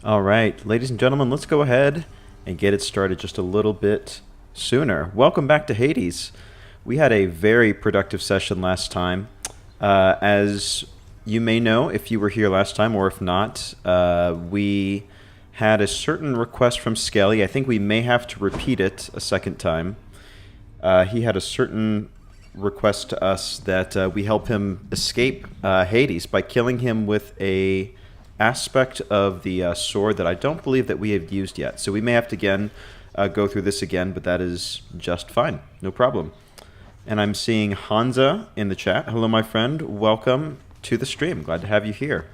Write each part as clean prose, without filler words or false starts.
All right, ladies and gentlemen, let's go ahead and get it started just a little bit sooner. Welcome back to Hades. We had a very productive session last time. As you may know, if you were here last time, or if not, we had a certain request from Skelly. I think we may have to repeat it a second time. He had a certain request to us that we help him escape Hades by killing him with a aspect of the sword that I don't believe that we have used yet. So we may have to again go through this again, but that is just fine. No problem. And I'm seeing Hansa in the chat. Hello, my friend. Welcome to the stream. Glad to have you here.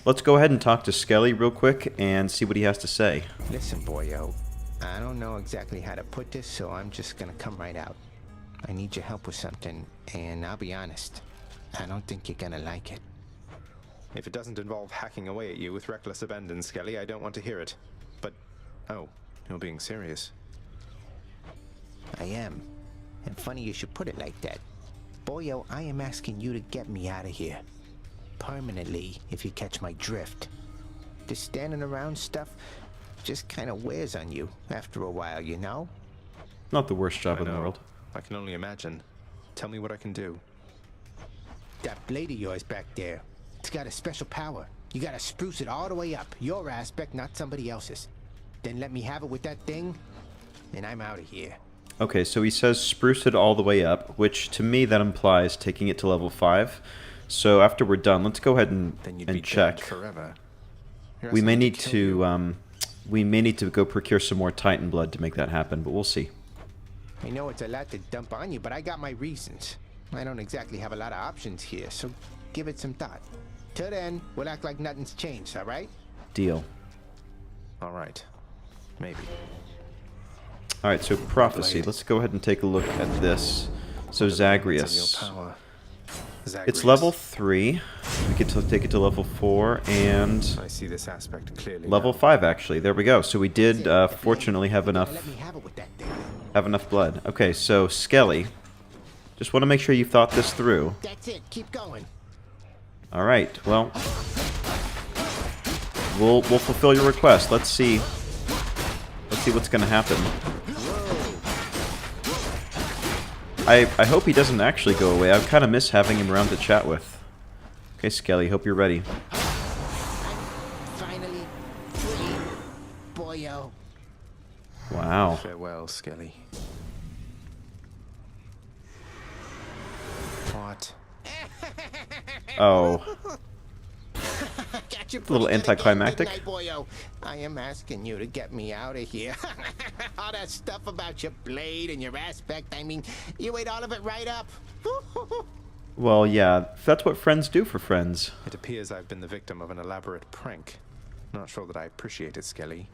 Let's go ahead and talk to Skelly real quick and see what he has to say. Listen, boyo. I don't know exactly how to put this, so I'm just gonna come right out. I need your help with something, and I'll be honest, I don't think you're gonna like it. If it doesn't involve hacking away at you with reckless abandon, Skelly, I don't want to hear it. But, oh, you're being serious. I am. And funny you should put it like that. Boyo, I am asking you to get me out of here. Permanently, if you catch my drift. This standing around stuff just kind of wears on you after a while, you know? Not the worst job in the world. I can only imagine. Tell me what I can do. That blade of yours back there, it's got a special power. You gotta spruce it all the way up. Your aspect, not somebody else's. Then let me have it with that thing, and I'm out of here. Okay, so he says spruce it all the way up, which to me that implies taking it to level 5. So after we're done, let's go ahead and check. Forever. We may need to go procure some more Titan blood to make that happen, but we'll see. I know it's a lot to dump on you, but I got my reasons. I don't exactly have a lot of options here, so give it some thought. Till then, we'll act like nothing's changed, all right? Deal. All right. Maybe. All right, so prophecy. Let's go ahead and take a look at this. So Zagreus. It's level 3. We get to take it to level 4 and I see this aspect clearly. level 5 actually. There we go. So we did fortunately have enough blood. Okay, so Skelly. Just want to make sure you thought this through. That's it. Keep going. All right. Well, we'll fulfill your request. Let's see what's going to happen. I hope he doesn't actually go away. I kind of miss having him around to chat with. Okay, Skelly, hope you're ready. Finally free, boyo. Wow. Farewell, Skelly. What? Oh. Got you A little anticlimactic. Again, boyo. I am asking you to get me out of here. All that stuff about your blade and your aspect, I mean, you ate all of it right up. Well, yeah, that's what friends do for friends. It appears I've been the victim of an elaborate prank. Not sure that I appreciate it, Skelly.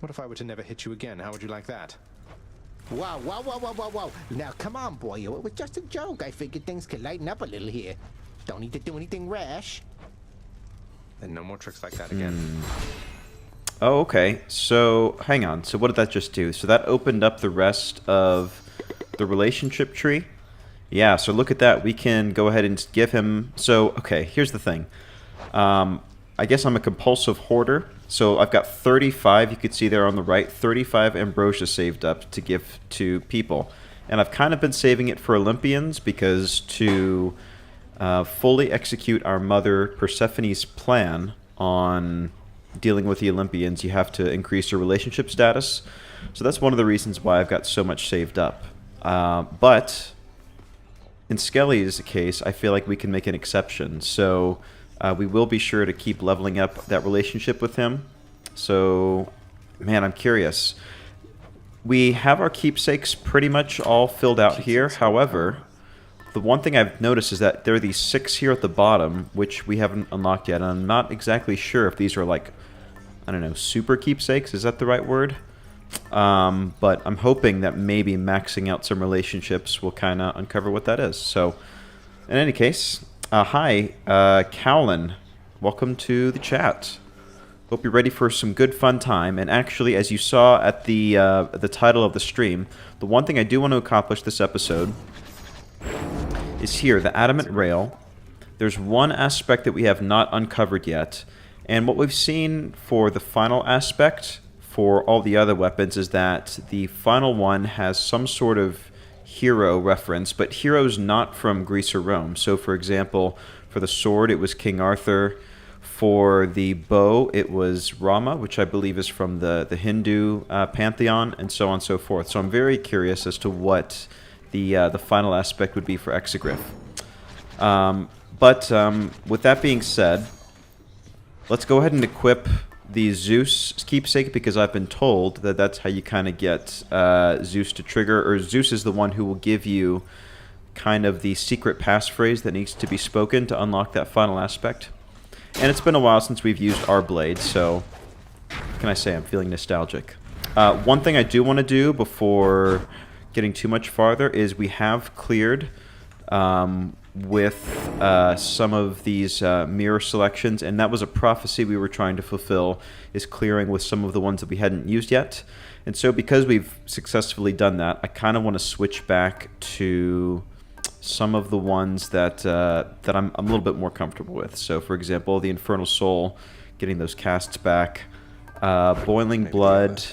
What if I were to never hit you again? How would you like that? Whoa, whoa, whoa, whoa, whoa, whoa. Now, come on, boyo. It was just a joke. I figured things could lighten up a little here. Don't need to do anything rash. Then no more tricks like that again. Oh, okay. So, hang on. So what did that just do? So that opened up the rest of the relationship tree? Yeah, so look at that. We can go ahead and give him... So, okay, here's the thing. I guess I'm a compulsive hoarder. So I've got 35, you could see there on the right, 35 ambrosia saved up to give to people. And I've kind of been saving it for Olympians because to fully execute our mother Persephone's plan on dealing with the Olympians, you have to increase your relationship status. So that's one of the reasons why I've got so much saved up. But in Skelly's case, I feel like we can make an exception. So we will be sure to keep leveling up that relationship with him. So, man, I'm curious. We have our keepsakes pretty much all filled out here. However, the one thing I've noticed is that there are these 6 here at the bottom, which we haven't unlocked yet. And I'm not exactly sure if these are like, I don't know, super keepsakes. Is that the right word? But I'm hoping that maybe maxing out some relationships will kind of uncover what that is. So, in any case, hi, Cowlin. Welcome to the chat. Hope you're ready for some good fun time. And actually, as you saw at the title of the stream, the one thing I do want to accomplish this episode is here, the adamant rail. There's one aspect that we have not uncovered yet, And what we've seen for the final aspect for all the other weapons is that the final one has some sort of hero reference, but heroes not from Greece or Rome. So, for example, for the sword, it was King Arthur. For the bow, it was Rama, which I believe is from the Hindu pantheon, and so on and so forth. So I'm very curious as to what the final aspect would be for Exagryph. But with that being said, let's go ahead and equip the Zeus keepsake, because I've been told that that's how you kind of get Zeus to trigger, or Zeus is the one who will give you kind of the secret passphrase that needs to be spoken to unlock that final aspect. And it's been a while since we've used our blade, so what can I say? I'm feeling nostalgic. One thing I do want to do before getting too much farther is we have cleared with some of these mirror selections, and that was a prophecy we were trying to fulfill, is clearing with some of the ones that we hadn't used yet. And so because we've successfully done that, I kind of want to switch back to some of the ones that I'm a little bit more comfortable with. So, for example, the Infernal Soul, getting those casts back. Boiling Blood.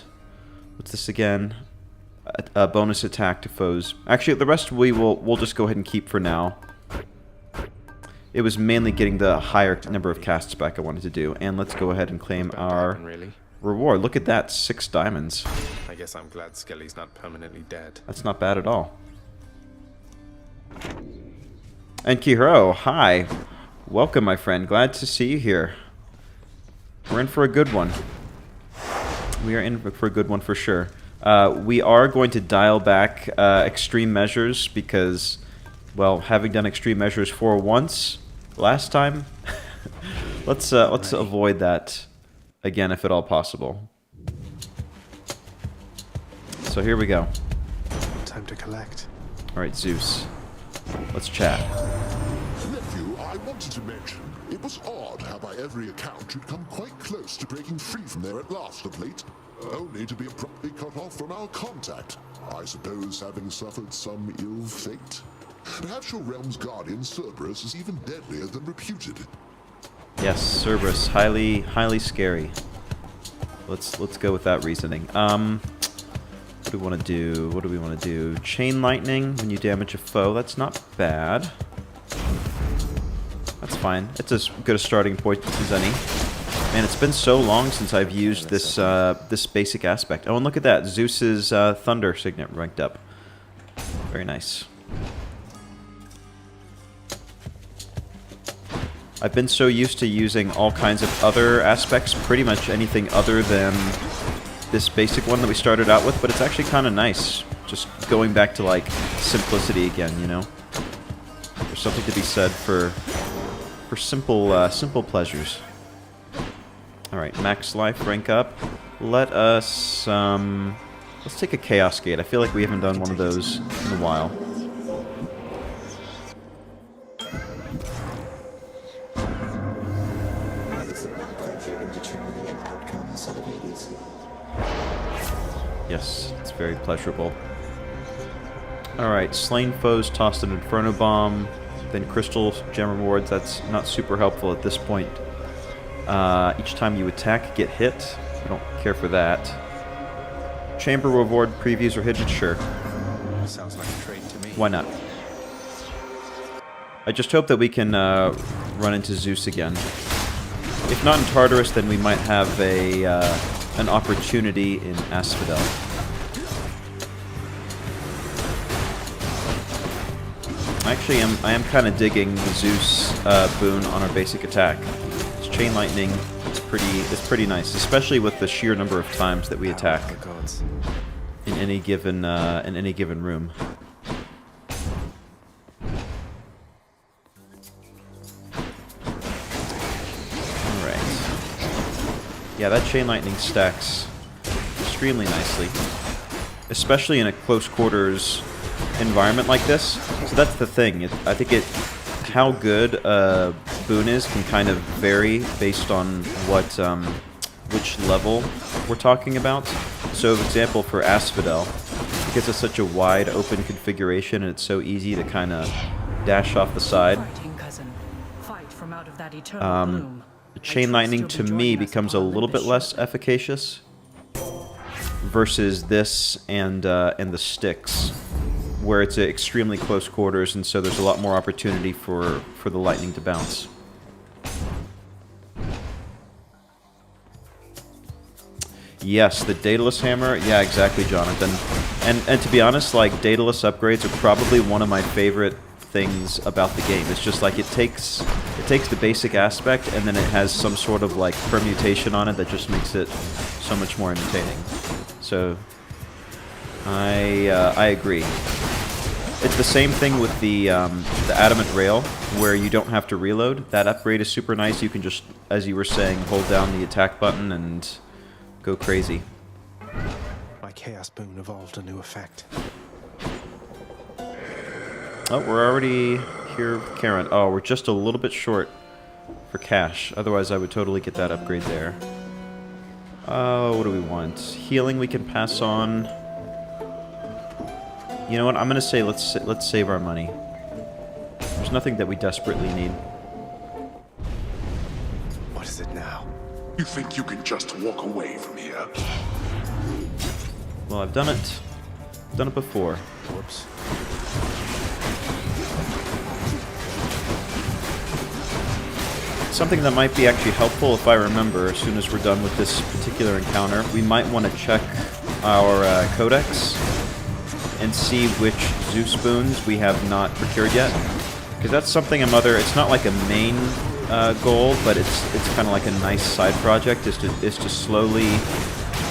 What's this again? A bonus attack to foes. Actually, the rest we'll just go ahead and keep for now. It was mainly getting the higher number of casts back I wanted to do. And let's go ahead and claim our reward. Look at that, 6 diamonds. I guess I'm glad Skelly's not permanently dead. That's not bad at all. And Kihiro, hi. Welcome, my friend. Glad to see you here. We're in for a good one. We are in for a good one for sure. We are going to dial back extreme measures because, well, having done extreme measures for once last time, let's avoid that again if at all possible. So here we go. Time to collect. All right, Zeus. Let's chat. Nephew, I wanted to mention, it was odd how by every account you'd come quite close to breaking free from there at last of late, only to be abruptly cut off from our contact. I suppose having suffered some ill fate. Perhaps your realm's guardian, Cerberus, is even deadlier than reputed. Yes, Cerberus, highly scary. Let's go with that reasoning. What do we want to do? What do we want to do? Chain lightning when you damage a foe. That's not bad. That's fine. It's as good a starting point as any. Man, it's been so long since I've used this this basic aspect. Oh, and look at that. Zeus's thunder signet ranked up. Very nice. I've been so used to using all kinds of other aspects, pretty much anything other than this basic one that we started out with, but it's actually kind of nice. Just going back to, like, simplicity again, you know? There's something to be said for simple pleasures. Alright, max life, rank up. Let us, let's take a Chaos Gate. I feel like we haven't done one of those in a while. Yes, it's very pleasurable. Alright, slain foes, tossed an Inferno Bomb, then Crystal Gem rewards. That's not super helpful at this point. Each time you attack, get hit. I don't care for that. Chamber reward previews are hidden? Sure. Sounds like a trade to me. Why not? I just hope that we can run into Zeus again. If not in Tartarus, then we might have an opportunity in Asphodel. Actually, I am kind of digging the Zeus boon on our basic attack. This chain lightning is pretty nice, especially with the sheer number of times that we attack in any given room. Yeah, that chain lightning stacks extremely nicely, especially in a close quarters environment like this. So that's the thing. I think how good a boon is can kind of vary based on which level we're talking about. So, for example, for Asphodel, because it's such a wide open configuration and it's so easy to kind of dash off the side. Fighting cousin. Fight from out of that eternal gloom. the chain lightning to me becomes a little bit less efficacious versus this and the sticks, where it's at extremely close quarters, and so there's a lot more opportunity for the lightning to bounce. Yes, the Daedalus hammer. Yeah, exactly, Jonathan. And to be honest, like, Daedalus upgrades are probably one of my favorite things about the game. It's just like it takes the basic aspect and then it has some sort of like permutation on it that just makes it so much more entertaining. So I agree. It's the same thing with the adamant rail, where you don't have to reload. That upgrade is super nice. You can just, as you were saying, hold down the attack button and go crazy. My chaos boon evolved a new effect. Oh, we're already here with Karen. Oh, we're just a little bit short for cash. Otherwise, I would totally get that upgrade there. Oh, what do we want? Healing we can pass on. You know what? I'm gonna say let's save our money. There's nothing that we desperately need. What is it now? You think you can just walk away from here? Well, I've done it. Done it before. Whoops. Something that might be actually helpful, if I remember, as soon as we're done with this particular encounter, we might want to check our codex and see which Zeus boons we have not procured yet. Because that's something it's not like a main goal, but it's kind of like a nice side project, is to slowly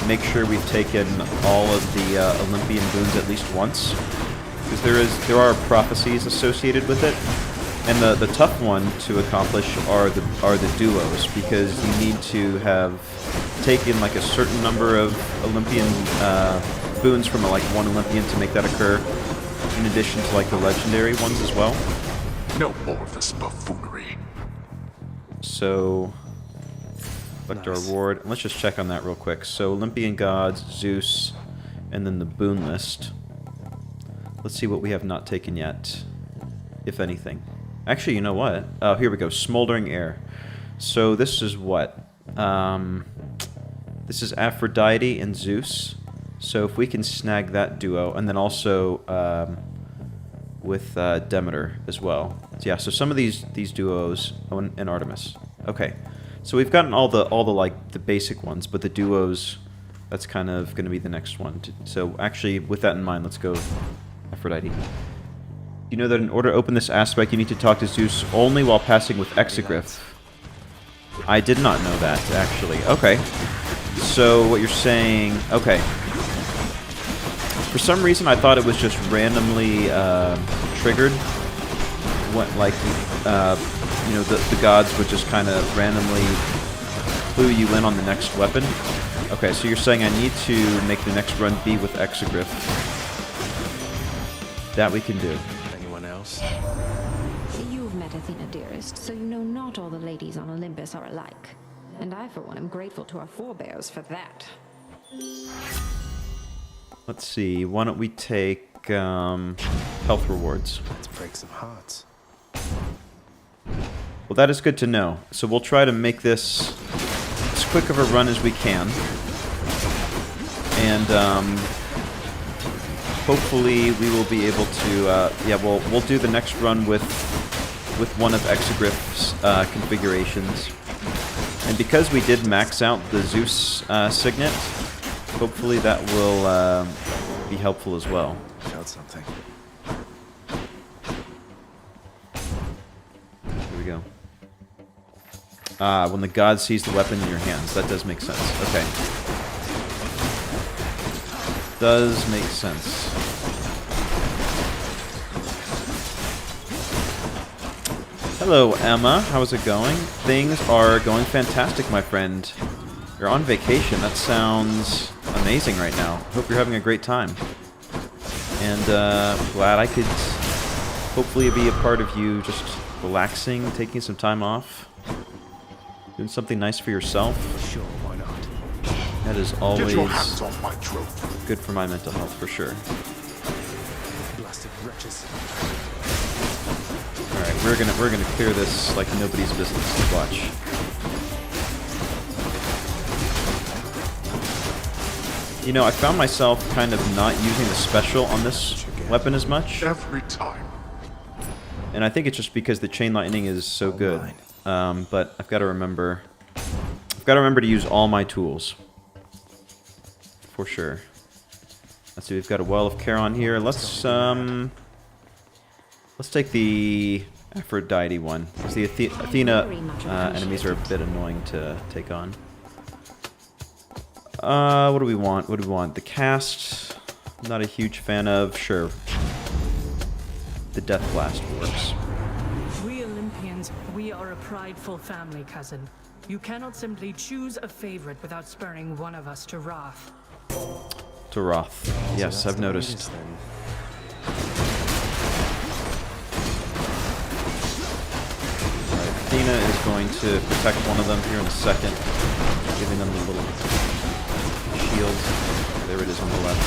make sure we've taken all of the Olympian boons at least once. Because there are prophecies associated with it. And the tough one to accomplish are the duos, because you need to have taken like a certain number of Olympian boons from like one Olympian to make that occur, in addition to like the legendary ones as well. No more of this buffoonery. So, select our reward. Let's just check on that real quick. So Olympian gods, Zeus, and then the boon list. Let's see what we have not taken yet, if anything. Actually, you know what? Oh, here we go. Smoldering Air. So this is what? This is Aphrodite and Zeus. So if we can snag that duo, and then also with Demeter as well. So yeah. So some of these duos, and Artemis. Okay. So we've gotten all the like the basic ones, but the duos, that's kind of going to be the next one. So actually, with that in mind, let's go Aphrodite. You know that in order to open this aspect, you need to talk to Zeus only while passing with Exagryph. I did not know that, actually. Okay. So, what you're saying... Okay. For some reason, I thought it was just randomly triggered. What, like, you know, the gods would just kind of randomly clue you in on the next weapon. Okay, so you're saying I need to make the next run be with Exagryph. That we can do. You've met Athena, dearest, so you know not all the ladies on Olympus are alike. And I, for one, am grateful to our forebears for that. Let's see, why don't we take health rewards? Let's break some hearts. Well, that is good to know. So we'll try to make this as quick of a run as we can. And hopefully we will be able to, yeah, we'll do the next run with one of Exagryph's configurations. And because we did max out the Zeus signet, hopefully that will be helpful as well. Felt something. Here we go. When the god sees the weapon in your hands. That does make sense. Okay. Does make sense. Hello, Emma. How's it going? Things are going fantastic, my friend. You're on vacation. That sounds amazing right now. Hope you're having a great time. And glad I could hopefully be a part of you just relaxing, taking some time off, doing something nice for yourself. Sure, why not? That is Get always your hands off my trophy. good for my mental health, for sure. Blasted wretches. All right, we're gonna clear this like nobody's business. Watch. You know, I found myself kind of not using the special on this weapon as much. Every time. And I think it's just because the chain lightning is so good. But I've got to remember... I've got to remember to use all my tools. For sure. Let's see, we've got a Well of Charon here. Let's take the Aphrodite one. Because the Athena enemies are a bit annoying to take on. What do we want? What do we want? The cast, not a huge fan of. Sure. The Death Blast works. We Olympians, we are a prideful family, cousin. You cannot simply choose a favorite without spurring one of us to wrath. To wrath. Yes, I've noticed. Alright, Athena is going to protect one of them here in a second. Giving them the little shield. There it is on the left.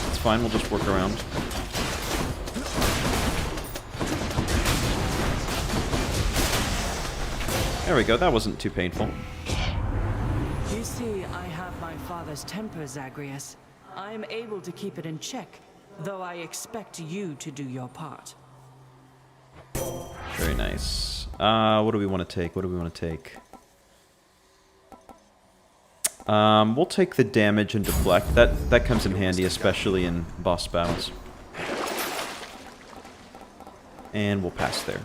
It's fine, we'll just work around. There we go, that wasn't too painful. You see, I have my father's temper, Zagreus. I am able to keep it in check, though I expect you to do your part. Very nice. What do we want to take? What do we want to take? We'll take the damage and deflect. That comes in handy, especially in boss battles. And we'll pass there.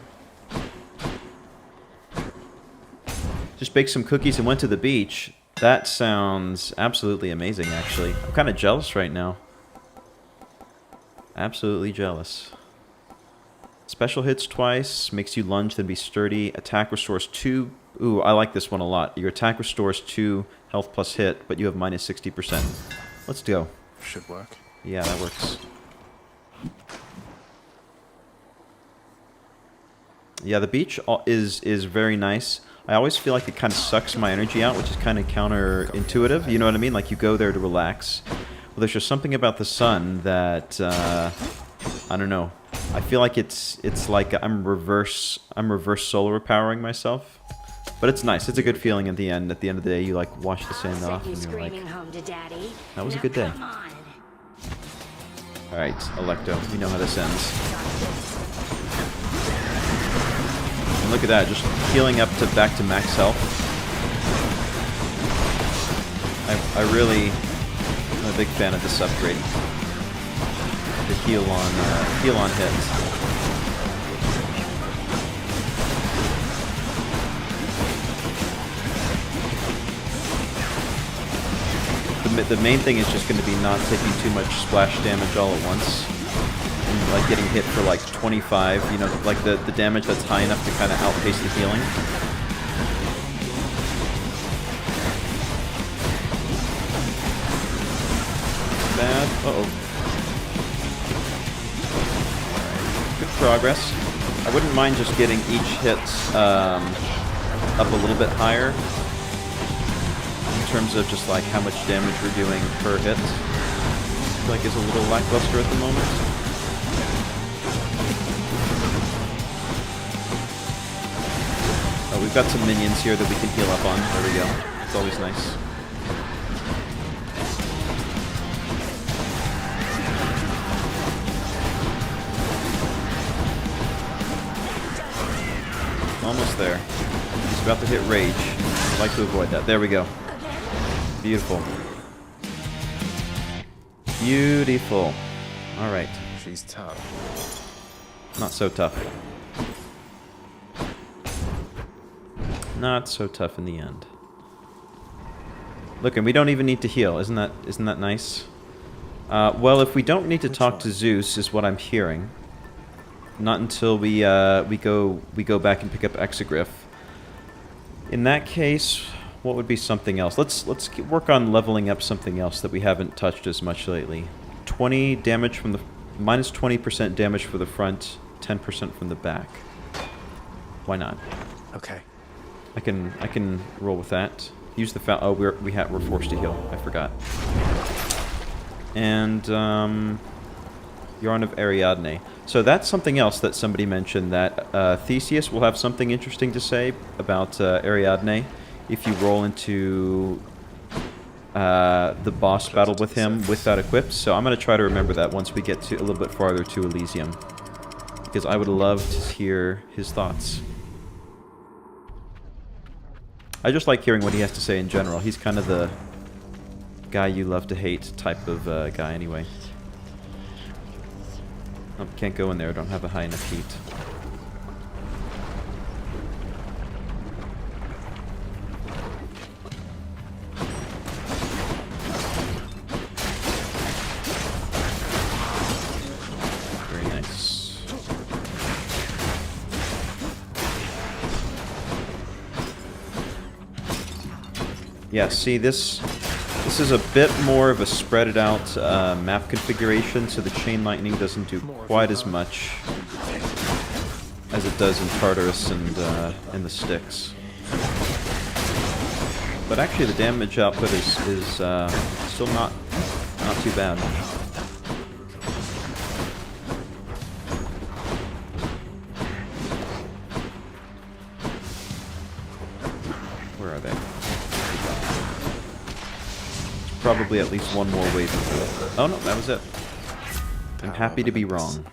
Just baked some cookies and went to the beach. That sounds absolutely amazing, actually. I'm kind of jealous right now. Absolutely jealous. Special hits twice, makes you lunge, then be sturdy. Attack restores 2... Ooh, I like this one a lot. Your attack restores 2 health plus hit, but you have minus 60%. Let's go. Should work. Yeah, that works. Yeah, the beach is very nice. I always feel like it kind of sucks my energy out, which is kind of counterintuitive. You know what I mean? Like, you go there to relax. Well, there's just something about the sun that, I don't know. I feel like it's like I'm reverse solar powering myself. But it's nice. It's a good feeling at the end. At the end of the day, you, like, wash the sand off, and you're like, that was a good day. Alright, Electo. You know how this ends. And look at that, just healing up to back to max health. I really am a big fan of this upgrade. The heal on hits. The main thing is just going to be not taking too much splash damage all at once. And, like, getting hit for like 25, you know, like the damage that's high enough to kind of outpace the healing. Bad. Uh-oh. Alright. Good progress. I wouldn't mind just getting each hit up a little bit higher. In terms of just like how much damage we're doing per hit. I feel like is a little lackluster at the moment. Oh, we've got some minions here that we can heal up on. There we go. It's always nice. Almost there. He's about to hit rage. I'd like to avoid that. There we go. Beautiful. Beautiful. Alright. She's tough. Not so tough. Not so tough in the end. Look, and we don't even need to heal. Isn't that nice? Well, if we don't need to talk to Zeus, is what I'm hearing. Not until we go back and pick up Exagryph. In that case, what would be something else? Let's work on leveling up something else that we haven't touched as much lately. 20 damage from the minus 20% damage for the front, 10% from the back. Why not? Okay. I can roll with that. Use the oh, we're forced to heal. I forgot. And Yarn of Ariadne. So that's something else that somebody mentioned, that Theseus will have something interesting to say about Ariadne if you roll into the boss battle with him with that equipped, so I'm going to try to remember that once we get to a little bit farther to Elysium. Because I would love to hear his thoughts. I just like hearing what he has to say in general. He's kind of the guy you love to hate type of guy anyway. Oh, can't go in there, don't have a high enough heat. Very nice. Yeah, see, this is a bit more of a spread out map configuration, so the chain lightning doesn't do quite as much as it does in Tartarus and in the Styx. But actually, the damage output is still not too bad. Where are they? Probably at least one more wave of it. Oh no, that was it. I'm happy to be wrong.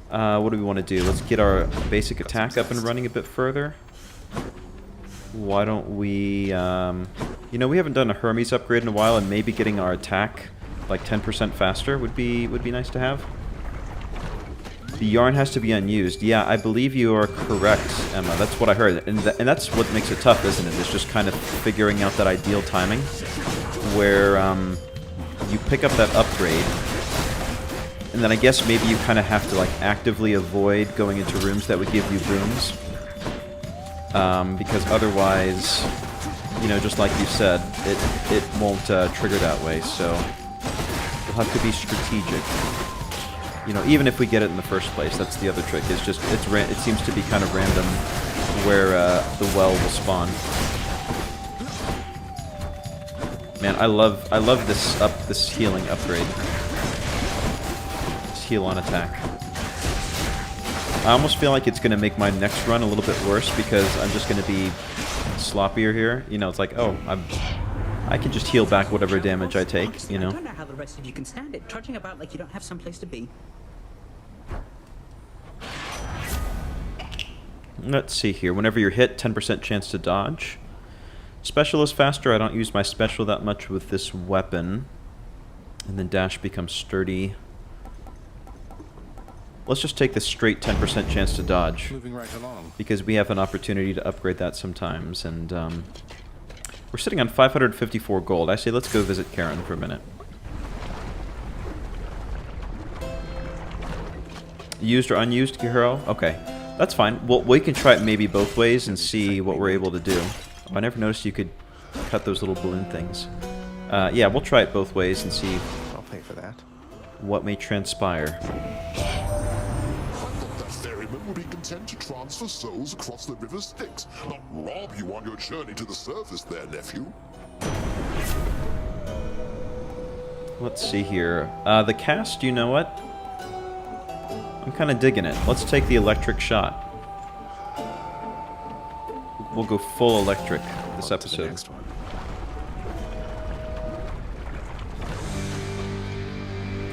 What do we want to do? Let's get our basic attack up and running a bit further. Why don't we, you know, we haven't done a Hermes upgrade in a while, and maybe getting our attack like 10% faster would be nice to have. The yarn has to be unused. Yeah, I believe you are correct, Emma. That's what I heard. And that's what makes it tough, isn't it? It's just kind of figuring out that ideal timing where you pick up that upgrade, and then I guess maybe you kind of have to like actively avoid going into rooms that would give you rooms. Because otherwise, you know, just like you said, it won't trigger that way, so we'll have to be strategic. You know, even if we get it in the first place, that's the other trick. It's just it seems to be kind of random where the well will spawn. Man, I love this healing upgrade. This heal on attack. I almost feel like it's going to make my next run a little bit worse because I'm just going to be sloppier here. You know, it's like, oh, I can just heal back whatever damage I take, you know. I don't know how the rest of you can stand it, trudging about like you don't have someplace to be. Let's see here. Whenever you're hit, 10% chance to dodge. Special is faster. I don't use my special that much with this weapon. And then dash becomes sturdy. Let's just take the straight 10% chance to dodge. Moving right along. Because we have an opportunity to upgrade that sometimes. And we're sitting on 554 gold. I say let's go visit Karen for a minute. Used or unused, Kihiro? Okay. That's fine. Well, we can try it maybe both ways and see what we're able to do. Oh, I never noticed you could cut those little balloon things. Yeah, we'll try it both ways and see I'll pay for that. what may transpire. I thought that ferryman would be content to transfer souls across the river Styx, not rob you on your journey to the surface there, nephew. Let's see here. The cast, you know what? I'm kind of digging it. Let's take the electric shot. We'll go full electric this On to the episode. next one.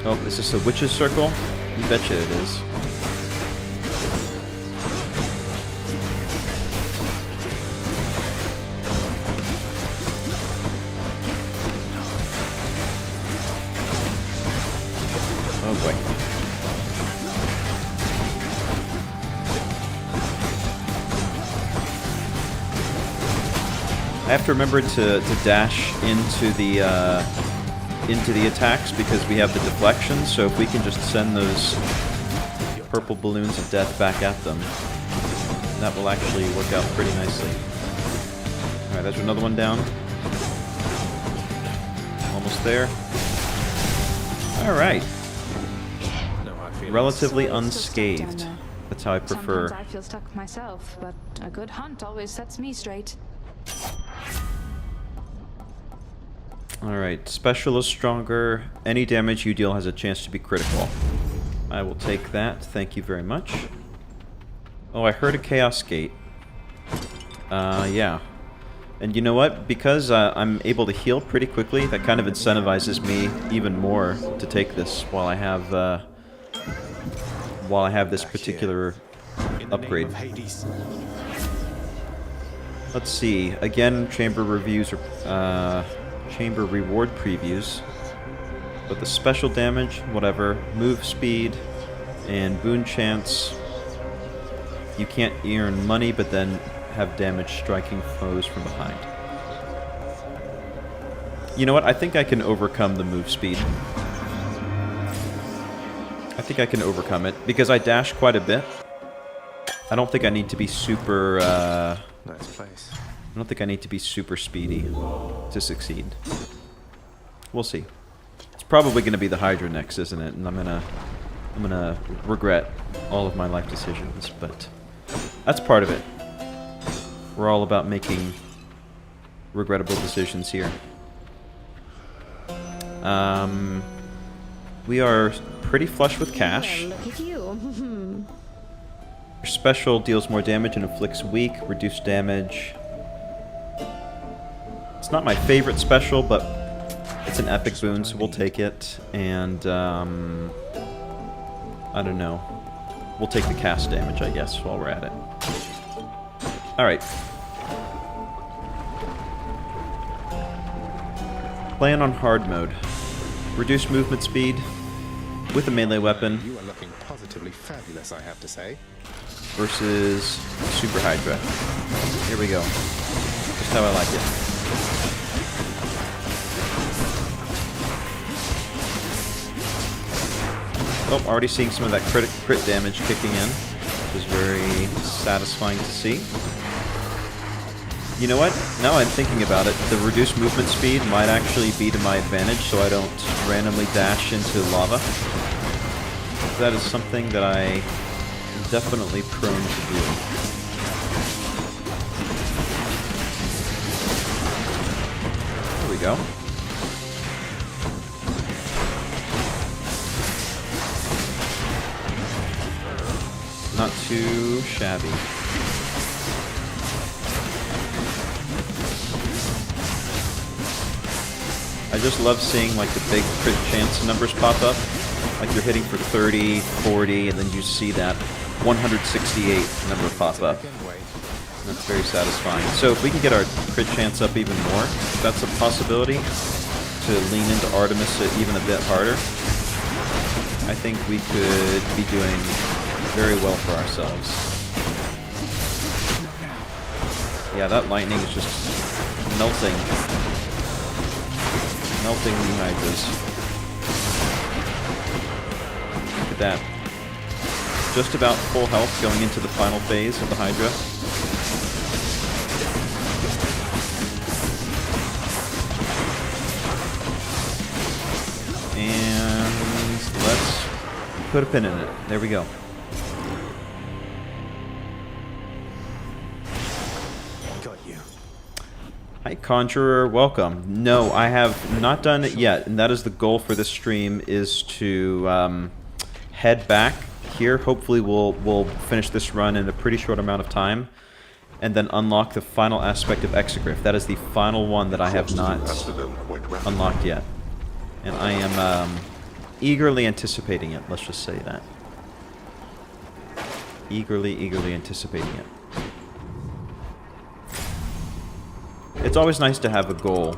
Oh, is this a witch's circle? You betcha it is. Oh boy. I have to remember to dash into the attacks because we have the deflection, so if we can just send those purple balloons of death back at them, that will actually work out pretty nicely. Alright, there's another one down. Almost there. Alright. No hard feelings. Relatively So it's still stuck down unscathed. there. That's how I prefer. Sometimes I feel stuck myself, but a good hunt always sets me straight. Alright, special is stronger. Any damage you deal has a chance to be critical. I will take that. Thank you very much. Oh, I heard a Chaos Gate. Yeah. And you know what? Because I'm able to heal pretty quickly, that kind of incentivizes me even more to take this while I have this particular upgrade. Let's see. Again, chamber reviews or chamber reward previews. But the special damage, whatever, move speed, and boon chance. You can't earn money, but then have damage striking foes from behind. You know what? I think I can overcome the move speed. I think I can overcome it because I dash quite a bit. I don't think I need to be super. Nice place. I don't think I need to be super speedy to succeed. We'll see. It's probably going to be the Hydra next, isn't it? And I'm gonna regret all of my life decisions, but that's part of it. We're all about making regrettable decisions here. We are pretty flush with cash. Well, look at you. Your special deals more damage and inflicts weak, reduced damage. It's not my favorite special, but it's an epic boon, so we'll take it. And, I don't know. We'll take the cast damage, I guess, while we're at it. Alright. Plan on hard mode. Reduce movement speed with a melee weapon You are looking positively fabulous, I have to say. versus Super Hydra. Here we go. Just how I like it. Oh, already seeing some of that crit damage kicking in, which is very satisfying to see. You know what? Now I'm thinking about it, the reduced movement speed might actually be to my advantage so I don't randomly dash into lava. That is something that I am definitely prone to do. There we go. Not too shabby. I just love seeing like the big crit chance numbers pop up. Like you're hitting for 30, 40, and then you see that 168 number pop up. That's very satisfying. So if we can get our crit chance up even more, that's a possibility to lean into Artemis even a bit harder. I think we could be doing very well for ourselves. Yeah, that lightning is just melting. Melting the hydras. Look at that. Just about full health going into the final phase of the Hydra. And let's put a pin in it. There we go. Hi, Conjurer. Welcome. No, I have not done it yet, and that is the goal for this stream, is to head back here. Hopefully we'll finish this run in a pretty short amount of time, and then unlock the final aspect of Exagryph. That is the final one that I have not unlocked yet. And I am eagerly anticipating it, let's just say that. Eagerly anticipating it. It's always nice to have a goal.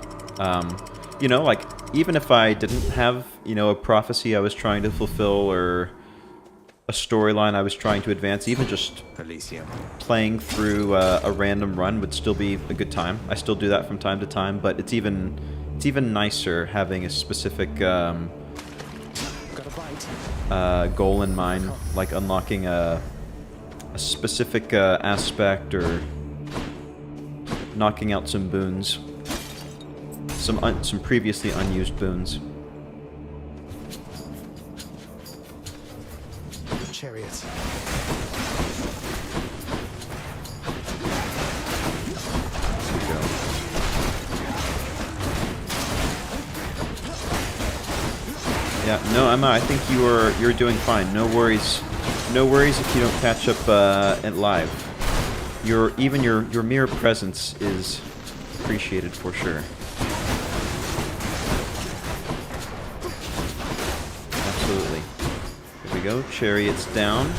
You know, like, even if I didn't have, you know, a prophecy I was trying to fulfill or a storyline I was trying to advance, even just Elysium. playing through a random run would still be a good time. I still do that from time to time, but it's even nicer having a specific goal in mind, like unlocking a specific aspect or knocking out some boons, some previously unused boons. Chariots. There we go. Yeah, no, Emma, I think you're doing fine. No worries. No worries if you don't catch up at live. Your mere presence is appreciated for sure. Absolutely. Here we go. Chariots down.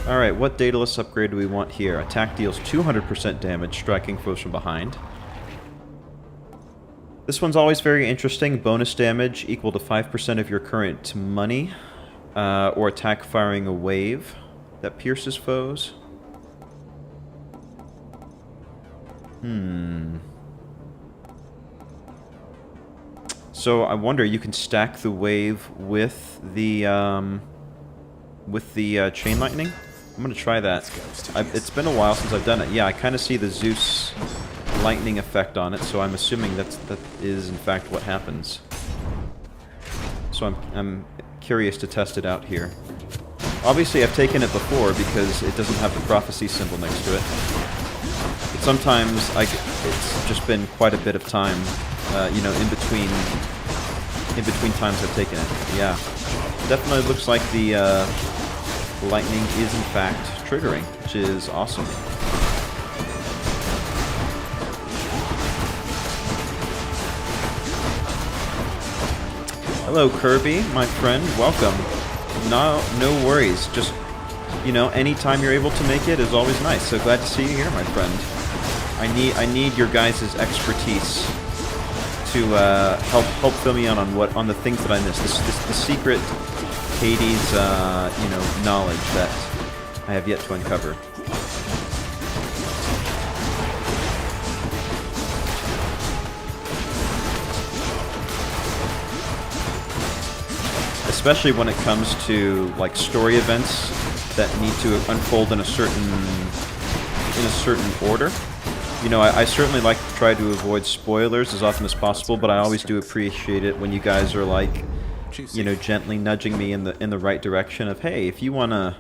Alright, what Daedalus upgrade do we want here? Attack deals 200% damage, striking foes from behind. This one's always very interesting. Bonus damage equal to 5% of your current money. Or attack firing a wave that pierces foes. So I wonder, you can stack the wave with the chain lightning? I'm gonna try that. It's been a while since I've done it. Yeah, I kind of see the Zeus lightning effect on it, so I'm assuming that is in fact what happens. So I'm curious to test it out here. Obviously, I've taken it before because it doesn't have the prophecy symbol next to it. But sometimes it's just been quite a bit of time, you know, in between times I've taken it. Yeah, definitely looks like the lightning is in fact triggering, which is awesome. Hello, Kirby, my friend. Welcome. No worries. Just, you know, anytime you're able to make it is always nice. So glad to see you here, my friend. I need your guys' expertise to help fill me in on the things that I missed. The secret Hades, you know, knowledge that I have yet to uncover. Especially when it comes to like story events that need to unfold in a certain order. You know, I certainly like to try to avoid spoilers as often as possible, but I always do appreciate it when you guys are like, you know, gently nudging me in the right direction of, hey, if you want to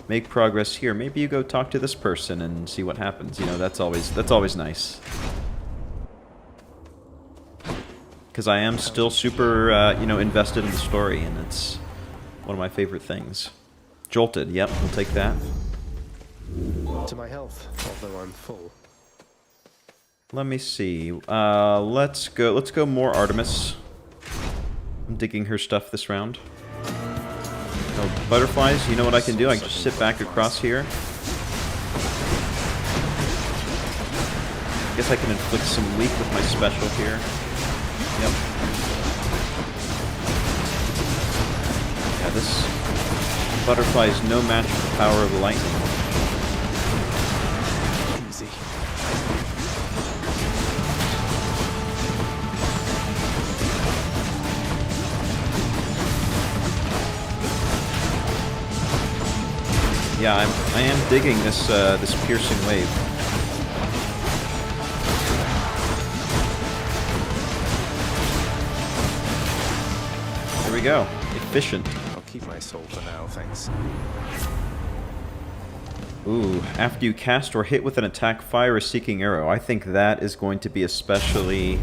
make progress here, maybe you go talk to this person and see what happens. You know, that's always nice. Because I am still super, you know, invested in the story, and it's one of my favorite things. Jolted, yep, we'll take that. To my health, although I'm full. Let me see. Let's go more Artemis. I'm digging her stuff this round. Oh, butterflies, you know what I can do? I can just sit back across here. I guess I can inflict some weak with my special here. Yep. Yeah, this butterfly is no match for the power of the lightning. Easy. Yeah, I am digging this this piercing wave. There we go. Efficient. I'll keep my soul for now, thanks. Ooh, after you cast or hit with an attack, fire a seeking arrow. I think that is going to be especially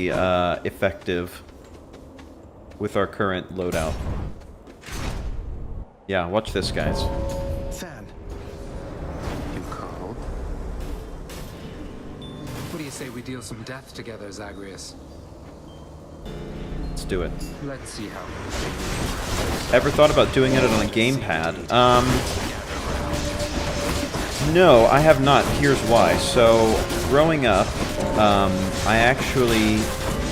effective with our current loadout. Yeah, watch this, guys. Fan. You called? What do you say we deal some death together, Zagreus? Let's do it. Let's see how. Ever thought about doing it on a gamepad? No, I have not. Here's why. So, growing up, I actually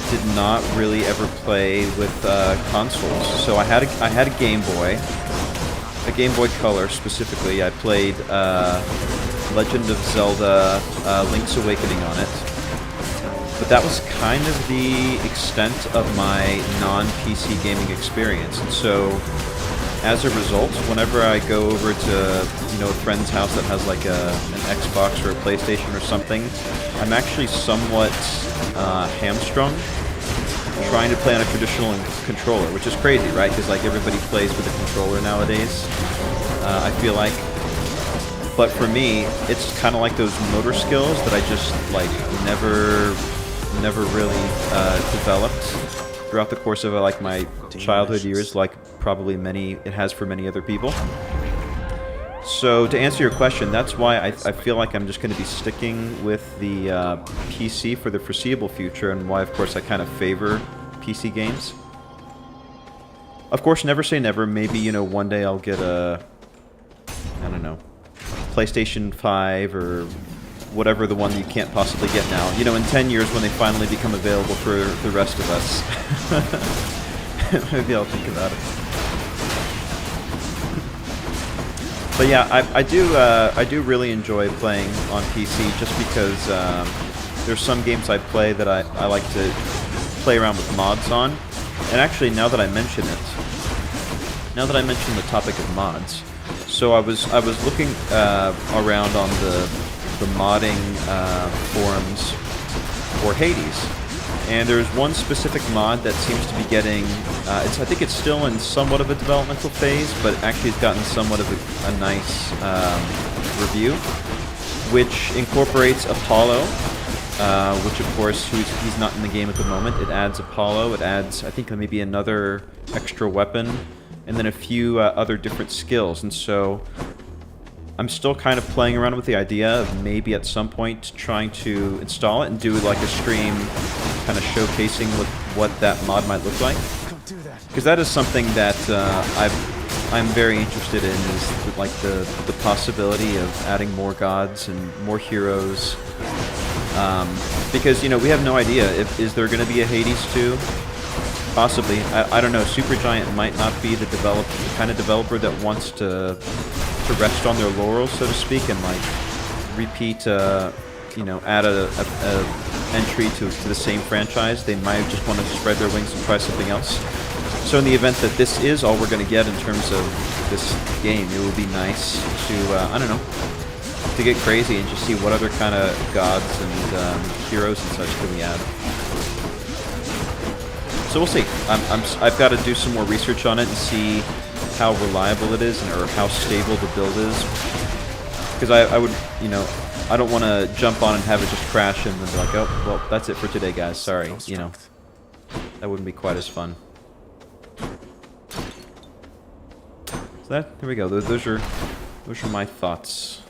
did not really ever play with consoles. So I had a Game Boy. A Game Boy Color, specifically. I played Legend of Zelda Link's Awakening on it. But that was kind of the extent of my non-PC gaming experience. And so, as a result, whenever I go over to, you know, a friend's house that has like an Xbox or a PlayStation or something, I'm actually somewhat hamstrung trying to play on a traditional controller, which is crazy, right? Because like everybody plays with a controller nowadays, I feel like. But for me, it's kind of like those motor skills that I just like never really developed. throughout the course of like my childhood years, like probably it has for many other people. So to answer your question, that's why I feel like I'm just going to be sticking with the PC for the foreseeable future, and why, of course, I kind of favor PC games. Of course, never say never. Maybe, you know, one day I'll get a, I don't know, PlayStation 5 or whatever the one you can't possibly get now. You know, in 10 years when they finally become available for the rest of us. Maybe I'll think about it. But yeah, I do really enjoy playing on PC just because there's some games I play that I like to play around with mods on. And actually, now that I mention the topic of mods, so I was looking around on the modding forums for Hades, and there's one specific mod that seems to be getting, I think it's still in somewhat of a developmental phase, but actually it's gotten somewhat of a nice review, which incorporates Apollo, which of course he's not in the game at the moment. It adds Apollo, it adds, I think, maybe another extra weapon, and then a few other different skills, and so I'm still kind of playing around with the idea of maybe at some point trying to install it and do like a stream kind of showcasing what that mod might look like. Because that is something that I'm very interested in, is like the possibility of adding more gods and more heroes. Because, you know, we have no idea. Is there going to be a Hades 2? Possibly. I don't know. Supergiant might not be the kind of developer that wants to rest on their laurels, so to speak, and like repeat, you know, add a entry to the same franchise. They might just want to spread their wings and try something else. So in the event that this is all we're going to get in terms of this game, it would be nice to, I don't know, to get crazy and just see what other kind of gods and heroes and such can we add. So we'll see. I've got to do some more research on it and see how reliable it is, or how stable the build is. Because I would, you know, I don't want to jump on and have it just crash and then be like, oh, well, that's it for today, guys. Sorry, you know. That wouldn't be quite as fun. So there we go. Those are my thoughts.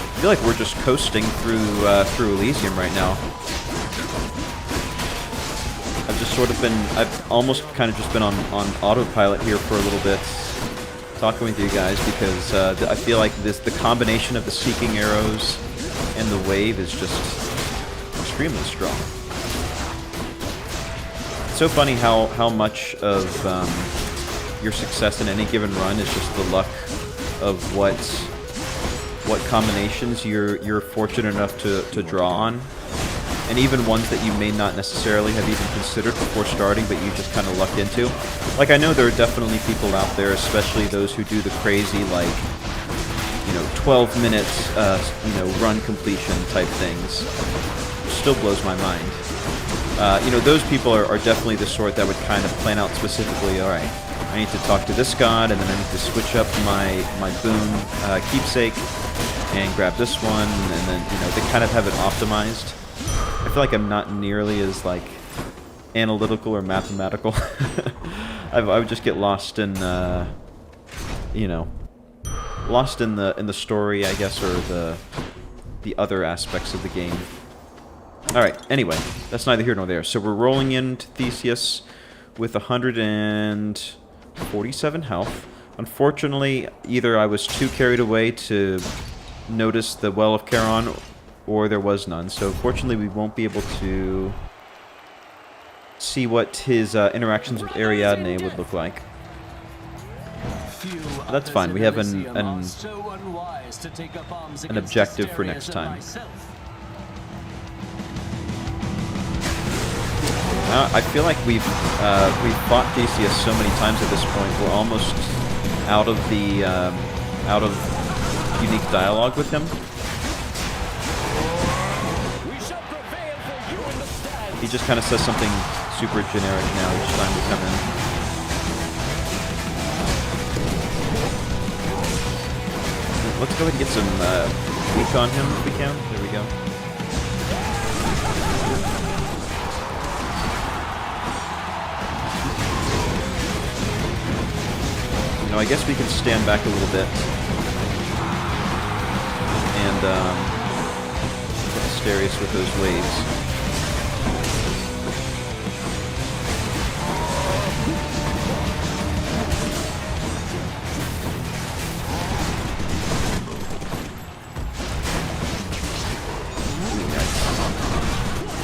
I feel like we're just coasting through Elysium right now. I've almost kind of just been on autopilot here for a little bit, talking with you guys, because I feel like the combination of the seeking arrows and the wave is just extremely strong. It's so funny how much of your success in any given run is just the luck of what combinations you're fortunate enough to draw on. And even ones that you may not necessarily have even considered before starting, but you just kind of lucked into. Like, I know there are definitely people out there, especially those who do the crazy, like, you know, 12 minutes, you know, run completion type things. Still blows my mind. You know, those people are definitely the sort that would kind of plan out specifically, alright, I need to talk to this god, and then I need to switch up my boon keepsake, and grab this one, and then, you know, they kind of have it optimized. I feel like I'm not nearly as, like, analytical or mathematical. I would just get lost in, you know, lost in the story, I guess, or the other aspects of the game. Alright, anyway, that's neither here nor there. So we're rolling into Theseus with 147 health. Unfortunately, either I was too carried away to notice the Well of Charon, or there was none. So fortunately we won't be able to see what his interactions with Ariadne would look like. That's fine. We have an objective for next time. I feel like we've fought Theseus so many times at this point. We're almost out of the unique dialogue with him. He just kind of says something super generic now each time we come in. Let's go ahead and get some weak on him if we can. There we go. Now I guess we can stand back a little bit and hit Asterius with those waves.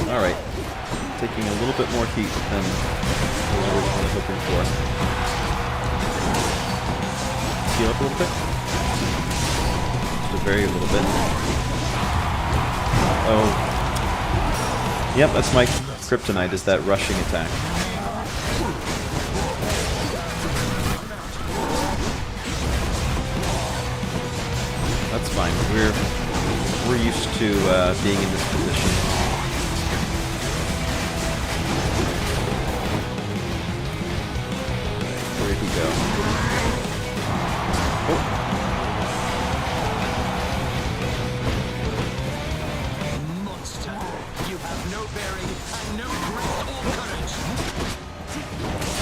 Alright, taking a little bit more heat than I was originally hoping for. Heal up a little bit. Just a very little bit. Oh. Yep, that's my kryptonite, is that rushing attack. That's fine. We're used to being in this position. Go. Oh. Monster, you have no bearing and no grit or courage.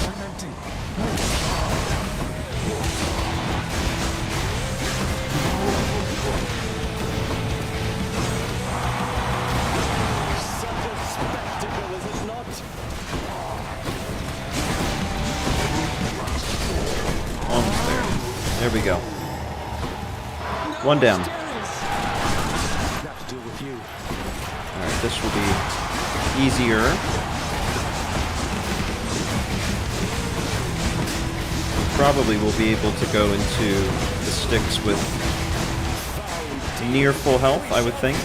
I'm empty. Such a spectacle, is it not? Almost there. There we go. One down. Alright, this will be easier. Probably will be able to go into the sticks with near full health, I would think.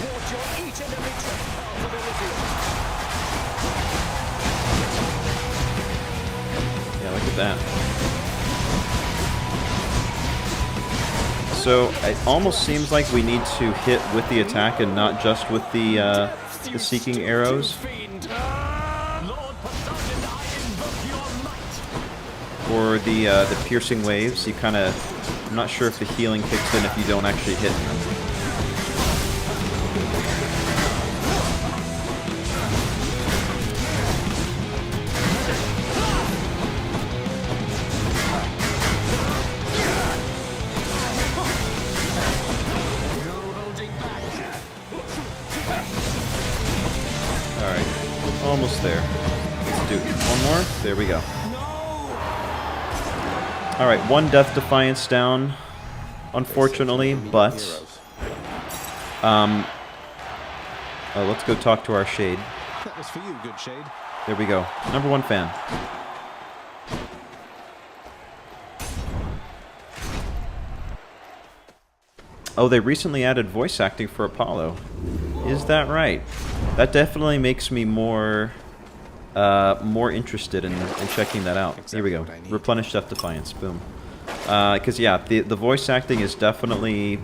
Yeah, look at that. So it almost seems like we need to hit with the attack and not just with the seeking arrows. Or the piercing waves. You kind of, I'm not sure if the healing kicks in if you don't actually hit. Almost there. Let's do one more. There we go. Alright, one Death Defiance down, unfortunately, but let's go talk to our Shade. That was for you, good Shade. There we go. Number one fan. Oh, they recently added voice acting for Apollo. Is that right? That definitely makes me more interested in checking that out. Here we go. Replenish Death Defiance. Boom. Because, yeah, the voice acting is definitely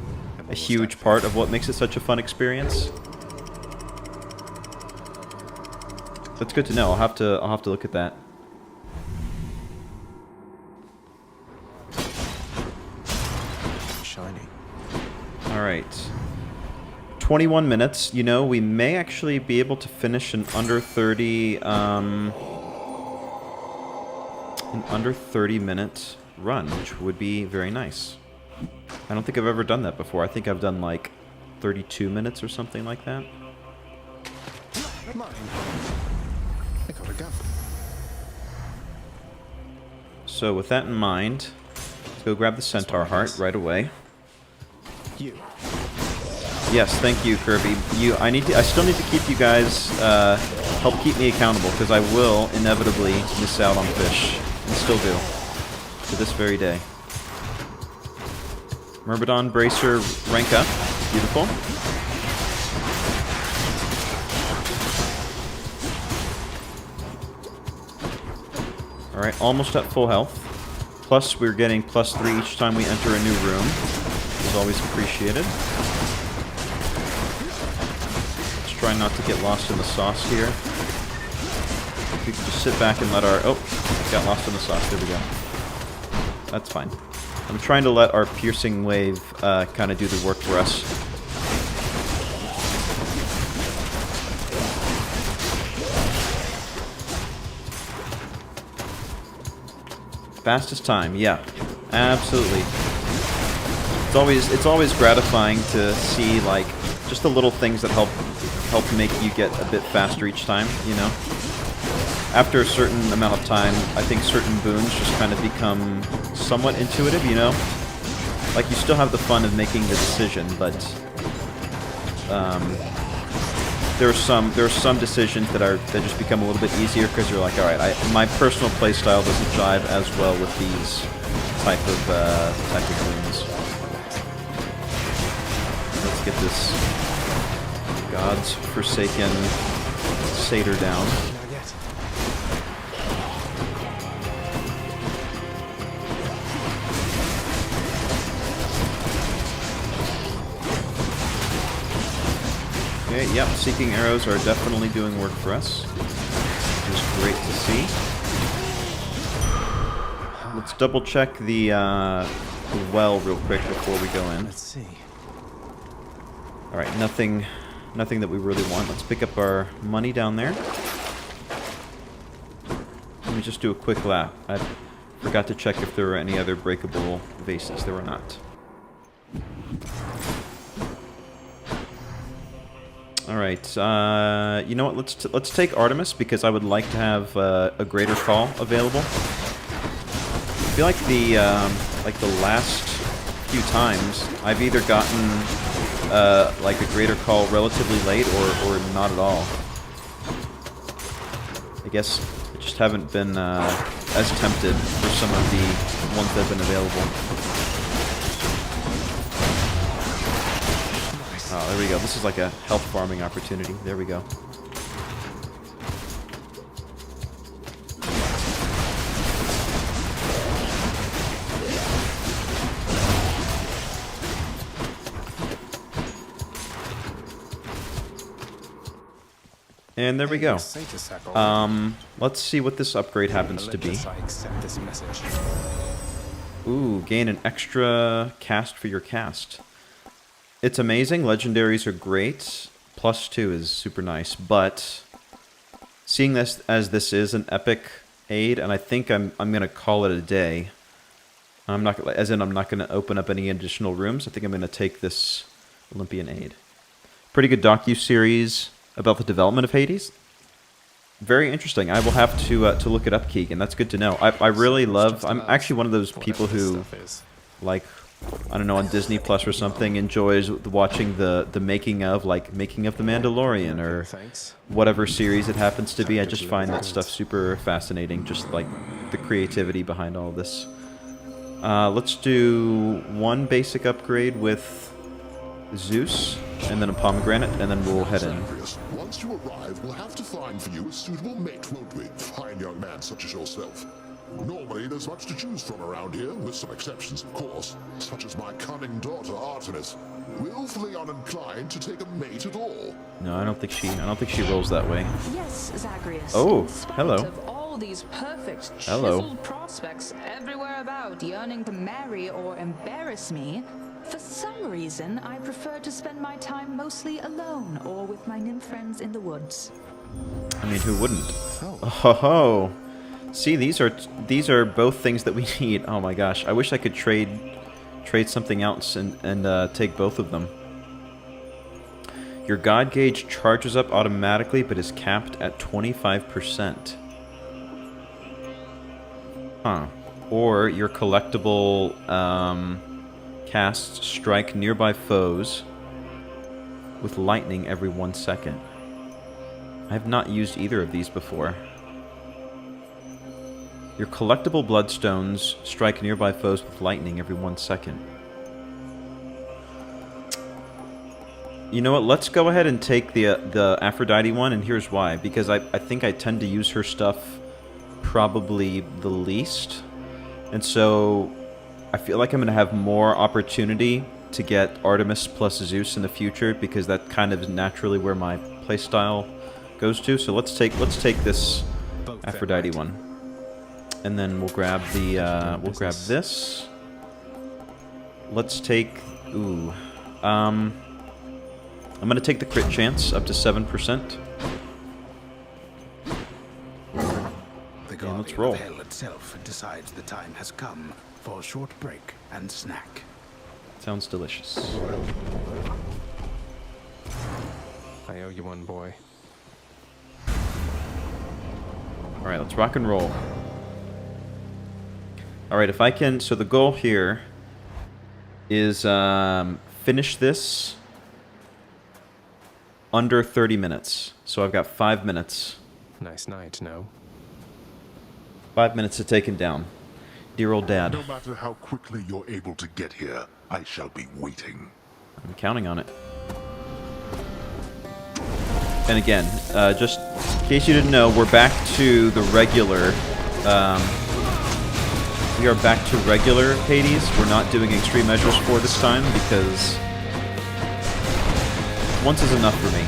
a huge part of what makes it such a fun experience. That's good to know. I'll have to look at that. Shiny. Alright. 21 minutes. You know, we may actually be able to finish in under 30 minute run, which would be very nice. I don't think I've ever done that before. I think I've done like 32 minutes or something like that. Mine. I gotta go. So with that in mind, let's go grab the Centaur Heart right away. You. Yes, thank you, Kirby. I still need to keep you guys, help keep me accountable, because I will inevitably miss out on fish, and still do, to this very day. Myrmidon Bracer rank up. Beautiful. Alright, almost at full health. Plus, we're getting +3 each time we enter a new room, which is always appreciated. Let's try not to get lost in the sauce here. We can just sit back and let our... Oh, got lost in the sauce. There we go. That's fine. I'm trying to let our piercing wave kind of do the work for us. Fastest time, yeah. Absolutely. It's always gratifying to see like just the little things that help make you get a bit faster each time, you know? After a certain amount of time, I think certain boons just kind of become somewhat intuitive, you know? Like, you still have the fun of making the decision, but there are some decisions that just become a little bit easier because you're like, all right, my personal playstyle doesn't jive as well with these type of boons. Let's get this God's forsaken satyr down. Okay, yep, seeking arrows are definitely doing work for us, which is great to see. Let's double check the well real quick before we go in. Let's see. All right, nothing that we really want. Let's pick up our money down there. Let me just do a quick lap. I forgot to check if there were any other breakable vases. There were not. All right, you know what? Let's take Artemis because I would like to have a greater call available. I feel like the last few times I've either gotten like a greater call relatively late or not at all. I guess I just haven't been as tempted for some of the ones that have been available. Oh, there we go. This is like a health farming opportunity. There we go. And there we go. Let's see what this upgrade happens to be. I accept this message. Ooh, gain an extra cast for your cast. It's amazing. Legendaries are great. +2 is super nice, but seeing this as this is an epic aid, and I think I'm gonna call it a day. I'm not gonna open up any additional rooms. I think I'm gonna take this Olympian aid. Pretty good docu-series about the development of Hades. Very interesting. I will have to look it up, Keegan. That's good to know. I really love... I'm actually one of those people who, like, I don't know, on Disney Plus or something, enjoys watching the making of, like, Making of the Mandalorian or whatever series it happens to be. I just find that stuff super fascinating, just, like, the creativity behind all this. Let's do one basic upgrade with Zeus, and then a pomegranate, and then we'll head in. Zagreus, once you arrive, we'll have to find for you a suitable mate, won't we? Fine young man such as yourself. Normally, there's much to choose from around here, with some exceptions, of course, such as my cunning daughter, Artemis, willfully uninclined to take a mate at all. No, I don't think she rolls that way. Yes, Zagreus. Oh, In spite hello. Of all these perfect, Hello. chiseled prospects everywhere about, yearning to marry or embarrass me, for some reason, I prefer to spend my time mostly alone or with my nymph friends in the woods. I mean, who wouldn't? Oh. See, these are both things that we need. Oh my gosh, I wish I could trade something else and take both of them. Your God gauge charges up automatically, but is capped at 25%. Huh. Or your collectible casts strike nearby foes with lightning every 1 second. I have not used either of these before. Your collectible bloodstones strike nearby foes with lightning every 1 second. You know what? Let's go ahead and take the Aphrodite one, and here's why. Because I think I tend to use her stuff probably the least. And so I feel like I'm going to have more opportunity to get Artemis plus Zeus in the future, because that kind of is naturally where my playstyle goes to. So let's take this Aphrodite one. And then we'll grab this. Let's take... Ooh. I'm going to take the crit chance up to 7%. The let's roll. Hell itself decides the time has come. for a short break and snack. Sounds delicious. I owe you one, boy. Alright, let's rock and roll. Alright, if I can... So the goal here is finish this under 30 minutes. So I've got 5 minutes. Nice night, no? 5 minutes to take him down. Dear old dad. No matter how quickly you're able to get here, I shall be waiting. I'm counting on it. And again, just in case you didn't know, we're back to the regular... we are back to regular Hades. We're not doing extreme measures for this time because once is enough for me.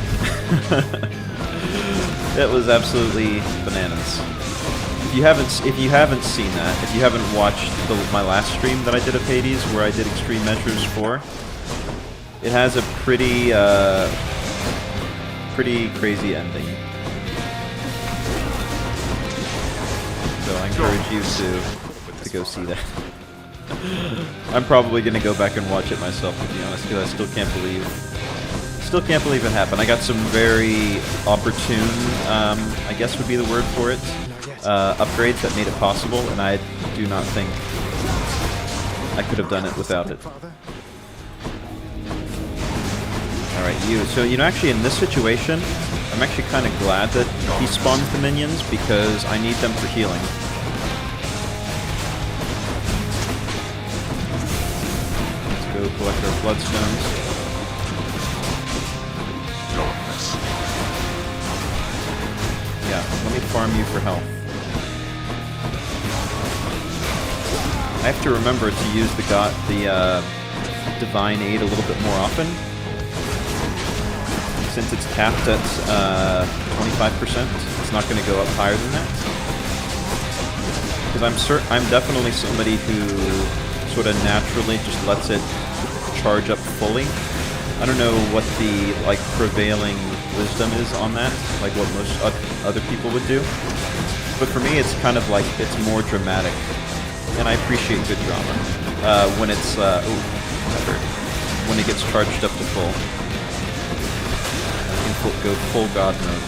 It was absolutely bananas. If you haven't seen that, if you haven't watched my last stream that I did of Hades, where I did extreme measures for, it has a pretty crazy ending. So I encourage you to go see that. I'm probably gonna go back and watch it myself, to be honest, because I still can't believe it happened. I got some very opportune, I guess would be the word for it, upgrades that made it possible, and I do not think I could have done it without it. Alright, you. So, you know, actually in this situation, I'm actually kind of glad that he spawns the minions, because I need them for healing. Let's go collect our bloodstones. Yeah, let me farm you for health. I have to remember to use the divine aid a little bit more often, since it's capped at 25%. It's not going to go up higher than that. Because I'm definitely somebody who sort of naturally just lets it charge up fully. I don't know what the prevailing wisdom is on that, like what most other people would do. But for me, it's kind of like, it's more dramatic. And I appreciate good drama. When it's, when it gets charged up to full. You can go full god mode.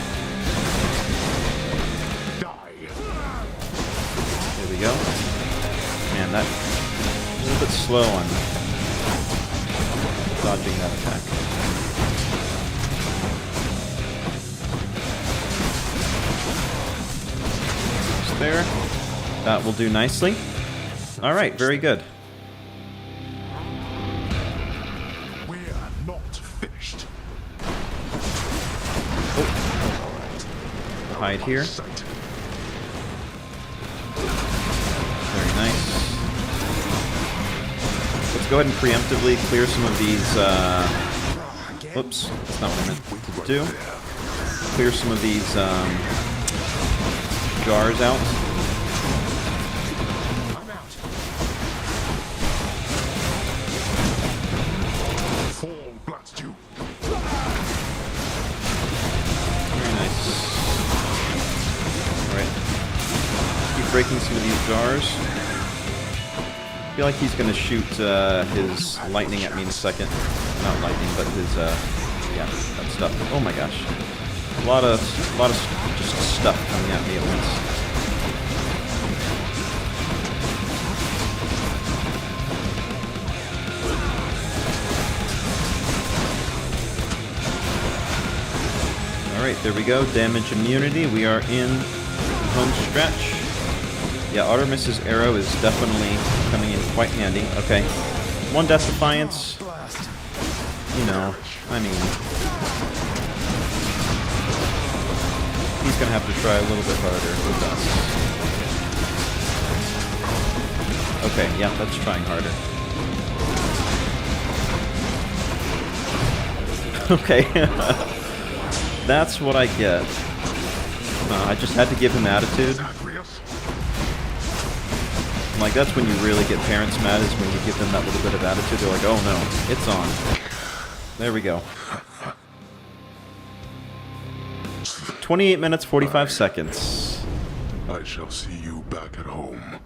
There we go. Man, that's a little bit slow on dodging that attack. Just there. That will do nicely. Alright, very good. We're not finished. Oh. Hide here. Very nice. Let's go ahead and preemptively clear some of these, whoops, that's not what I meant to do. Clear some of these, jars out. Very nice. Alright. Keep breaking some of these jars. I feel like he's gonna shoot his lightning at me in a second. Not lightning, but his yeah, that stuff. Oh my gosh, a lot of just stuff coming at me at once. All right, there we go. Damage immunity. We are in home stretch. Yeah, Artemis's arrow is definitely coming in quite handy. Okay. One Death Defiance. You know, I mean... he's gonna have to try a little bit harder with us. Okay, yeah, that's trying harder. Okay. That's what I get. I just had to give him attitude. Like, that's when you really get parents mad, is when you give them that little bit of attitude. They're like, oh no, it's on. There we go. 28 minutes, 45 seconds. I shall see you back at home.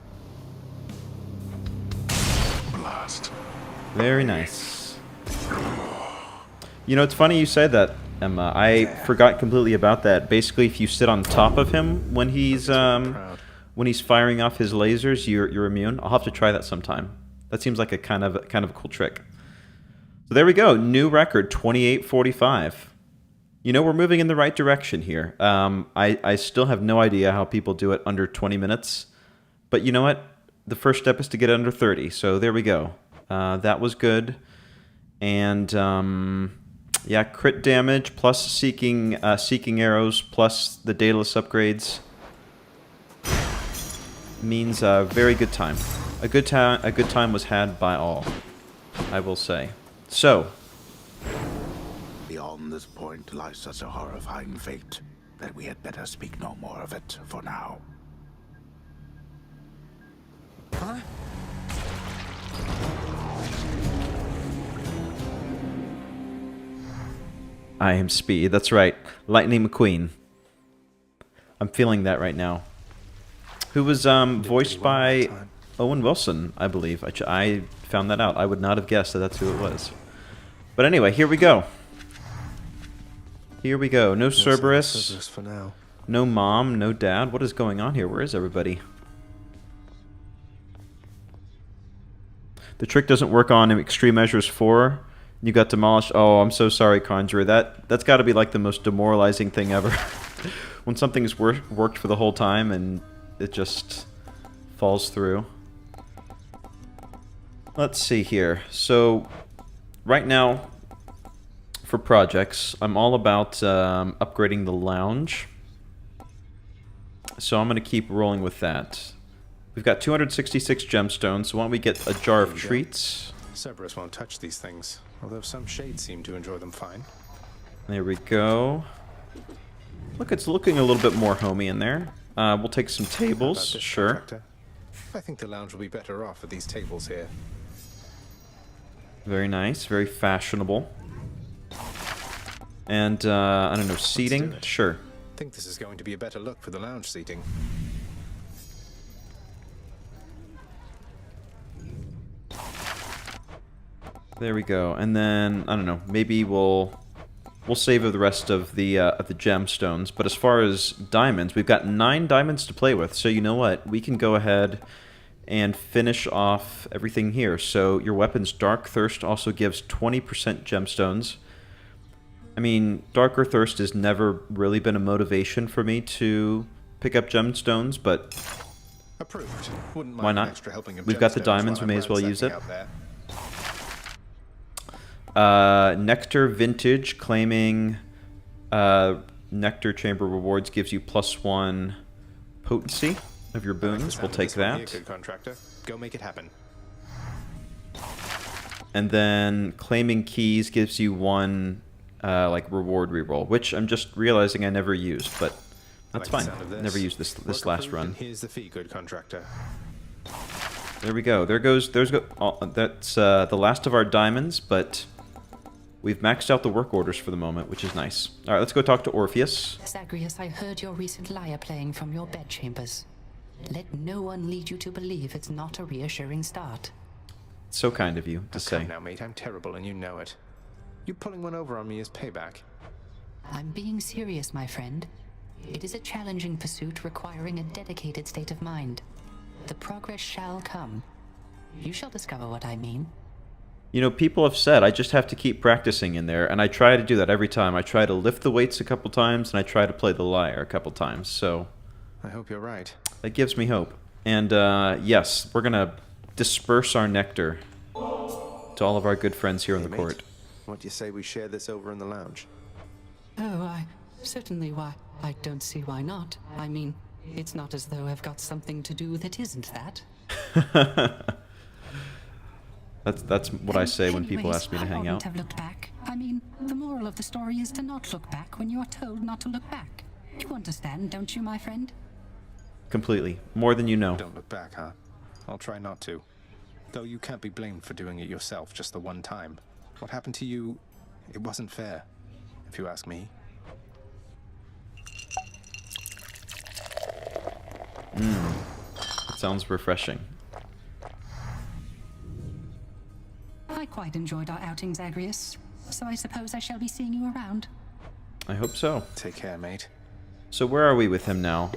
Very nice. You know, it's funny you said that, Emma. I forgot completely about that. Basically, if you sit on top of him when he's firing off his lasers, you're immune. I'll have to try that sometime. That seems like a kind of a cool trick. So there we go. New record, 28:45. You know, we're moving in the right direction here. I still have no idea how people do it under 20 minutes. But you know what? The first step is to get under 30. So there we go. That was good. And yeah, crit damage plus seeking arrows plus the Daedalus upgrades means a very good time. A good time was had by all, I will say. So, beyond this point lies such a horrifying fate that we had better speak no more of it for now. Huh? I am Speed. That's right. Lightning McQueen. I'm feeling that right now. Who was voiced by Owen Wilson, I believe. I found that out. I would not have guessed that that's who it was. But anyway, here we go. Here we go. No Cerberus. For now. No mom, no dad. What is going on here? Where is everybody? The trick doesn't work on Extreme Measures 4. You got demolished. Oh, I'm so sorry, Conjurer. That's got to be like the most demoralizing thing ever. When something's worked for the whole time and it just falls through. Let's see here. So, right now, for projects, I'm all about upgrading the lounge. So I'm going to keep rolling with that. We've got 266 gemstones, so why don't we get a jar of treats? Cerberus won't touch these things, although some shades seem to enjoy them fine. There we go. Look, it's looking a little bit more homey in there. We'll take some tables, sure. I think the lounge will be better off with these tables here. Very nice, very fashionable. And, I don't know, seating? Sure. I think this is going to be a better look for the lounge seating. There we go. And then, I don't know, maybe we'll save the rest of the gemstones. But as far as diamonds, we've got 9 diamonds to play with. So you know what? We can go ahead and finish off everything here. So your weapon's Dark Thirst also gives 20% gemstones. I mean, Darker Thirst has never really been a motivation for me to pick up gemstones, but approved. Wouldn't mind why not? extra helping of We've got the gemstones diamonds, we while may I'm as well use it. out there. Nectar Vintage, claiming Nectar Chamber rewards gives you +1 potency of your boons. We'll take that. Good contractor. Go make it happen. And then claiming keys gives you 1 like reward reroll, which I'm just realizing I never used, but that's fine. Never used this last run. Here's the fee, good contractor. There we go. That's the last of our diamonds, but we've maxed out the work orders for the moment, which is nice. All right, let's go talk to Orpheus. Zagreus, I heard your recent lyre playing from your bedchambers. Let no one lead you to believe it's not a reassuring start. It's so kind of you to say. Come now, mate, I'm terrible and you know it. You pulling one over on me is payback. I'm being serious, my friend. It is a challenging pursuit requiring a dedicated state of mind. The progress shall come. You shall discover what I mean. You know, people have said I just have to keep practicing in there, and I try to do that every time. I try to lift the weights a couple times, and I try to play the lyre a couple times, so I hope you're right. That gives me hope. And yes, we're going to disperse our nectar to all of our good friends here in the court. What do you say we share this over in the lounge? Oh, why, I don't see why not. I mean, it's not as though I've got something to do that isn't that. That's what I say when people ask me to hang I wouldn't out. have looked back. I mean, the moral of the story is to not look back when you are told not to look back. You understand, don't you, my friend? Completely. More than you know. Don't look back, huh? I'll try not to. Though you can't be blamed for doing it yourself just the one time. What happened to you, it wasn't fair, if you ask me. That sounds refreshing. I quite enjoyed our outing, Zagreus, so I suppose I shall be seeing you around. I hope so. Take care, mate. So where are we with him now?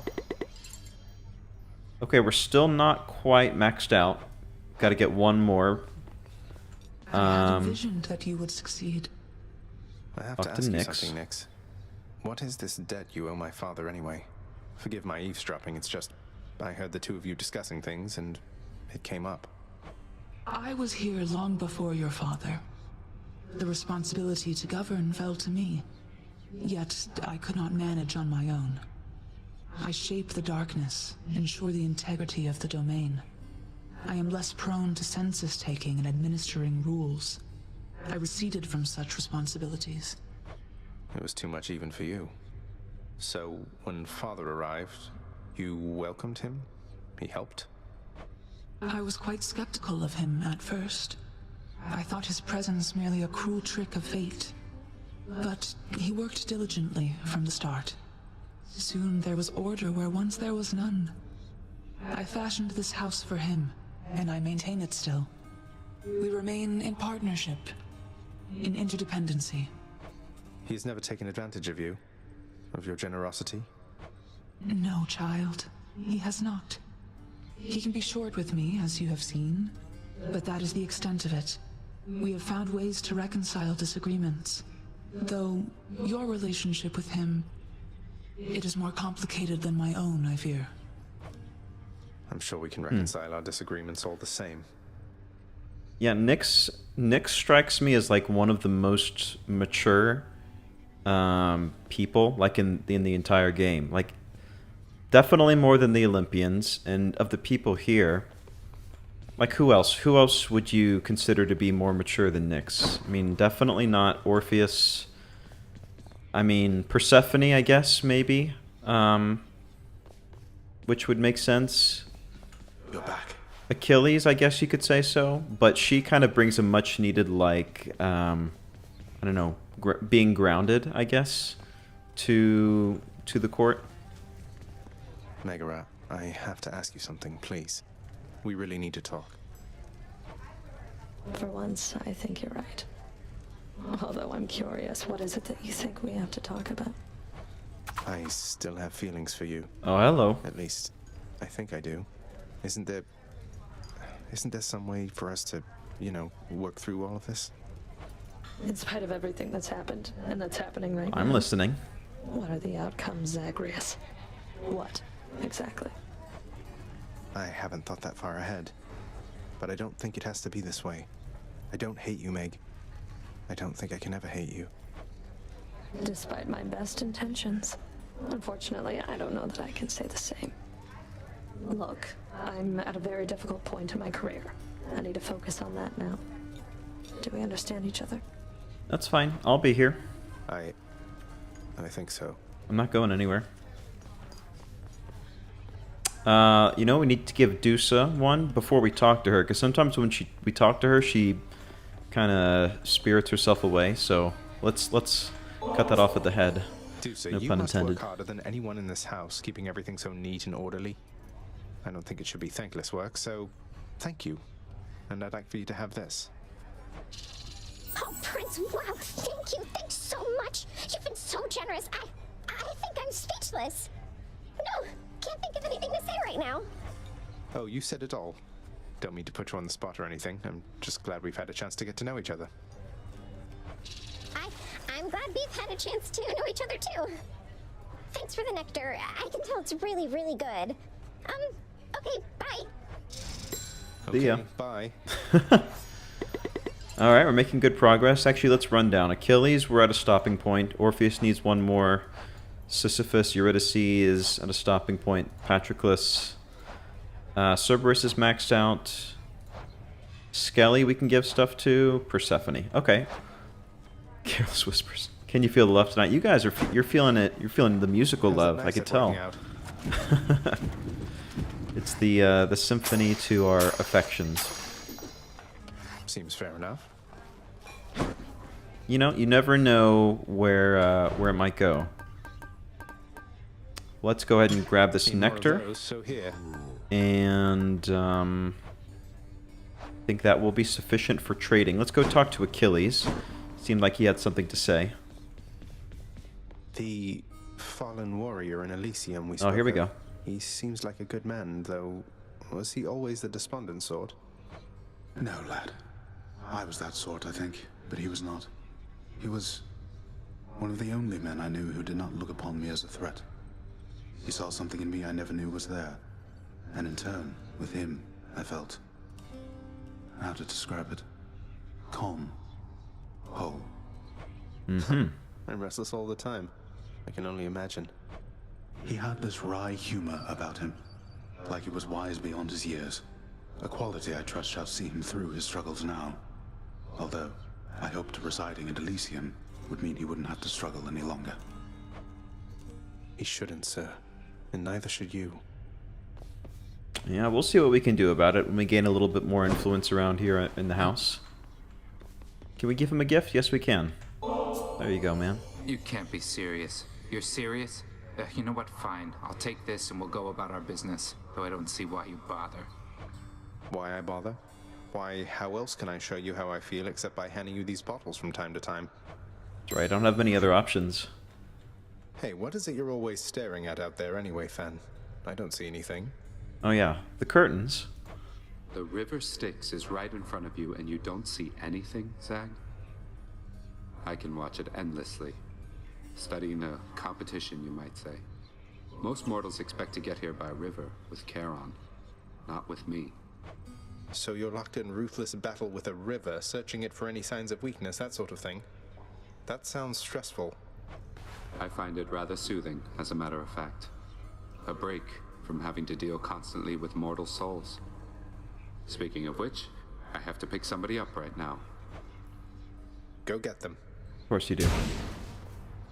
Okay, we're still not quite maxed out. Got to get one more. I had envisioned that you would succeed. I have to ask you something, Nyx. What is this debt you owe my father anyway? Forgive my eavesdropping, it's just I heard the two of you discussing things and it came up. I was here long before your father. The responsibility to govern fell to me. Yet I could not manage on my own. I shape the darkness, ensure the integrity of the domain. I am less prone to census-taking and administering rules. I receded from such responsibilities. It was too much even for you. So, when father arrived, you welcomed him? He helped? I was quite skeptical of him at first. I thought his presence merely a cruel trick of fate. But he worked diligently from the start. Soon there was order where once there was none. I fashioned this house for him, and I maintain it still. We remain in partnership, in interdependency. He has never taken advantage of you? Of your generosity? No, child. He has not. He can be short with me, as you have seen, but that is the extent of it. We have found ways to reconcile disagreements. Though, your relationship with him, it is more complicated than my own, I fear. I'm sure we can reconcile our disagreements all the same. Yeah, Nyx strikes me as like one of the most mature people, like in the entire game. Like, definitely more than the Olympians, and of the people here, like who else? Who else would you consider to be more mature than Nyx? I mean, definitely not Orpheus. I mean, Persephone, I guess, maybe. Which would make sense. You're back. Achilles, I guess you could say so. But she kind of brings a much needed, like, I don't know, being grounded, I guess, to the court. Megara, I have to ask you something, please. We really need to talk. For once, I think you're right. Although I'm curious, what is it that you think we have to talk about? I still have feelings for you. Oh, hello. At least, I think I do. Isn't there some way for us to, you know, work through all of this? In spite of everything that's happened, and that's happening right now. I'm listening. What are the outcomes, Zagreus? What, exactly? I haven't thought that far ahead. But I don't think it has to be this way. I don't hate you, Meg. I don't think I can ever hate you. Despite my best intentions. Unfortunately, I don't know that I can say the same. Look, I'm at a very difficult point in my career. I need to focus on that now. Do we understand each other? That's fine. I'll be here. I think so. I'm not going anywhere. You know, we need to give Dusa one before we talk to her, because sometimes when we talk to her, she kind of spirits herself away. So let's cut that off at the head. Dusa, No you pun must intended. work harder than anyone in this house, keeping everything so neat and orderly. I don't think it should be thankless work, so thank you. And I'd like for you to have this. Oh, Prince, wow, thank you. Thanks so much. You've been so generous. I think I'm speechless. No, can't think of anything to say right now. Oh, you said it all. Don't mean to put you on the spot or anything. I'm just glad we've had a chance to get to know each other. I'm glad we've had a chance to know each other, too. Thanks for the nectar. I can tell it's really, really good. Okay, bye. See ya. Okay, bye. Alright, we're making good progress. Actually, let's run down. Achilles, we're at a stopping point. Orpheus needs one more. Sisyphus, Eurydice is at a stopping point. Patroclus. Cerberus is maxed out. Skelly we can give stuff to. Persephone. Okay. Careless Whispers. Can you feel the love tonight? You guys are you're feeling it. You're feeling the musical love. I could tell. It's the symphony to our affections. Seems fair enough. You know, you never know where it might go. Let's go ahead and grab this nectar. So here. And I think that will be sufficient for trading. Let's go talk to Achilles. Seemed like he had something to say. The fallen warrior in Elysium we spoke Oh, here we of. go. He seems like a good man, though. Was he always the despondent sort? No, lad. I was that sort, I think, but he was not. He was one of the only men I knew who did not look upon me as a threat. He saw something in me I never knew was there. And in turn, with him, I felt... how to describe it? Calm. Whole. Mm-hmm. I'm restless all the time. I can only imagine. He had this wry humor about him, like he was wise beyond his years. A quality I trust shall see him through his struggles now. Although, I hoped residing at Elysium would mean he wouldn't have to struggle any longer. He shouldn't, sir. And neither should you. Yeah, we'll see what we can do about it when we gain a little bit more influence around here in the house. Can we give him a gift? Yes, we can. There you go, man. You can't be serious. You're serious? You know what? Fine. I'll take this and we'll go about our business. Though I don't see why you bother. Why I bother? Why, how else can I show you how I feel except by handing you these bottles from time to time? That's right, I don't have many other options. Hey, what is it you're always staring at out there anyway, Fan? I don't see anything. Oh yeah, the curtains. The river Styx is right in front of you and you don't see anything, Zag? I can watch it endlessly. Studying a competition, you might say. Most mortals expect to get here by river, with Charon. Not with me. So you're locked in ruthless battle with a river, searching it for any signs of weakness, that sort of thing. That sounds stressful. I find it rather soothing, as a matter of fact. A break from having to deal constantly with mortal souls. Speaking of which, I have to pick somebody up right now. Go get them. Of course you do.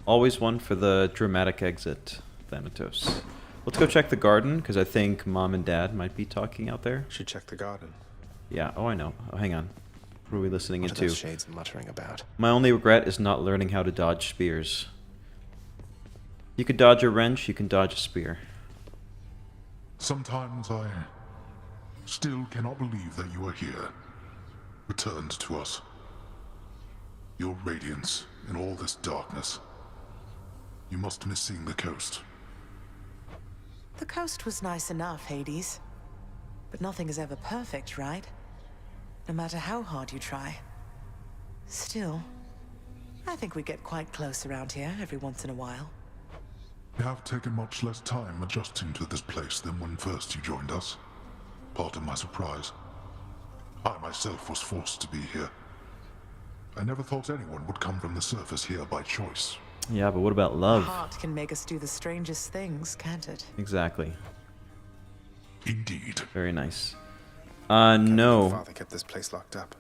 Always one for the dramatic exit, Thanatos. Let's go check the garden, because I think Mom and Dad might be talking out there. Should check the garden. Yeah, oh I know. Oh, hang on. What are we listening What into? are those shades muttering about? My only regret is not learning how to dodge spears. You can dodge a wrench, you can dodge a spear. Sometimes I still cannot believe that you are here, returned to us. Your radiance in all this darkness. You must miss seeing the coast. The coast was nice enough, Hades. But nothing is ever perfect, right? No matter how hard you try. Still, I think we get quite close around here every once in a while. You have taken much less time adjusting to this place than when first you joined us. Pardon my surprise. I myself was forced to be here. I never thought anyone would come from the surface here by choice. Yeah, but what about love? Heart can make us do the strangest things, can't it? Exactly. Indeed. Very nice. No. Father kept this place locked up.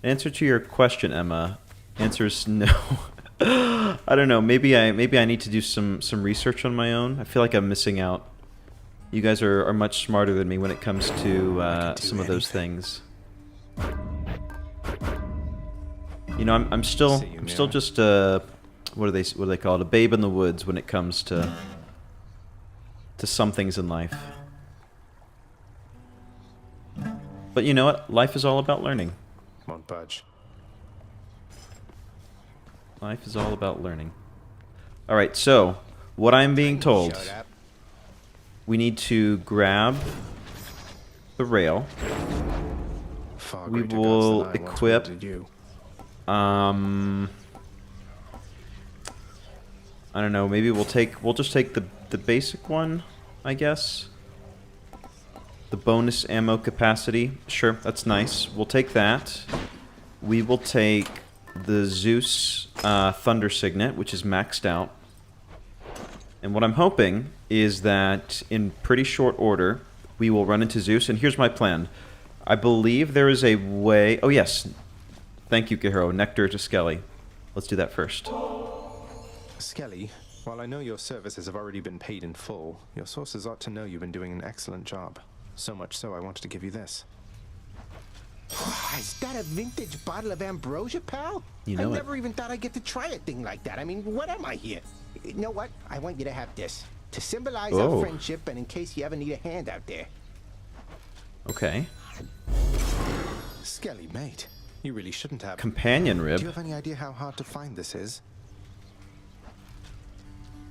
Answer to your question, Emma. Answer is no. I don't know. Maybe I need to do some research on my own. I feel like I'm missing out. You guys are much smarter than me when it comes to some of those things. You know, I'm still just what do they call it? A babe in the woods when it comes to some things in life. But you know what? Life is all about learning. Won't budge. Life is all about learning. All right, so what I'm being told, we need to grab the rail. We will equip. I don't know. Maybe we'll just take the basic one, I guess. The bonus ammo capacity. Sure, that's nice. We'll take that. We will take the Zeus Thunder Signet, which is maxed out. And what I'm hoping is that in pretty short order, we will run into Zeus. And here's my plan. I believe there is a way... Oh, yes. Thank you, Gihiro. Nectar to Skelly. Let's do that first. Skelly, while I know your services have already been paid in full, your sources ought to know you've been doing an excellent job. So much so I wanted to give you this. Is that a vintage bottle of ambrosia, pal? You know I never even thought I'd get to try a thing like that. I mean, what am I here? You know what? I want you to have this. To symbolize our friendship and in case you ever need a hand out there. Okay. Skelly, mate. You really shouldn't have. Companion rib. Do you have any idea how hard to find this is?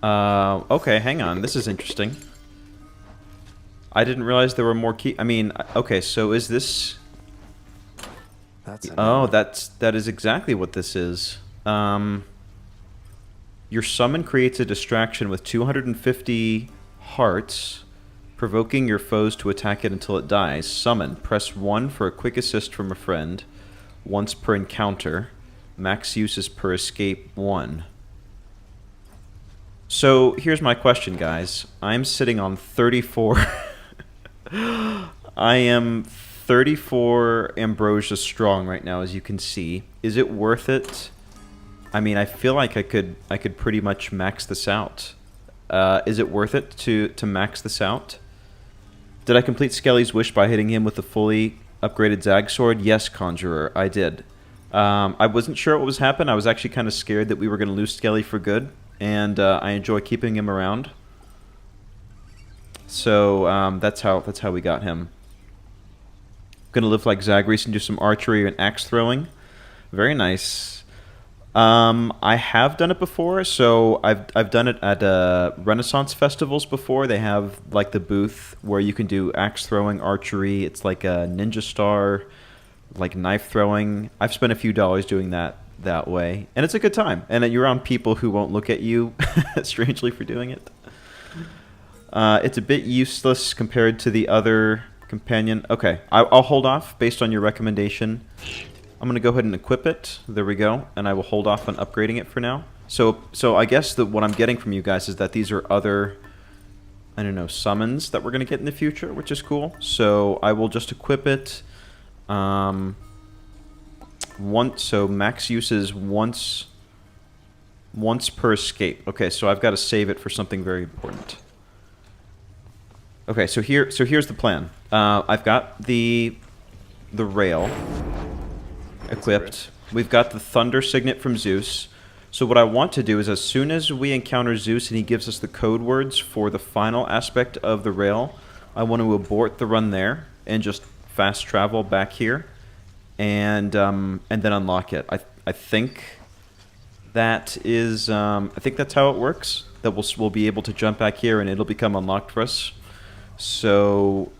Okay, hang on. This is interesting. I didn't realize there were more key. I mean, okay, so is this... that is exactly what this is. Your summon creates a distraction with 250 hearts, provoking your foes to attack it until it dies. Summon. Press 1 for a quick assist from a friend. Once per encounter. Max uses per escape 1. So, here's my question, guys. I'm sitting on 34... I am 34 ambrosia strong right now, as you can see. Is it worth it? I mean, I feel like I could pretty much max this out. Is it worth it to max this out? Did I complete Skelly's wish by hitting him with the fully upgraded Zag sword? Yes, Conjurer, I did. I wasn't sure what was happening. I was actually kind of scared that we were going to lose Skelly for good, and I enjoy keeping him around. So that's how we got him. Gonna live like Zagreus and do some archery and axe throwing. Very nice. I have done it before, so I've done it at Renaissance festivals before. They have like the booth where you can do axe throwing, archery. It's like a ninja star, like knife throwing. I've spent a few dollars doing that way, and it's a good time. And you're around people who won't look at you strangely for doing it. It's a bit useless compared to the other companion. Okay, I'll hold off based on your recommendation. I'm going to go ahead and equip it. There we go. And I will hold off on upgrading it for now. So I guess that what I'm getting from you guys is that these are other, I don't know, summons that we're going to get in the future, which is cool. So I will just equip it. So max use is once per escape. Okay, so I've got to save it for something very important. Okay, so here's the plan. I've got the rail equipped. We've got the thunder signet from Zeus. So what I want to do is, as soon as we encounter Zeus and he gives us the code words for the final aspect of the rail, I want to abort the run there and just fast travel back here, and then unlock it. I think that is I think that's how it works. That we'll be able to jump back here and it'll become unlocked for us. So,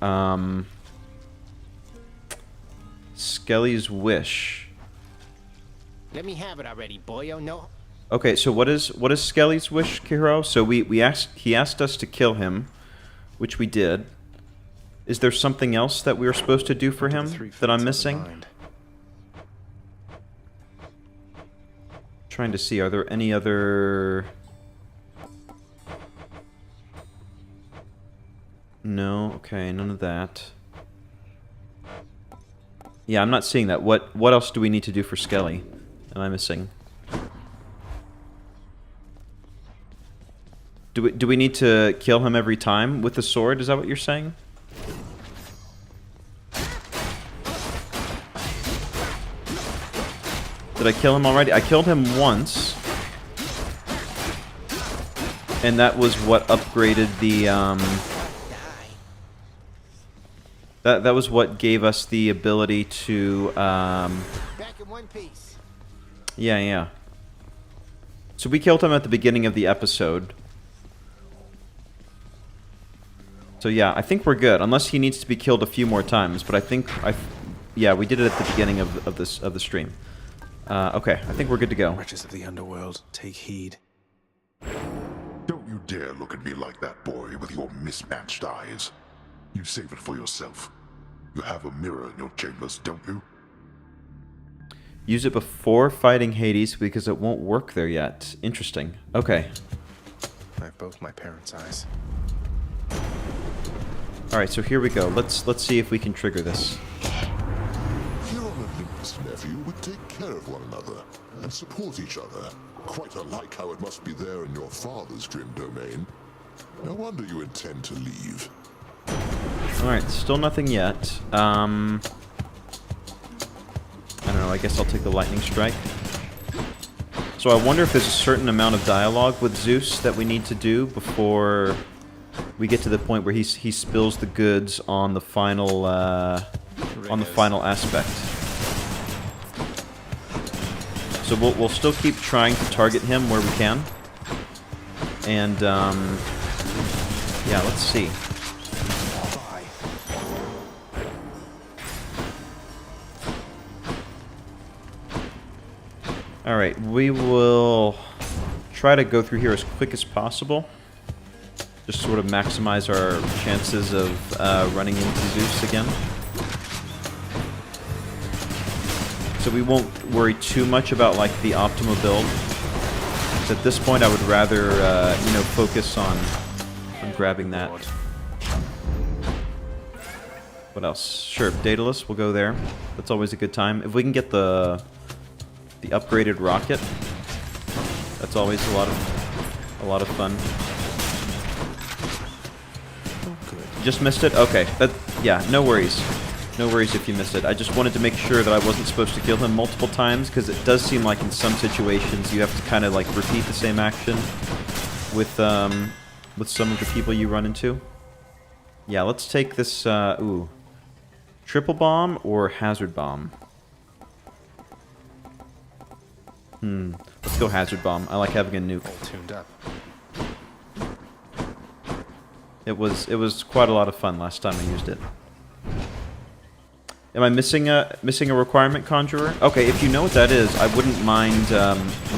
Skelly's wish. Let me have it already, boyo. No. Okay, so what is Skelly's wish, Kihiro? So he asked us to kill him, which we did. Is there something else that we were supposed to do for him that I'm missing? Trying to see, are there any other... No, okay, none of that. Yeah, I'm not seeing that. What else do we need to do for Skelly? Am I missing? Do we need to kill him every time with the sword? Is that what you're saying? Did I kill him already? I killed him once. And that was what upgraded the That was what gave us the ability to Back in one piece. Yeah. So we killed him at the beginning of the episode. So yeah, I think we're good, unless he needs to be killed a few more times. But yeah, we did it at the beginning of the stream. Okay, I think we're good to go. Wretches of the underworld, take heed. Don't you dare look at me like that, boy, with your mismatched eyes. You save it for yourself. You have a mirror in your chambers, don't you? Use it before fighting Hades because it won't work there yet. Interesting. Okay. I have both my parents' eyes. Alright, so here we go. Let's see if we can trigger this. Here on Olympus, nephew, we take care of one another and support each other. Quite unlike how it must be there in your father's grim domain. No wonder you intend to leave. Alright, still nothing yet. I don't know, I guess I'll take the lightning strike. So I wonder if there's a certain amount of dialogue with Zeus that we need to do before we get to the point where he spills the goods on the final on the final aspect. So we'll still keep trying to target him where we can. And, yeah, let's see. Alright, we will try to go through here as quick as possible. Just sort of maximize our chances of running into Zeus again. So we won't worry too much about like the optimal build. At this point I would rather, you know, focus on grabbing that. What else? Sure, Daedalus, we'll go there. That's always a good time. If we can get the upgraded rocket, that's always a lot of fun. Just missed it? Okay. Yeah, no worries. No worries if you missed it. I just wanted to make sure that I wasn't supposed to kill him multiple times, because it does seem like in some situations you have to kind of like repeat the same action with some of the people you run into. Yeah, let's take this, ooh. Triple bomb or hazard bomb? Let's go hazard bomb. I like having a nuke. All tuned up. It was quite a lot of fun last time I used it. Am I missing a requirement, Conjurer? Okay, if you know what that is, I wouldn't mind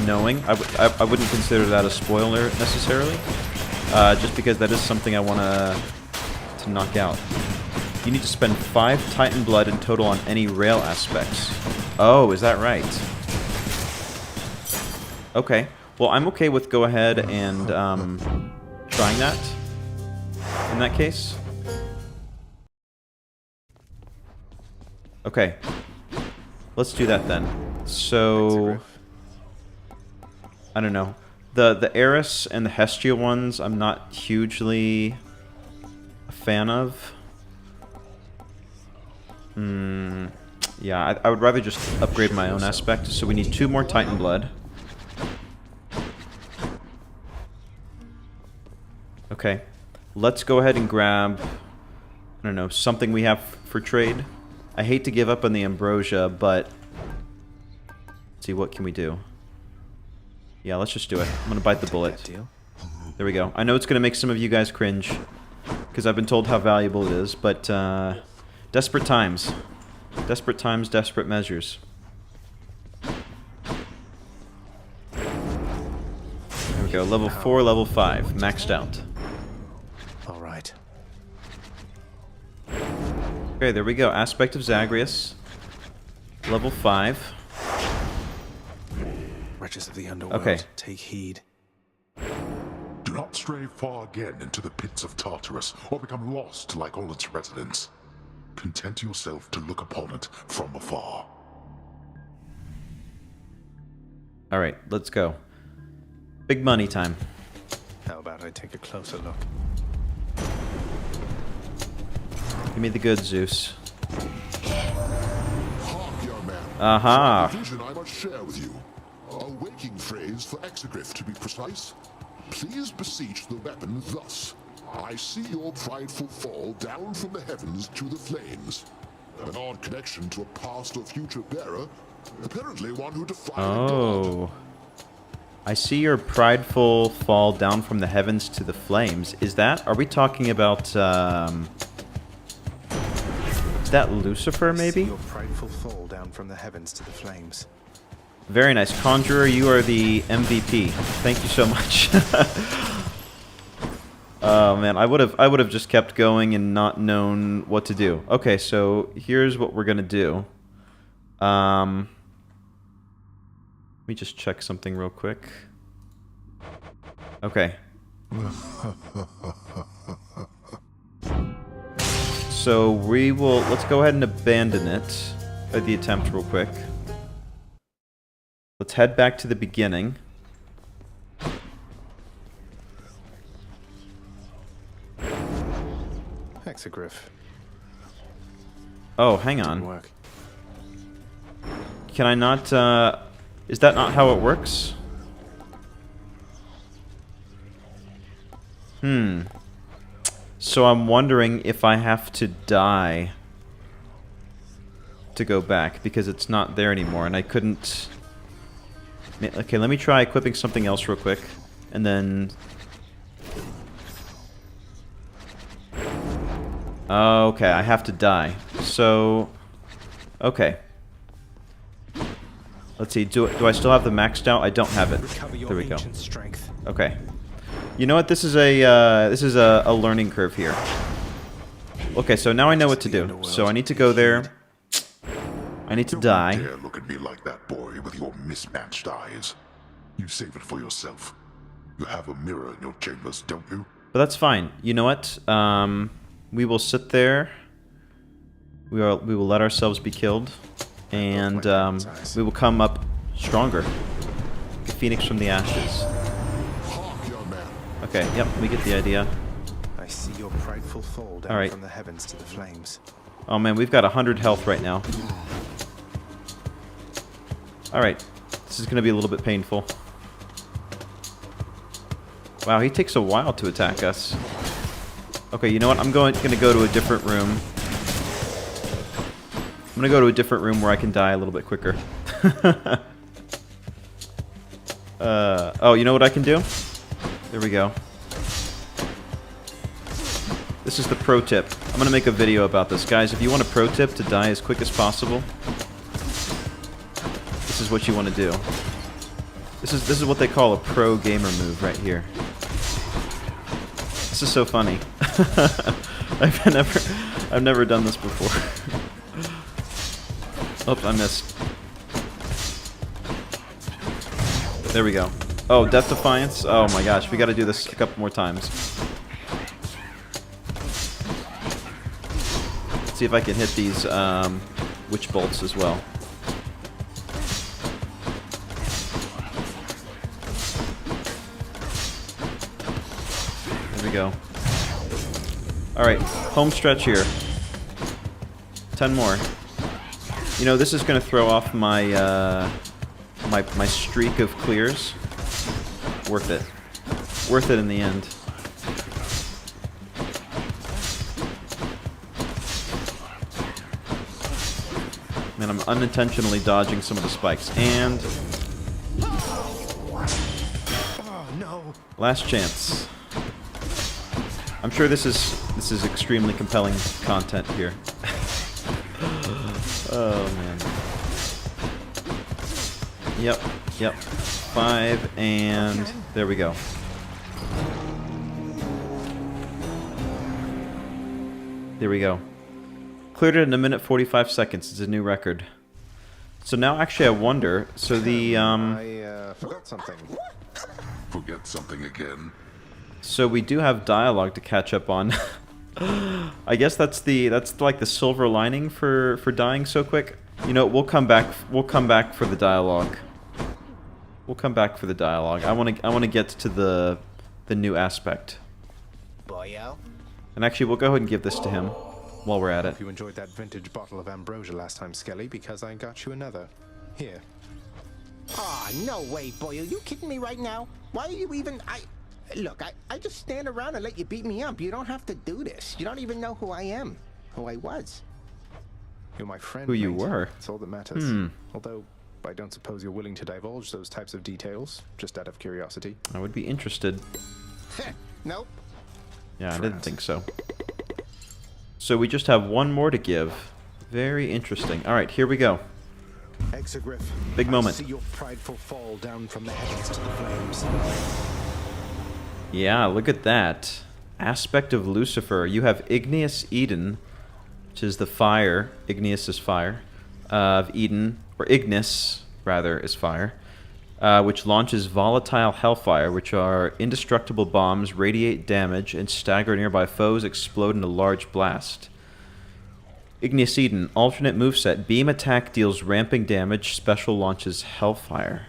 knowing. I wouldn't consider that a spoiler necessarily, just because that is something I want to knock out. You need to spend 5 Titan blood in total on any rail aspects. Oh, is that right? Okay. Well, I'm okay with go ahead and trying that. In that case. Okay. Let's do that then. So I don't know. The Eris and the Hestia ones I'm not hugely a fan of. Yeah, I would rather just upgrade my own aspect. So we need 2 more Titan blood. Okay. Let's go ahead and grab, I don't know, something we have for trade. I hate to give up on the ambrosia, but let's see, what can we do? Yeah, let's just do it. I'm gonna bite the bullet. There we go. I know it's gonna make some of you guys cringe, because I've been told how valuable it is, but desperate times. Desperate times, desperate measures. There we go. Level 4, level 5. Maxed out. Alright. Okay, there we go. Aspect of Zagreus. Level 5. Wretches of the underworld, okay. Take heed. Do not stray far again into the pits of Tartarus, or become lost like all its residents. Content yourself to look upon it from afar. Alright, let's go. Big money time. How about I take a closer look? Give me the good, Zeus. Hark, young man. Aha. A vision I must share with you. A waking phrase for Exagryph, to be precise. Please beseech the weapon thus. I see your prideful fall down from the heavens to the flames. An odd connection to a past or future bearer. Apparently one who defied God. I see your prideful fall down from the heavens to the flames. Are we talking about, is that Lucifer, maybe? I see your prideful fall down from the heavens to the flames. Very nice. Conjurer, you are the MVP. Thank you so much. Oh man, I would have just kept going and not known what to do. Okay, so here's what we're gonna do. Let me just check something real quick. Okay. So let's go ahead and abandon it, the attempt real quick. Let's head back to the beginning. Exagryph. Oh, hang on. Can I not, is that not how it works? So I'm wondering if I have to die to go back because it's not there anymore, and I couldn't... Okay, let me try equipping something else real quick, and then... Okay, I have to die. So... Okay. Let's see, do I still have the maxed out? I don't have it. There we go. Okay. You know what? This is a learning curve here. Okay, so now I know what to do. So I need to go there. I need to die. Don't dare look at me like that, boy, with your mismatched eyes. You save it for yourself. You have a mirror in your chambers, don't you? But that's fine. You know what? We will sit there. We will let ourselves be killed, and we will come up stronger. Like a phoenix from the ashes. Okay. Yep. We get the idea. I see your prideful fall down from the heavens to the flames. Oh man, we've got 100 health right now. Alright, this is going to be a little bit painful. Wow, he takes a while to attack us. Okay, you know what? I'm going to go to a different room. I'm going to go to a different room where I can die a little bit quicker. Oh, you know what I can do? There we go. This is the pro tip. I'm going to make a video about this. Guys, if you want a pro tip to die as quick as possible, this is what you want to do. This is what they call a pro gamer move right here. This is so funny. I've never done this before. Oops, I missed. There we go. Oh, Death Defiance? Oh my gosh, we gotta do this a couple more times. Let's see if I can hit these witch bolts as well. There we go. Alright, home stretch here. 10 more. You know, this is going to throw off my my streak of clears. Worth it. Worth it in the end. Man, I'm unintentionally dodging some of the spikes. And... Oh, no. Last chance. I'm sure this is extremely compelling content here. Oh man. Yep. 5 and there we go. There we go. Cleared it in 1 minute 45 seconds. It's a new record. So now actually I wonder, so the I forgot something. Forget something again. So we do have dialogue to catch up on. I guess that's like the silver lining for dying so quick. You know, we'll come back for the dialogue. We'll come back for the dialogue. I want to get to the new aspect. Boyo. And actually, we'll go ahead and give this to him while we're at it. Hope you enjoyed that vintage bottle of ambrosia last time, Skelly, because I got you another. Here. Aw, no way, Boyo. You kidding me right now? Why are you even... Look, I just stand around and let you beat me up. You don't have to do this. You don't even know who I am. Who I was. You're my friend, Who you mate. were. That's all that matters. Although, I don't suppose you're willing to divulge those types of details, just out of curiosity. I would be interested. Nope. Yeah, I didn't think so. So we just have one more to give. Very interesting. Alright, here we go. Exagryph. Big moment. I see your prideful fall down from the heavens to the flames. Yeah, look at that. Aspect of Lucifer. You have Igneous Eden, which is the fire. Igneous is fire. Of Eden, or Ignis, rather, is fire. Which launches volatile hellfire, which are indestructible bombs, radiate damage, and stagger nearby foes, explode in a large blast. Igneous Eden, alternate moveset. Beam attack deals ramping damage, special launches hellfire.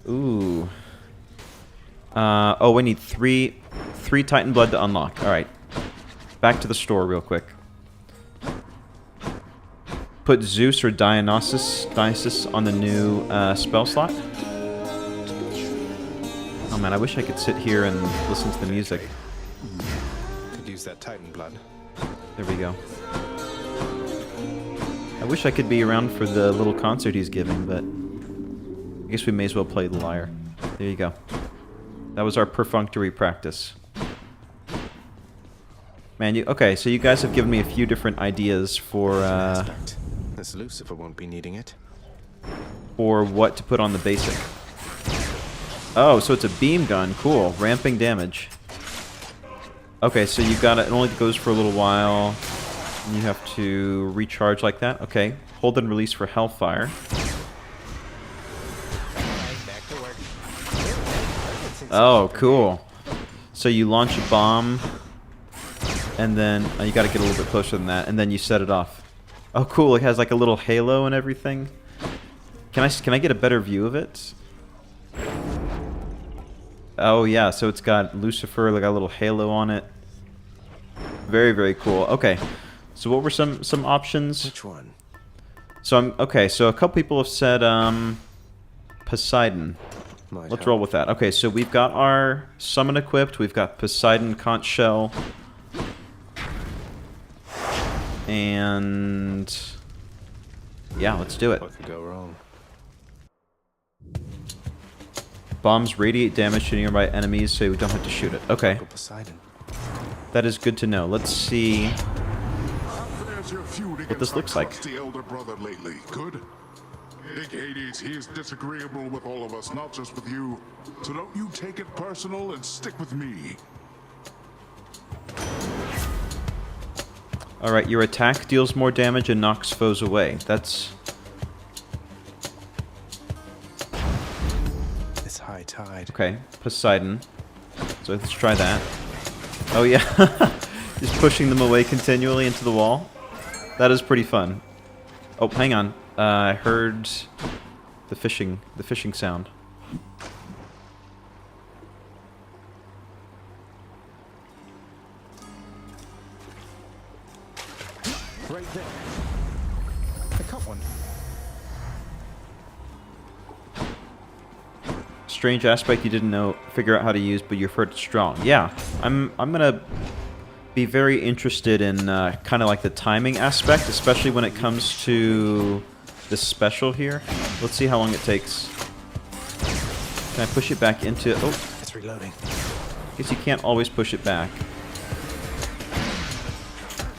Ooh. Oh, we need three Titan Blood to unlock. Alright. Back to the store real quick. Put Zeus or Dionysus on the new spell slot. Oh man, I wish I could sit here and listen to the music. Could use that Titan blood. There we go. I wish I could be around for the little concert he's giving, but I guess we may as well play the lyre. There you go. That was our perfunctory practice. Man, okay, so you guys have given me a few different ideas for, This Lucifer won't be needing it. for what to put on the basic. Oh, so it's a beam gun. Cool. Ramping damage. Okay, so you got it. It only goes for a little while. And you have to recharge like that. Okay. Hold and release for Hellfire. Oh, cool. So you launch a bomb, and then you got to get a little bit closer than that, and then you set it off. Oh, cool. It has like a little halo and everything. Can I get a better view of it? Oh yeah, so it's got Lucifer, like a little halo on it. Very, very cool. Okay, so what were some options? Which one? So so a couple people have said Poseidon. Let's roll with that. Okay, so we've got our summon equipped. We've got Poseidon, conch shell, and yeah, let's do it. What could go wrong? Bombs radiate damage to nearby enemies, so you don't have to shoot it. Okay. That is good to know. Let's see what this looks like. The elder brother lately. Good? Big Hades, he is disagreeable with all of us, not just with you. So don't you take it personal and stick with me. Alright, your attack deals more damage and knocks foes away. That's... High tide. Okay, Poseidon. So let's try that. Oh yeah, just pushing them away continually into the wall. That is pretty fun. Oh, hang on. I heard the fishing sound. Right there. I caught one. Strange aspect you didn't figure out how to use, but you've heard it's strong. Yeah, I'm gonna be very interested in kind of like the timing aspect, especially when it comes to this special here. Let's see how long it takes. Can I push it back into... Oh, it's reloading. I guess you can't always push it back.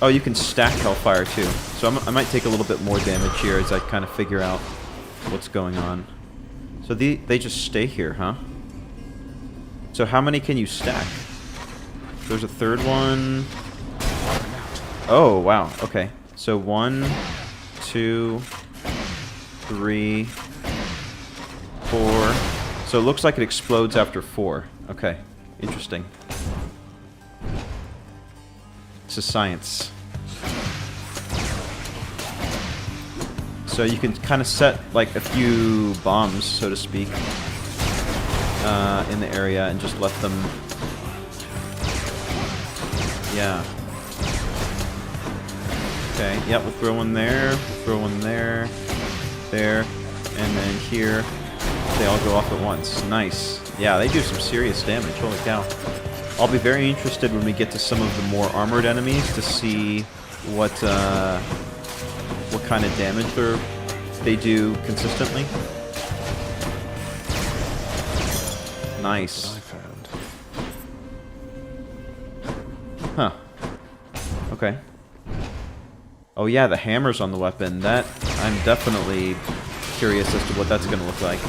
Oh, you can stack Hellfire too. So I might take a little bit more damage here as I kind of figure out what's going on. So they just stay here, huh? So how many can you stack? There's a third one. Oh, wow. Okay. So 1, 2, 3, 4. So it looks like it explodes after 4. Okay. Interesting. It's a science. So you can kind of set like a few bombs, so to speak, in the area and just let them... Yeah. Okay, yeah, we'll throw one there, we'll throw one there, there, and then here. They all go off at once. Nice. Yeah, they do some serious damage, holy cow. I'll be very interested when we get to some of the more armored enemies to see what kind of damage they do consistently. Nice. Huh. Okay. Oh yeah, the hammer's on the weapon. That, I'm definitely curious as to what that's gonna look like.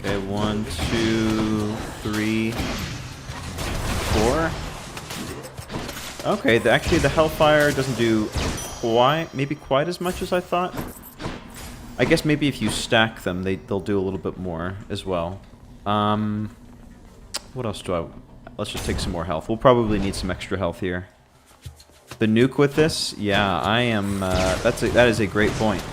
Okay, 1, 2, 3, 4. Okay, actually the Hellfire doesn't do quite as much as I thought. I guess maybe if you stack them, they'll do a little bit more as well. What else do I... Let's just take some more health. We'll probably need some extra health here. The nuke with this? Yeah, I am... that is a great point.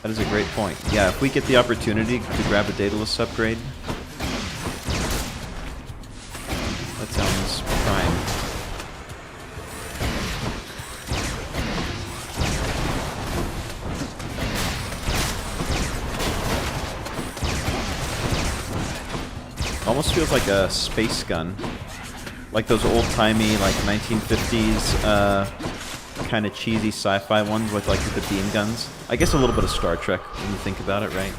That is a great point. Yeah, if we get the opportunity to grab a Daedalus upgrade... That sounds prime. Almost feels like a space gun. like those old-timey, like 1950s, kind of cheesy sci-fi ones with like the beam guns. I guess a little bit of Star Trek when you think about it, right?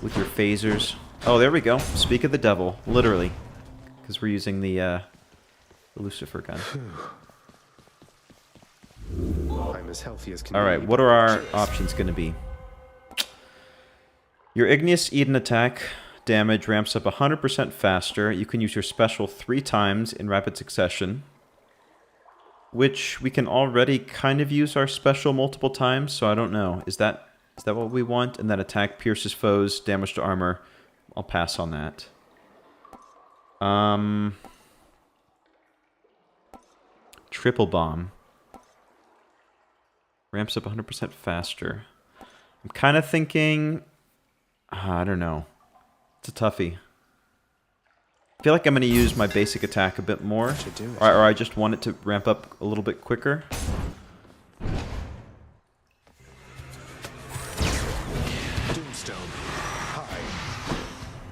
With your phasers. Oh, there we go. Speak of the devil, literally, because we're using the Lucifer gun. I'm as healthy as can All right, be, what are our options going to be? Your Igneous Eden attack damage ramps up 100% faster. You can use your special 3 times in rapid succession, which we can already kind of use our special multiple times, so I don't know. Is that what we want? And that attack pierces foes, damage to armor. I'll pass on that. Triple bomb. Ramps up 100% faster. I'm kind of thinking... I don't know. It's a toughie. I feel like I'm going to use my basic attack a bit more. Or I just want it to ramp up a little bit quicker. Doomstone. Hi.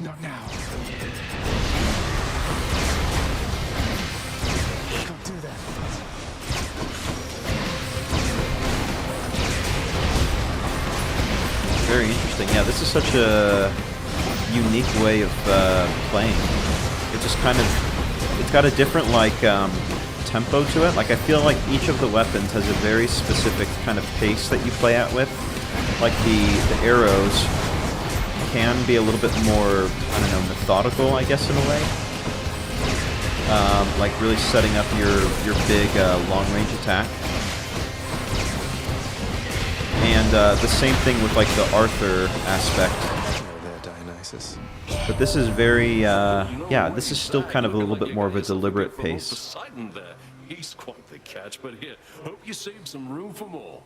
Not now. Don't do that. Very interesting. Yeah, this is such a unique way of playing. It just kind of... It's got a different, like, tempo to it. Like, I feel like each of the weapons has a very specific kind of pace that you play at with. Like, the arrows can be a little bit more, I don't know, methodical, I guess, in a way. Like, really setting up your big, long-range attack. And the same thing with, like, the Arthur aspect. But this is very, yeah, this is still kind of a little bit more of a deliberate pace. Poseidon there. He's quite the catch, but here, hope you save some room for more.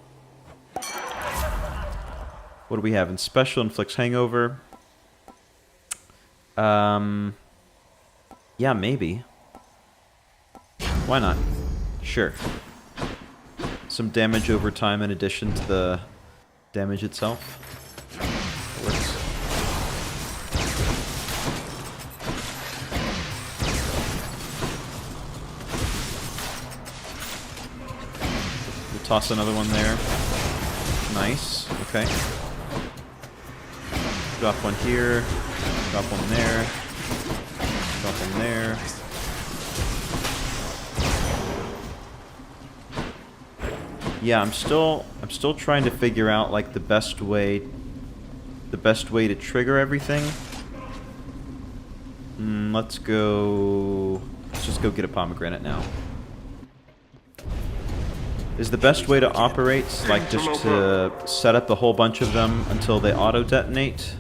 What do we have? In special, inflicts hangover. Yeah, maybe. Why not? Sure. Some damage over time in addition to the damage itself. Works. We'll toss another one there. Nice. Okay. Drop one here. Drop one there. Drop one there. Yeah, I'm still trying to figure out like the best way to trigger everything. Let's just go get a pomegranate now. Is the best way to operate like just to set up a whole bunch of them until they auto detonate,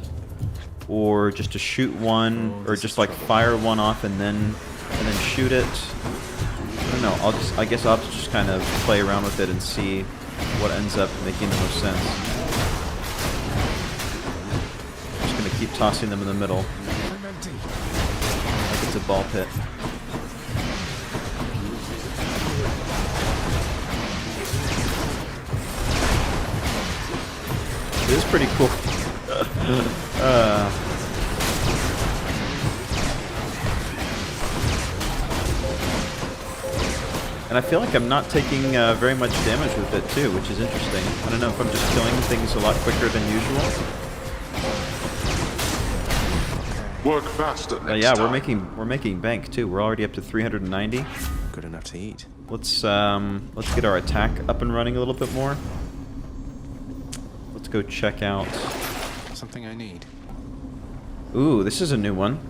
or just to shoot one, or just like fire one off and then shoot it? I don't know. I guess I'll just kind of play around with it and see what ends up making the most sense. I'm just gonna keep tossing them in the middle, like it's a ball pit. It is pretty cool. And I feel like I'm not taking very much damage with it too, which is interesting. I don't know if I'm just killing things a lot quicker than usual. Work faster. Yeah, we're making bank too. We're already up to 390. Good enough to eat. Let's get our attack up and running a little bit more. Let's go check out something I need. Ooh, this is a new one.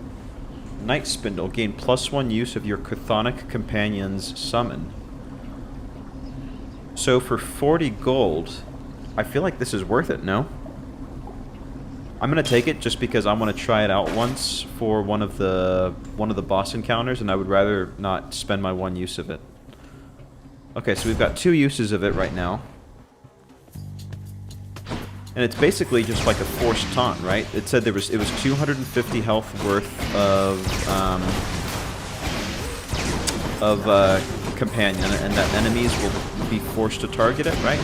Night Spindle. Gain +1 use of your chthonic companion's summon. So for 40 gold, I feel like this is worth it, no? I'm gonna take it just because I want to try it out once for one of the boss encounters, and I would rather not spend my 1 use of it. Okay, so we've got 2 uses of it right now. And it's basically just like a forced taunt, right? It said it was 250 health worth of companion, and that enemies will be forced to target it, right?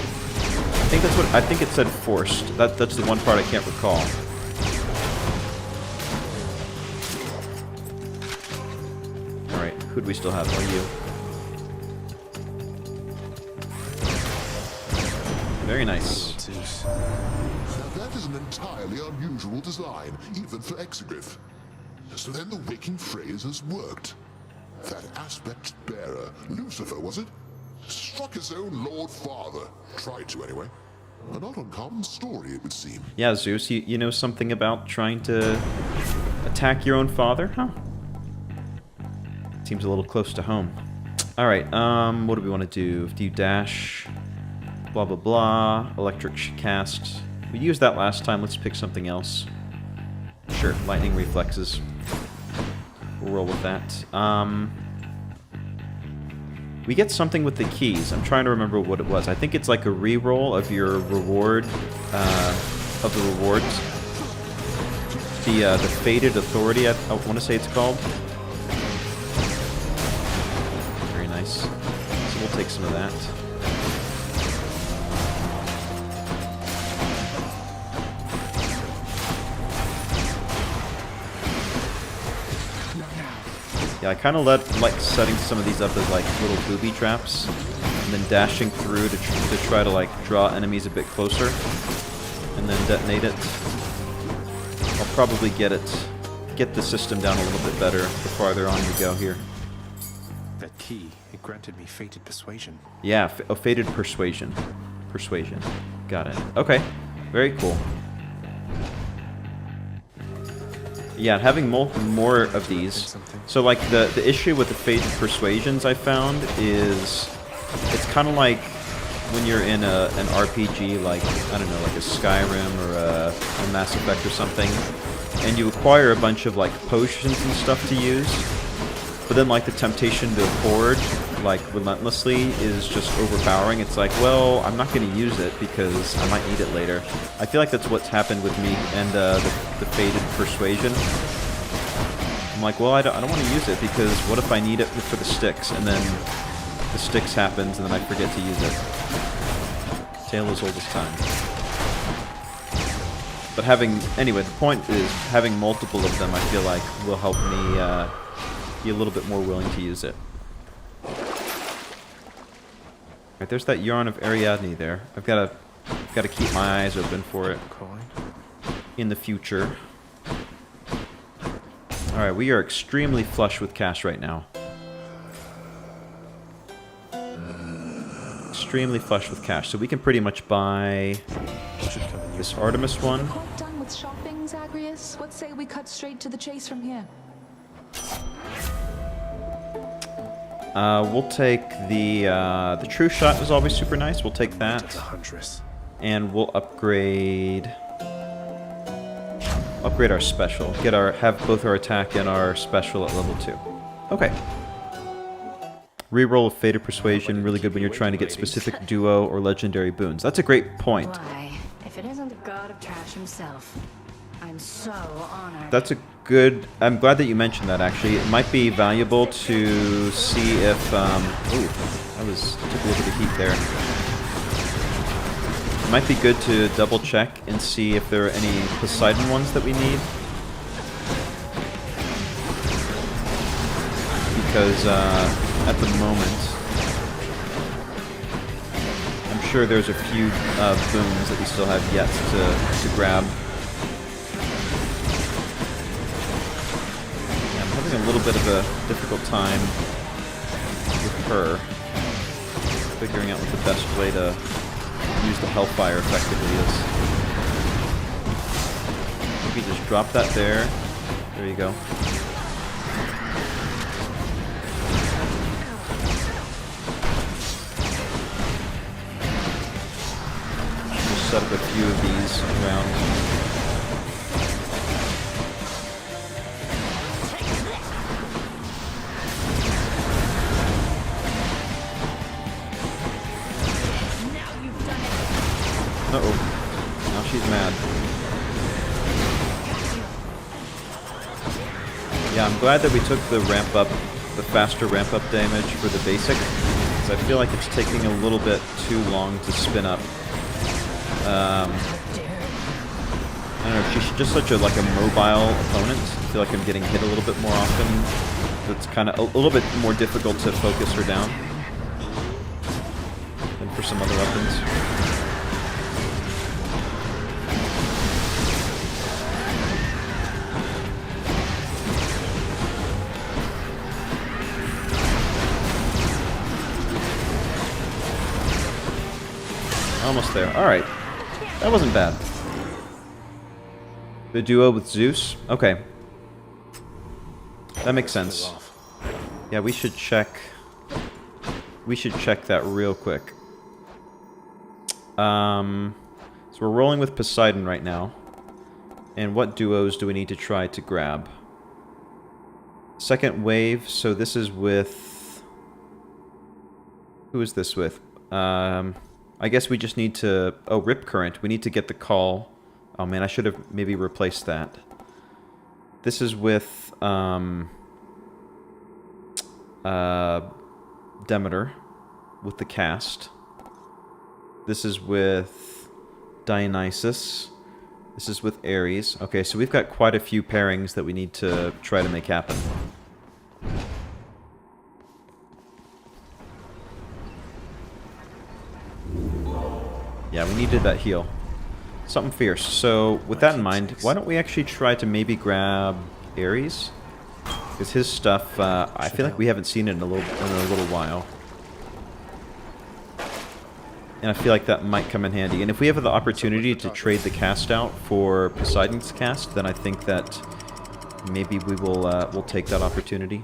I think it said forced. That's the one part I can't recall. Who do we still have? Oh, you. Very nice. Zeus. Now that is an entirely unusual design, even for Exagryph. So then the waking phrase has worked. That aspect bearer, Lucifer, was it? Struck his own Lord Father. Tried to, anyway. A not uncommon story, it would seem. Yeah, Zeus, you know something about trying to attack your own father, huh? Seems a little close to home. Alright, what do we want to do? Do you dash? Blah, blah, blah. Electric cast. We used that last time. Let's pick something else. Sure, lightning reflexes. We'll roll with that. We get something with the keys. I'm trying to remember what it was. I think it's like a re-roll of your reward, of the rewards. The Fated Authority, I want to say it's called. Very nice. So we'll take some of that. Yeah, I kind of like setting some of these up as like little booby traps, and then dashing through to try to like draw enemies a bit closer, and then detonate it. I'll probably get the system down a little bit better the farther on we go here. That key, it granted me fated persuasion. Yeah, fated persuasion. Persuasion. Got it. Okay, very cool. Yeah, having more of these. So like the issue with the Fated Persuasions I found is it's kind of like when you're in an RPG like, I don't know, like a Skyrim or a Mass Effect or something, and you acquire a bunch of like potions and stuff to use, but then like the temptation to hoard like relentlessly is just overpowering. It's like, well, I'm not going to use it because I might need it later. I feel like that's what's happened with me and the Fated Persuasion. I'm like, well, I don't want to use it because what if I need it for the sticks, and then the sticks happens and then I forget to use it. Tale as old as time. But anyway, the point is having multiple of them I feel like will help me be a little bit more willing to use it. Right, there's that Yarn of Ariadne there. I've got to keep my eyes open for it in the future. Alright, we are extremely flush with cash right now. Extremely flush with cash, so we can pretty much buy this Artemis one. Quite done with shopping, Zagreus. What say we cut straight to the chase from here? We'll take the True Shot is always super nice. We'll take that. And we'll upgrade our special. Have both our attack and our special at level 2. Okay. Reroll of Fated Persuasion, really good when you're trying to get specific duo or legendary boons. That's a great point. Why, if it isn't the god of trash himself, I'm so honored. That's a good... I'm glad that you mentioned that, actually. It might be valuable to see if... ooh, took a look at the heat there. It might be good to double check and see if there are any Poseidon ones that we need. Because, at the moment, I'm sure there's a few boons that we still have yet to grab. Yeah, I'm having a little bit of a difficult time with her, figuring out what the best way to use the Hellfire effectively is. Maybe just drop that there. There you go. Set up a few of these around. Uh-oh. Now she's mad. Yeah, I'm glad that we took the faster ramp up damage for the basic, because I feel like it's taking a little bit too long to spin up. I don't know, she's just such a like a mobile opponent. I feel like I'm getting hit a little bit more often. It's kind of a little bit more difficult to focus her down than for some other weapons. Almost there. Alright. That wasn't bad. The duo with Zeus? Okay. That makes sense. Yeah, we should check... We should check that real quick. So we're rolling with Poseidon right now. And what duos do we need to try to grab? Second wave, so this is with... Who is this with? I guess we just need to... Oh, Rip Current. We need to get the call. Oh man, I should have maybe replaced that. This is with Demeter with the cast. This is with Dionysus. This is with Ares. Okay, so we've got quite a few pairings that we need to try to make happen. Yeah, we needed that heal. Something fierce. So, with that in mind, why don't we actually try to maybe grab Ares? Because his stuff, I feel like we haven't seen it in a little while. And I feel like that might come in handy. And if we have the opportunity to trade the cast out for Poseidon's cast, then I think that maybe we will we'll take that opportunity.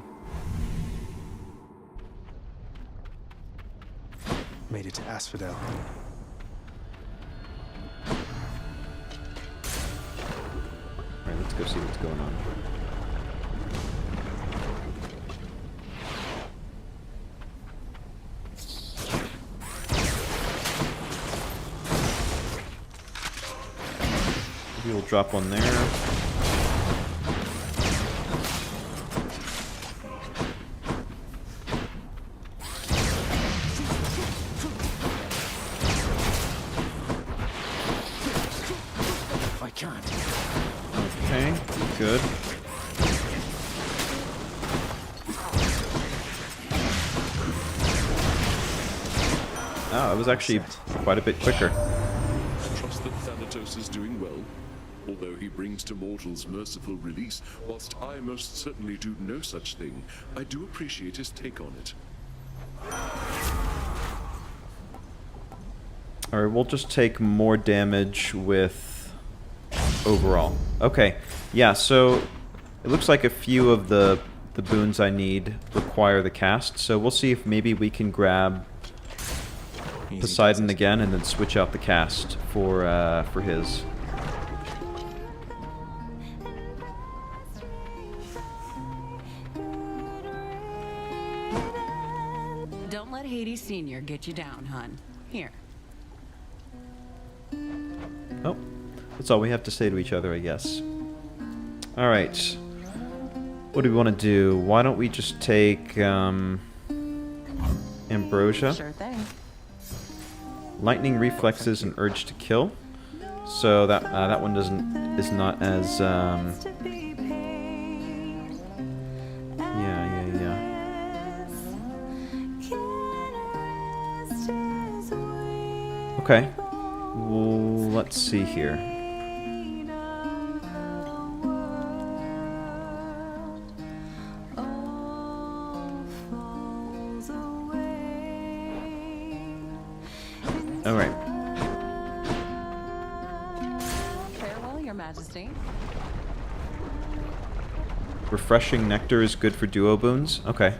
Made it to Asphodel. Alright, let's go see what's going on. Maybe we'll drop one there. I can't. Okay, good. Oh, it was actually quite a bit quicker. Trust that Thanatos is doing well, although he brings to mortals merciful release, whilst I most certainly do no such thing. I do appreciate his take on it. Alright, we'll just take more damage with overall. Okay, yeah, so it looks like a few of the boons I need require the cast, so we'll see if maybe we can grab Poseidon again and then switch out the cast for his. Don't let Hades Sr. get you down, hun. Here. Oh, that's all we have to say to each other, I guess. Alright. What do we want to do? Why don't we just take Ambrosia? Sure thing. Lightning reflexes and urge to kill. So that that one is not as yeah. Okay. Well, let's see here. All right. Farewell, Your Majesty. Refreshing nectar is good for duo boons. Okay.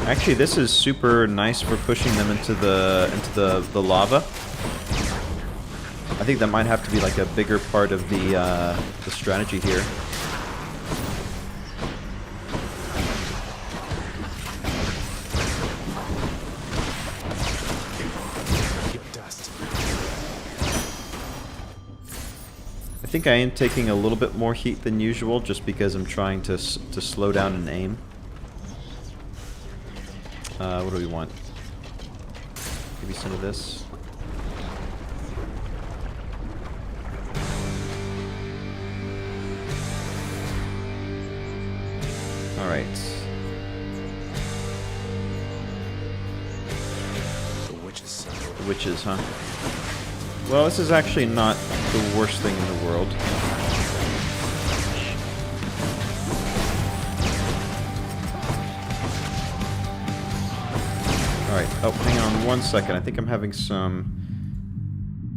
Actually, this is super nice for pushing them into the lava. I think that might have to be like a bigger part of the strategy here. I think I am taking a little bit more heat than usual, just because I'm trying to slow down and aim. What do we want? Maybe some of this. Alright. The witches, huh? Well, this is actually not the worst thing in the world. Alright, oh, hang on one second. I think I'm having some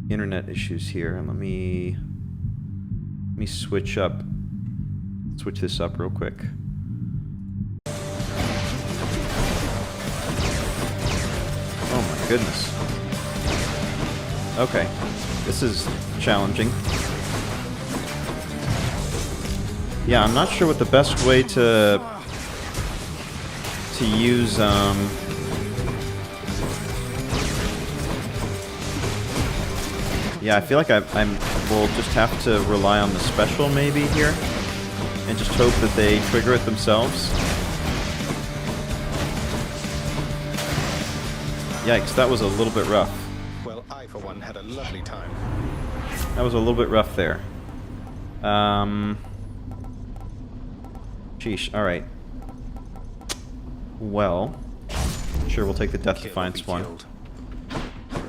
internet issues here. Let me switch this up real quick. Oh my goodness. Okay, this is challenging. Yeah, I'm not sure what the best way to use yeah, I feel like we'll just have to rely on the special maybe here, and just hope that they trigger it themselves. Yikes, that was a little bit rough. Well, I for one had a lovely time. That was a little bit rough there. Sheesh, alright. Well, sure, we'll take the Death Defiance one.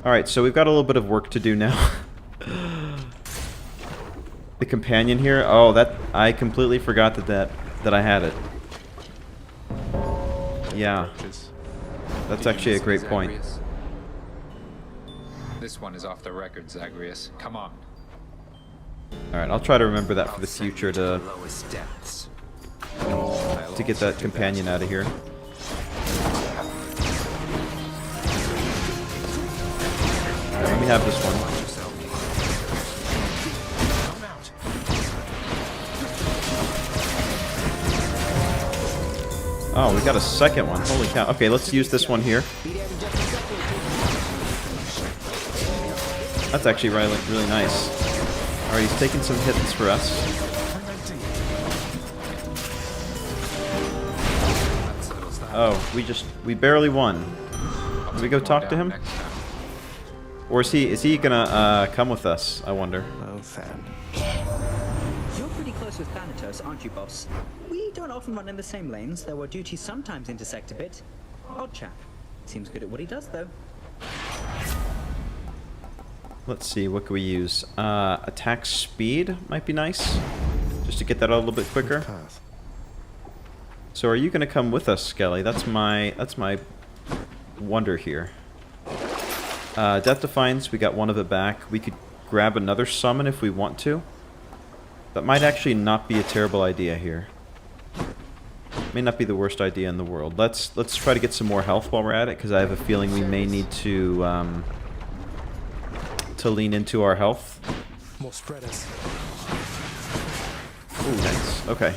Alright, so we've got a little bit of work to do now. The companion here, oh, I completely forgot that I had it. Yeah. That's actually a great point. This one is off the record, Zagreus. Come on. Alright, I'll try to remember that for the future to get that companion out of here. Let me have this one. Oh, we got a second one. Holy cow. Okay, let's use this one here. That's actually really nice. Alright, he's taking some hits for us. Oh, we barely won. Did we go talk to him? Or is he gonna come with us, I wonder? Oh, Than. You're pretty close with Thanatos, aren't you, boss? We don't often run in the same lanes, though our duties sometimes intersect a bit. Odd chap. Seems good at what he does, though. Let's see, what can we use? Attack speed might be nice. Just to get that out a little bit quicker. So are you gonna come with us, Skelly? That's my wonder here. Death Defiance, we got one of it back. We could grab another summon if we want to. That might actually not be a terrible idea here. May not be the worst idea in the world. Let's try to get some more health while we're at it, because I have a feeling we may need to lean into our health. More spreaders. Ooh, nice. Okay.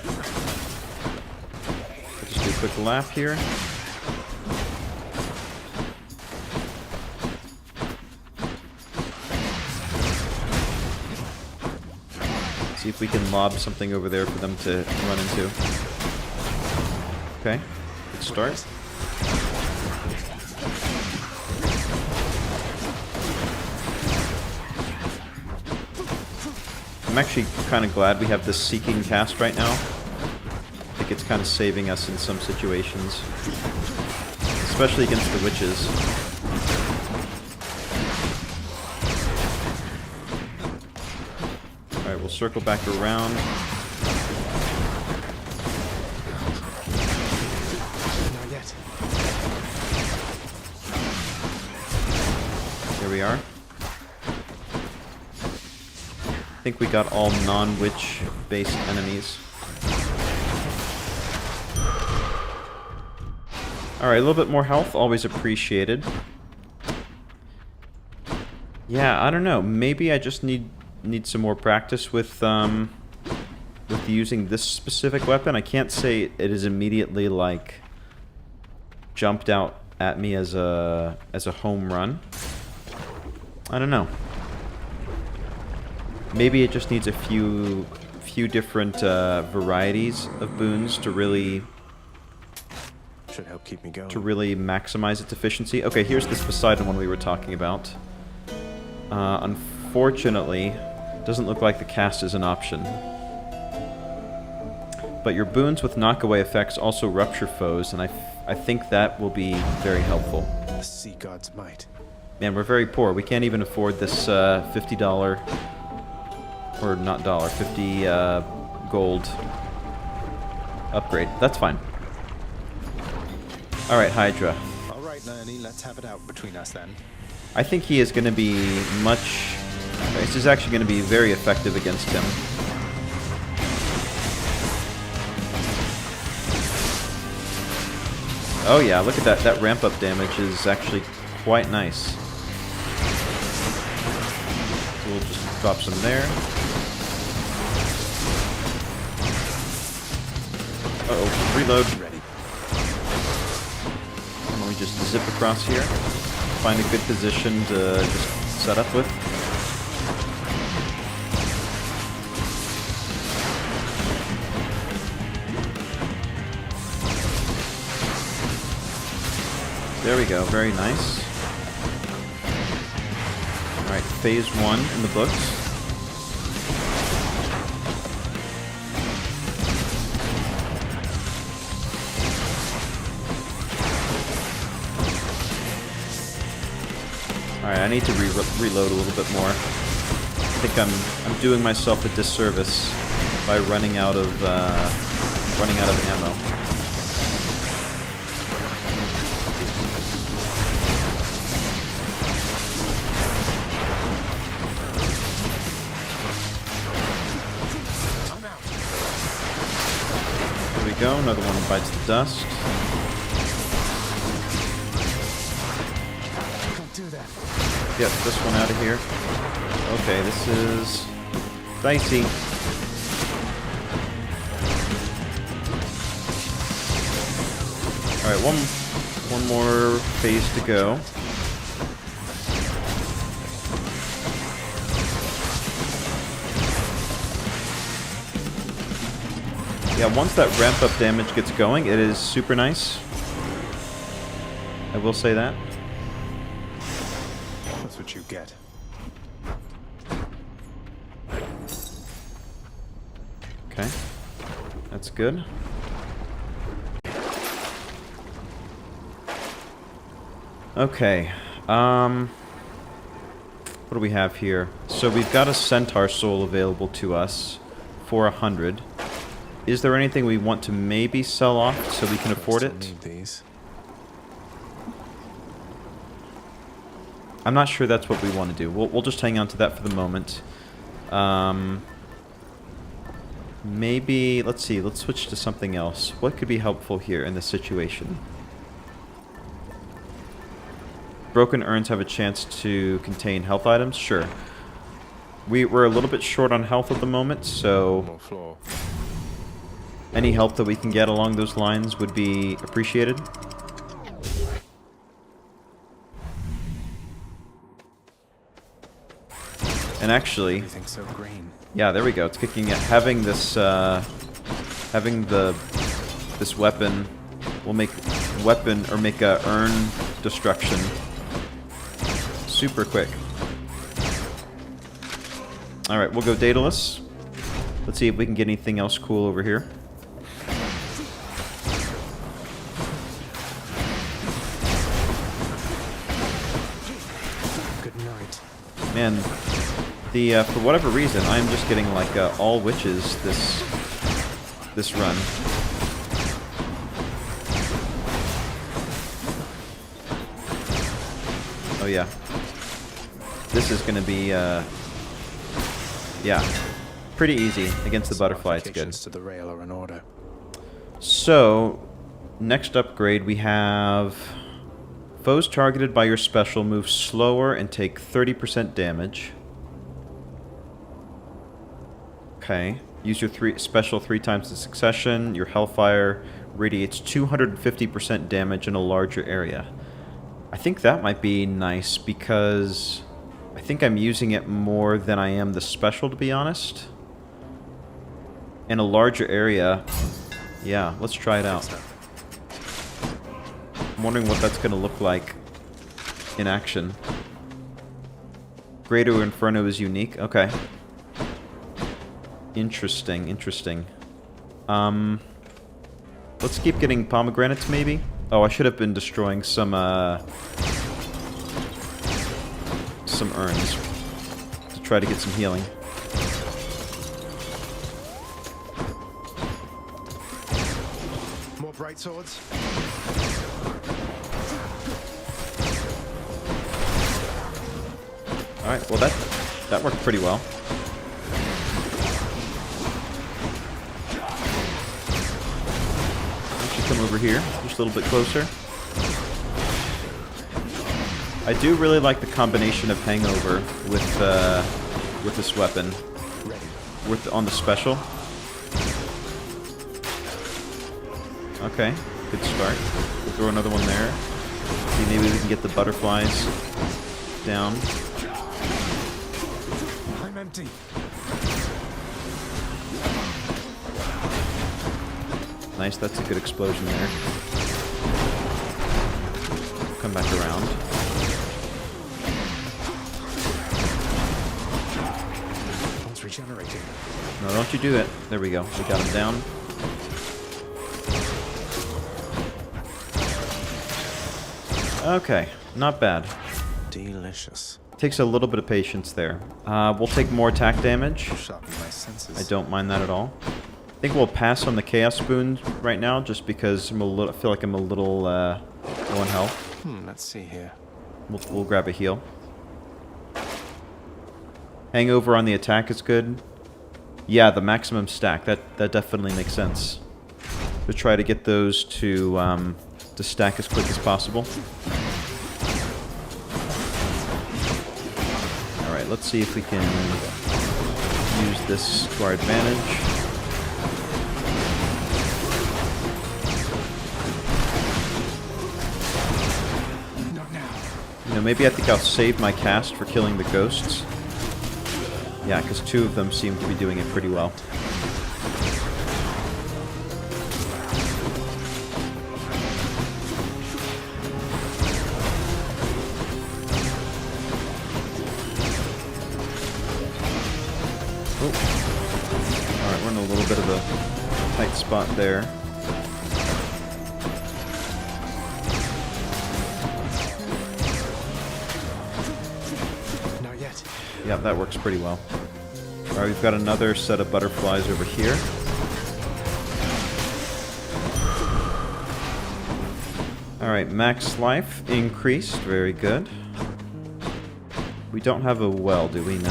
Let's just do a quick lap here. See if we can lob something over there for them to run into. Okay, good start. I'm actually kind of glad we have this Seeking cast right now. I think it's kind of saving us in some situations. Especially against the witches. Alright, we'll circle back around. Not yet. Here we are. I think we got all non-witch based enemies. Alright, a little bit more health, always appreciated. Yeah, I don't know. Maybe I just need some more practice with using this specific weapon. I can't say it is immediately like jumped out at me as a home run. I don't know. Maybe it just needs a few different varieties of boons to really Should help keep me going. to really maximize its efficiency. Okay, here's this Poseidon one we were talking about. Unfortunately, doesn't look like the cast is an option. But your boons with knockaway effects also rupture foes, and I think that will be very helpful. The sea god's might. Man, we're very poor. We can't even afford this $50... Or not dollar, 50 gold upgrade. That's fine. Alright, Hydra. Alright, Nanny, let's have it out between us then. I think he is going to be much... This is actually going to be very effective against him. Oh yeah, look at that. That ramp-up damage is actually quite nice. So we'll just drop some there. Uh-oh, reload. Ready. Let me just zip across here. Find a good position to just set up with. There we go, very nice. Alright, phase 1 in the books. Alright, I need to reload a little bit more. I think I'm doing myself a disservice by running out of ammo. There we go, another one bites the dust. Get this one out of here. Okay, this is dicey. Alright, one more phase to go. Yeah, once that ramp-up damage gets going, it is super nice. I will say that. What you get. Okay, that's good. Okay, what do we have here? So we've got a centaur soul available to us for 100. Is there anything we want to maybe sell off so we can afford it? Need these. I'm not sure that's what we want to do. We'll just hang on to that for the moment. Maybe, let's see, let's switch to something else. What could be helpful here in this situation? Broken urns have a chance to contain health items? Sure. We're a little bit short on health at the moment, so any help that we can get along those lines would be appreciated. And actually, so green. Yeah, there we go. It's kicking it. Having this, this weapon will make make a urn destruction super quick. All right, we'll go Daedalus. Let's see if we can get anything else cool over here. Good night. Man. For whatever reason, I'm just getting like all witches this run. Oh yeah, this is gonna be yeah, pretty easy against the butterfly. It's good. To the rail are in order. So, next upgrade we have foes targeted by your special move slower and take 30% damage. Okay. Use your special 3 times in succession. Your Hellfire radiates 250% damage in a larger area. I think that might be nice because I think I'm using it more than I am the special, to be honest. In a larger area. Yeah, let's try it out. I'm wondering what that's going to look like in action. Greater Inferno is unique. Okay. Interesting, interesting. Let's keep getting pomegranates, maybe? Oh, I should have been destroying some urns to try to get some healing. More bright swords? Alright, well that worked pretty well. Come over here, just a little bit closer. I do really like the combination of Hangover with this weapon, on the special. Okay, good start. We'll throw another one there. See, maybe we can get the butterflies down. I'm empty. Nice, that's a good explosion there. Come back around. One's regenerating. No, don't you do it. There we go. We got him down. Okay, not bad. Delicious. Takes a little bit of patience there. We'll take more attack damage. Sharpen my senses. I don't mind that at all. I think we'll pass on the Chaos Spoon right now, just because I feel like I'm a little low on health. Let's see here. We'll grab a heal. Hangover on the attack is good. Yeah, the maximum stack. That definitely makes sense. To try to get those to stack as quick as possible. All right, let's see if we can use this to our advantage. You know, maybe I think I'll save my cast for killing the ghosts. Yeah, because 2 of them seem to be doing it pretty well. Oh. Alright, we're in a little bit of a tight spot there. Yeah, that works pretty well. Alright, we've got another set of butterflies over here. Alright, max life increased. Very good. We don't have a well, do we? No.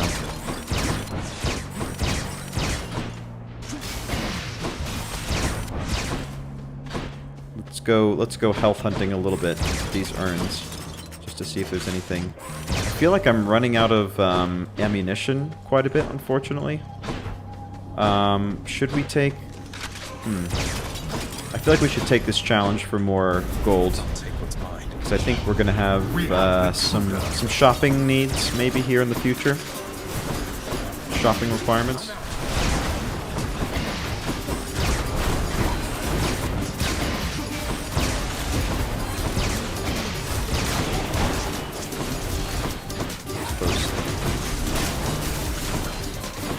Let's go health hunting a little bit with these urns. Just to see if there's anything. I feel like I'm running out of ammunition quite a bit, unfortunately. Should we take... I feel like we should take this challenge for more gold. Because I think we're going to have some shopping needs, maybe, here in the future. Shopping requirements.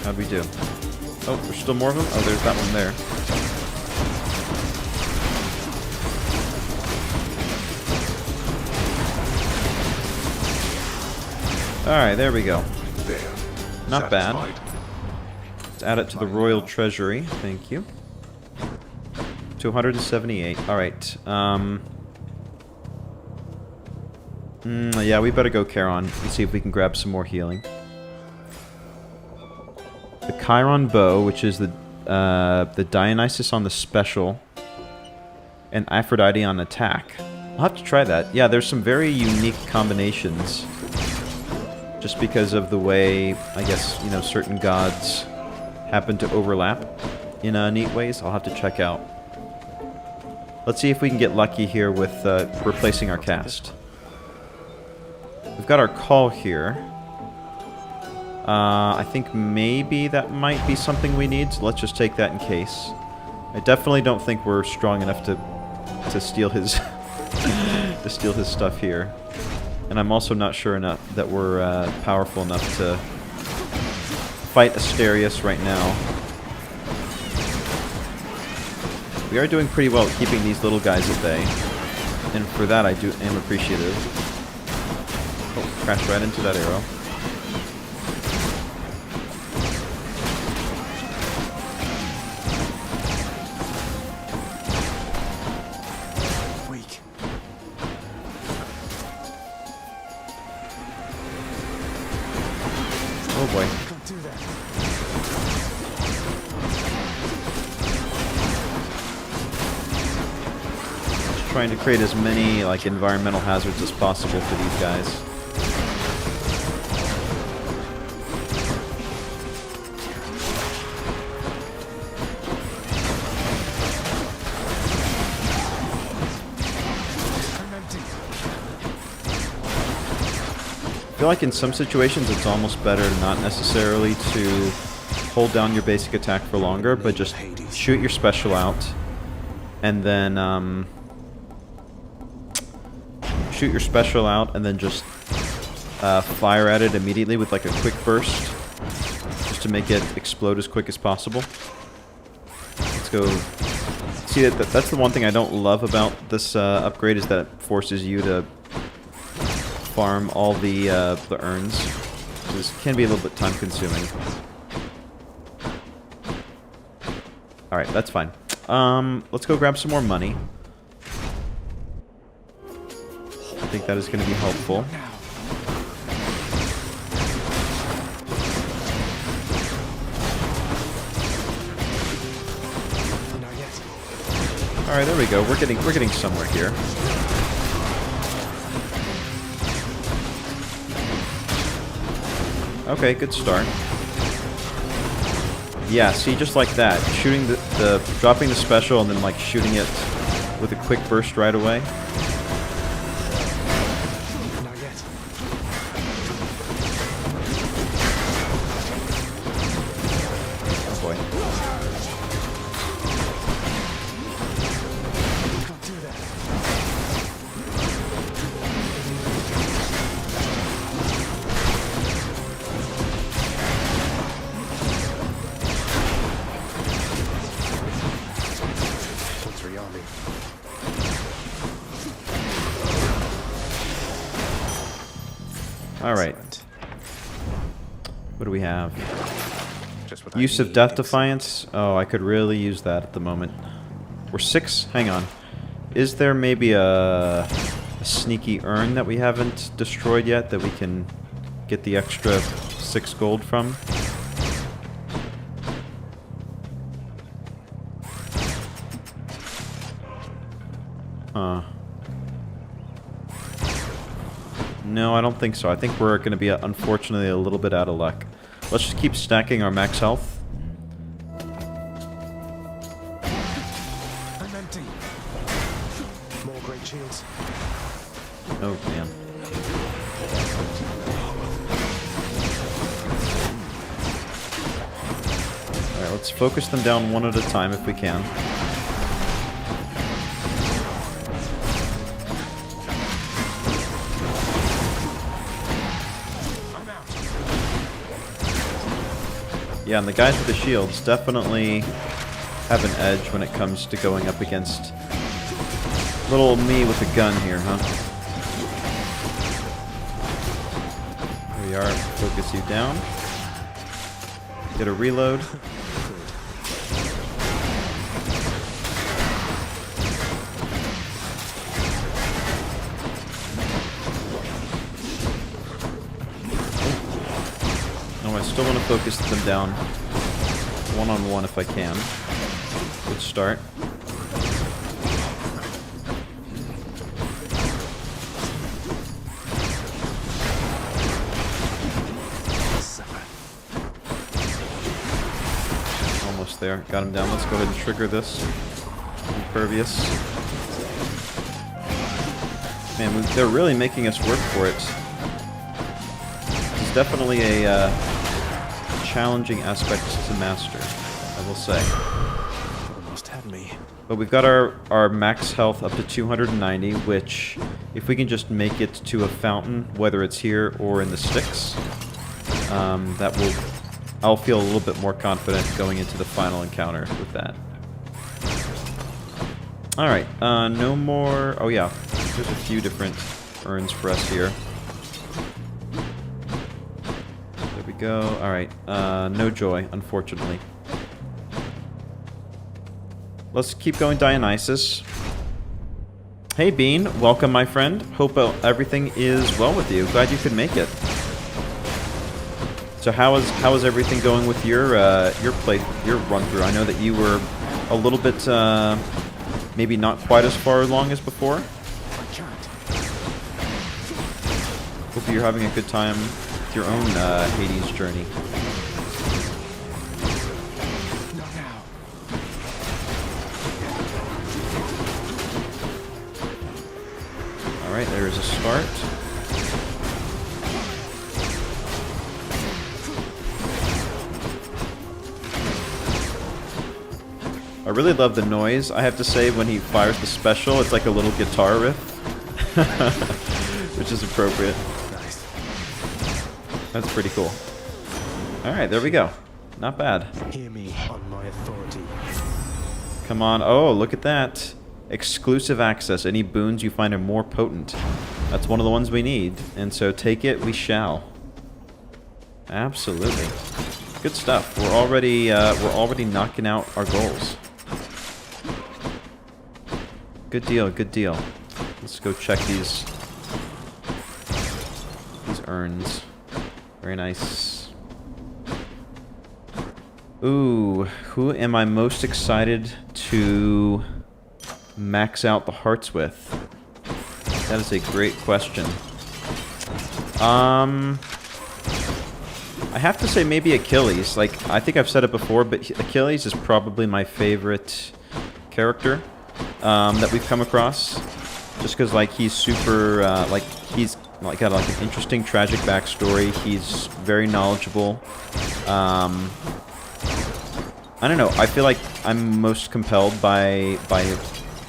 How'd we do? Oh, there's still more of them? Oh, there's that one there. Alright, there we go. Not bad. Let's add it to the Royal Treasury. Thank you. 278. Alright. Yeah, we better go Charon and see if we can grab some more healing. The Chiron bow, which is the Dionysus on the special, and Aphrodite on attack. I'll have to try that. Yeah, there's some very unique combinations. Just because of the way, I guess, you know, certain gods happen to overlap in neat ways. I'll have to check out. Let's see if we can get lucky here with replacing our cast. We've got our call here. I think maybe that might be something we need, so let's just take that in case. I definitely don't think we're strong enough to steal his to steal his stuff here. And I'm also not sure enough that we're powerful enough to fight Asterius right now. We are doing pretty well at keeping these little guys at bay, and for that I am appreciative. Oh, crashed right into that arrow. Weak. Oh boy. Can't do that. Trying to create as many like environmental hazards as possible for these guys. I feel like in some situations it's almost better not necessarily to hold down your basic attack for longer, but just shoot your special out, and then shoot your special out, and then just fire at it immediately with like a quick burst, just to make it explode as quick as possible. Let's go. See, that's the one thing I don't love about this upgrade, is that it forces you to farm all the urns. This can be a little bit time consuming. Alright, that's fine. Let's go grab some more money. I think that is going to be helpful. Alright, there we go. We're getting somewhere here. Okay, good start. Yeah, see, just like that. Shooting dropping the special and then like shooting it with a quick burst right away. Oh boy. Alright. What do we have? Use of Death Defiance? Oh, I could really use that at the moment. We're 6? Hang on. Is there maybe a sneaky urn that we haven't destroyed yet that we can get the extra 6 gold from? No, I don't think so. I think we're going to be, unfortunately, a little bit out of luck. Let's just keep stacking our max health. I'm empty. More great shields. Oh, man. Alright, let's focus them down one at a time if we can. Yeah, and the guys with the shields definitely have an edge when it comes to going up against little old me with a gun here, huh? Here we are. Focus you down. Get a reload. I still want to focus them down one-on-one if I can. Good start. Almost there. Got him down. Let's go ahead and trigger this. Impervious. Man, they're really making us work for it. It's definitely a challenging aspect to master, I will say. Almost had me. But we've got our max health up to 290, which, if we can just make it to a fountain, whether it's here or in the sticks, I'll feel a little bit more confident going into the final encounter with that. Alright, no more... Oh yeah, there's a few different urns for us here. There we go. Alright, no joy, unfortunately. Let's keep going Dionysus. Hey Bean, welcome my friend. Hope everything is well with you. Glad you could make it. So how is everything going with your run through? I know that you were a little bit maybe not quite as far along as before. Hope you're having a good time with your own Hades journey. Alright, there's a start. I really love the noise, I have to say, when he fires the special. It's like a little guitar riff. Which is appropriate. Nice. That's pretty cool. Alright, there we go. Not bad. Hear me on my authority. Come on. Oh, look at that. Exclusive access. Any boons you find are more potent. That's one of the ones we need. And so take it, we shall. Absolutely. Good stuff. We're already knocking out our goals. Good deal, good deal. Let's go check these urns. Very nice. Ooh, who am I most excited to max out the hearts with? That is a great question. I have to say maybe Achilles. Like, I think I've said it before, but Achilles is probably my favorite character that we've come across. Just because, like, he's super, he's got like an interesting tragic backstory. He's very knowledgeable. I don't know. I feel like I'm most compelled by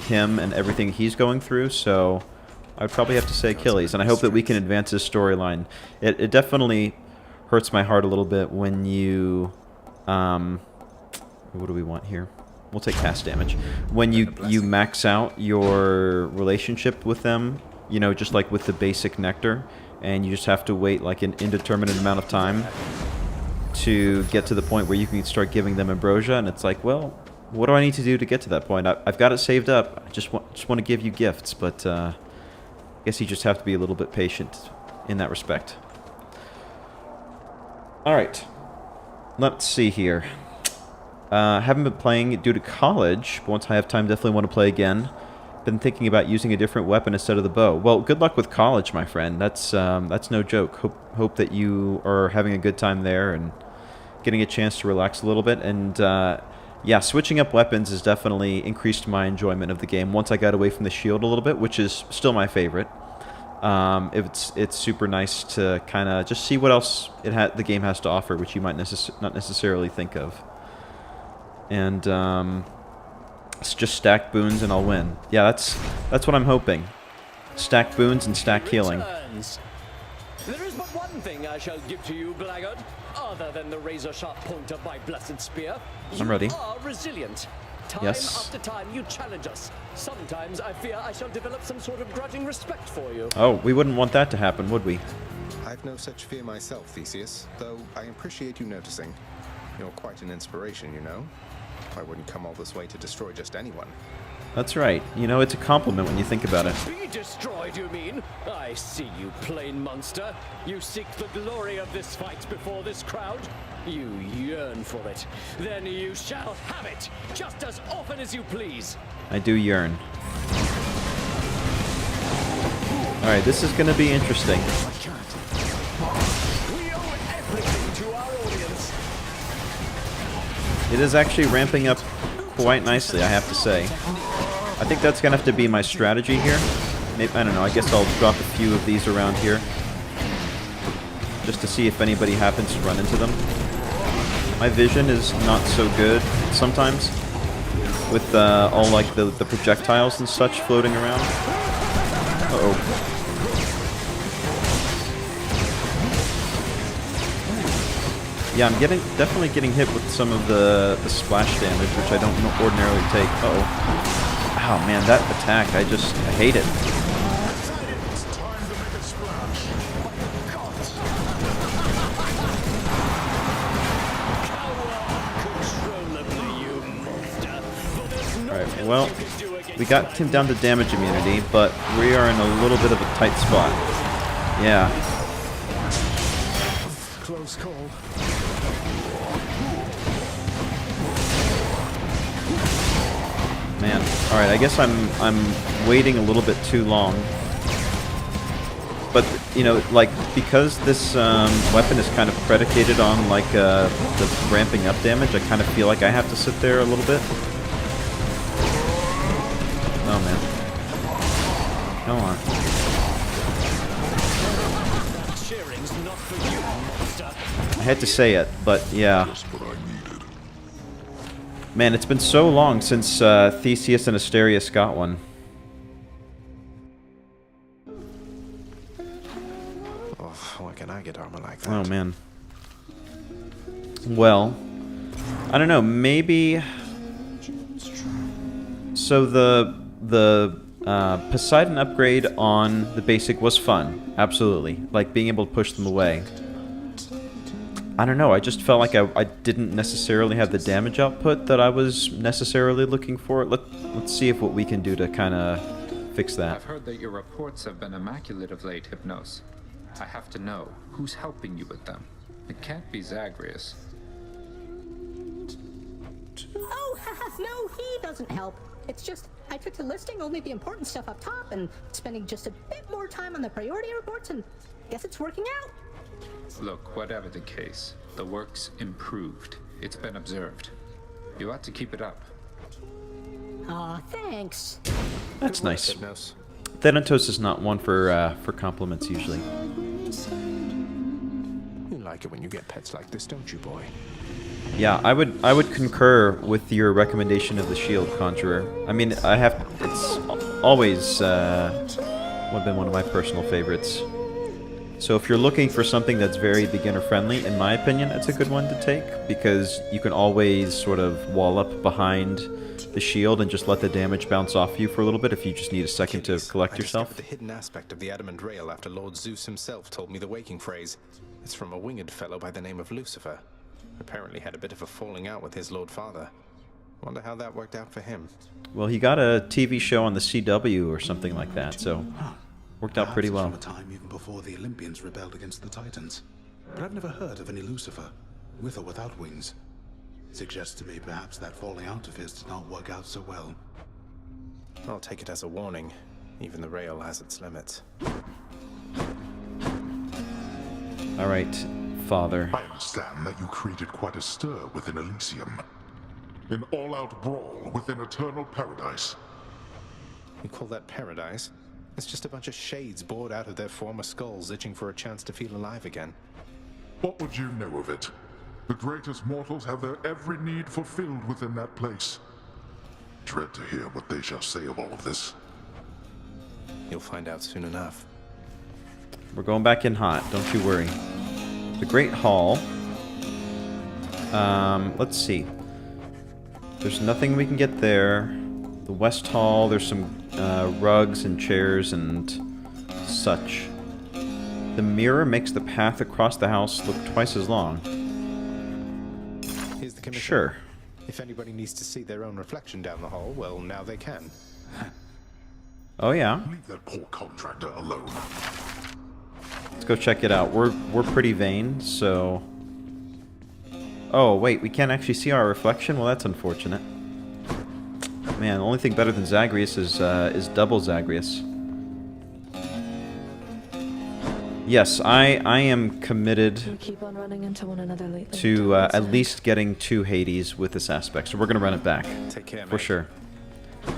him and everything he's going through. So I'd probably have to say Achilles, and I hope that we can advance his storyline. It definitely hurts my heart a little bit when you, what do we want here? We'll take cast damage. When you max out your relationship with them, you know, just like with the basic nectar, and you just have to wait like an indeterminate amount of time to get to the point where you can start giving them ambrosia, and it's like, well, what do I need to do to get to that point? I've got it saved up. I just want to give you gifts, but I guess you just have to be a little bit patient in that respect. Alright, let's see here. Haven't been playing due to college, but once I have time, definitely want to play again. Been thinking about using a different weapon instead of the bow. Well, good luck with college, my friend. That's no joke. Hope that you are having a good time there and getting a chance to relax a little bit. And yeah, switching up weapons has definitely increased my enjoyment of the game once I got away from the shield a little bit, which is still my favorite. It's super nice to kind of just see what else the game has to offer, which you might not necessarily think of. And it's just stack boons and I'll win. Yeah, that's what I'm hoping. Stack boons and stack healing. There is but one thing I shall give to you, blackguard, other than the razor-sharp point of my blessed spear. I'm ready. You are resilient. Time after time you challenge us. Sometimes I fear I shall develop some sort of grudging respect for you. Oh, we wouldn't want that to happen, would we? I've no such fear myself, Theseus, though I appreciate you noticing. You're quite an inspiration, you know. I wouldn't come all this way to destroy just anyone. That's right. You know, it's a compliment when you think about it. Be destroyed, you mean? I see you, plain monster. You seek the glory of this fight before this crowd. You yearn for it. Then you shall have it, just as often as you please. I do yearn. Alright, this is going to be interesting. We owe everything to our audience. It is actually ramping up quite nicely, I have to say. I think that's going to have to be my strategy here. Maybe, I don't know, I guess I'll drop a few of these around here. Just to see if anybody happens to run into them. My vision is not so good sometimes. with all like the projectiles and such floating around. Uh-oh. Yeah, I'm definitely getting hit with some of the splash damage, which I don't ordinarily take. Uh-oh. Oh man, that attack, I hate it. Alright, well, we got him down to damage immunity, but we are in a little bit of a tight spot. Yeah. Close call. Man, alright, I guess I'm waiting a little bit too long. But, you know, like, because this weapon is kind of predicated on, like, the ramping up damage, I kind of feel like I have to sit there a little bit. Oh, man. Come on. I had to say it, but yeah. Man, it's been so long since Theseus and Asterius got one. Oh, why can't I get armor like that? Oh, man. Well, I don't know, maybe... So the Poseidon upgrade on the basic was fun, absolutely. Like, being able to push them away. I don't know, I just felt like I didn't necessarily have the damage output that I was necessarily looking for. Let's see if what we can do to kind of fix that. I've heard that your reports have been immaculate of late, Hypnos. I have to know, who's helping you with them? It can't be Zagreus. Oh, no, he doesn't help. It's just, I took to listing only the important stuff up top and spending just a bit more time on the priority reports, and guess it's working out. Look, whatever the case, the work's improved. It's been observed. You ought to keep it up. Aw, thanks. That's nice. Thanatos is not one for compliments usually. You like it when you get pets like this, don't you, boy? Yeah, I would concur with your recommendation of the shield, Conjurer. I mean, it's always been one of my personal favorites. So if you're looking for something that's very beginner friendly, in my opinion, it's a good one to take, because you can always sort of wall up behind the shield and just let the damage bounce off you for a little bit if you just need a second to collect yourself. I discovered the hidden aspect of the adamant rail after Lord Zeus himself told me the waking phrase. It's from a winged fellow by the name of Lucifer. Apparently had a bit of a falling out with his Lord Father. Wonder how that worked out for him. Well, he got a TV show on the CW or something like that, so worked out pretty well. From a time even before the Olympians rebelled against the Titans. But I've never heard of any Lucifer, with or without wings. Suggests to me perhaps that falling out of his did not work out so well. I'll take it as a warning. Even the rail has its limits. Alright, Father. I understand that you created quite a stir within Elysium. An all-out brawl within eternal paradise. You call that paradise? It's just a bunch of shades bored out of their former skulls, itching for a chance to feel alive again. What would you know of it? The greatest mortals have their every need fulfilled within that place. Dread to hear what they shall say of all of this. You'll find out soon enough. We're going back in hot, don't you worry. The Great Hall. Let's see. There's nothing we can get there. The West Hall, there's some rugs and chairs and such. The mirror makes the path across the house look twice as long. Here's the commission. Sure. If anybody needs to see their own reflection down the hall, well, now they can. Oh yeah. Leave that poor contractor alone. Let's go check it out. We're pretty vain, so... Oh, wait, we can't actually see our reflection? Well, that's unfortunate. Man, the only thing better than Zagreus is double Zagreus. Yes, I am committed We keep on running into one another lately. to at least getting 2 Hades with this aspect, so we're going to run it back. Take care, for mate. sure.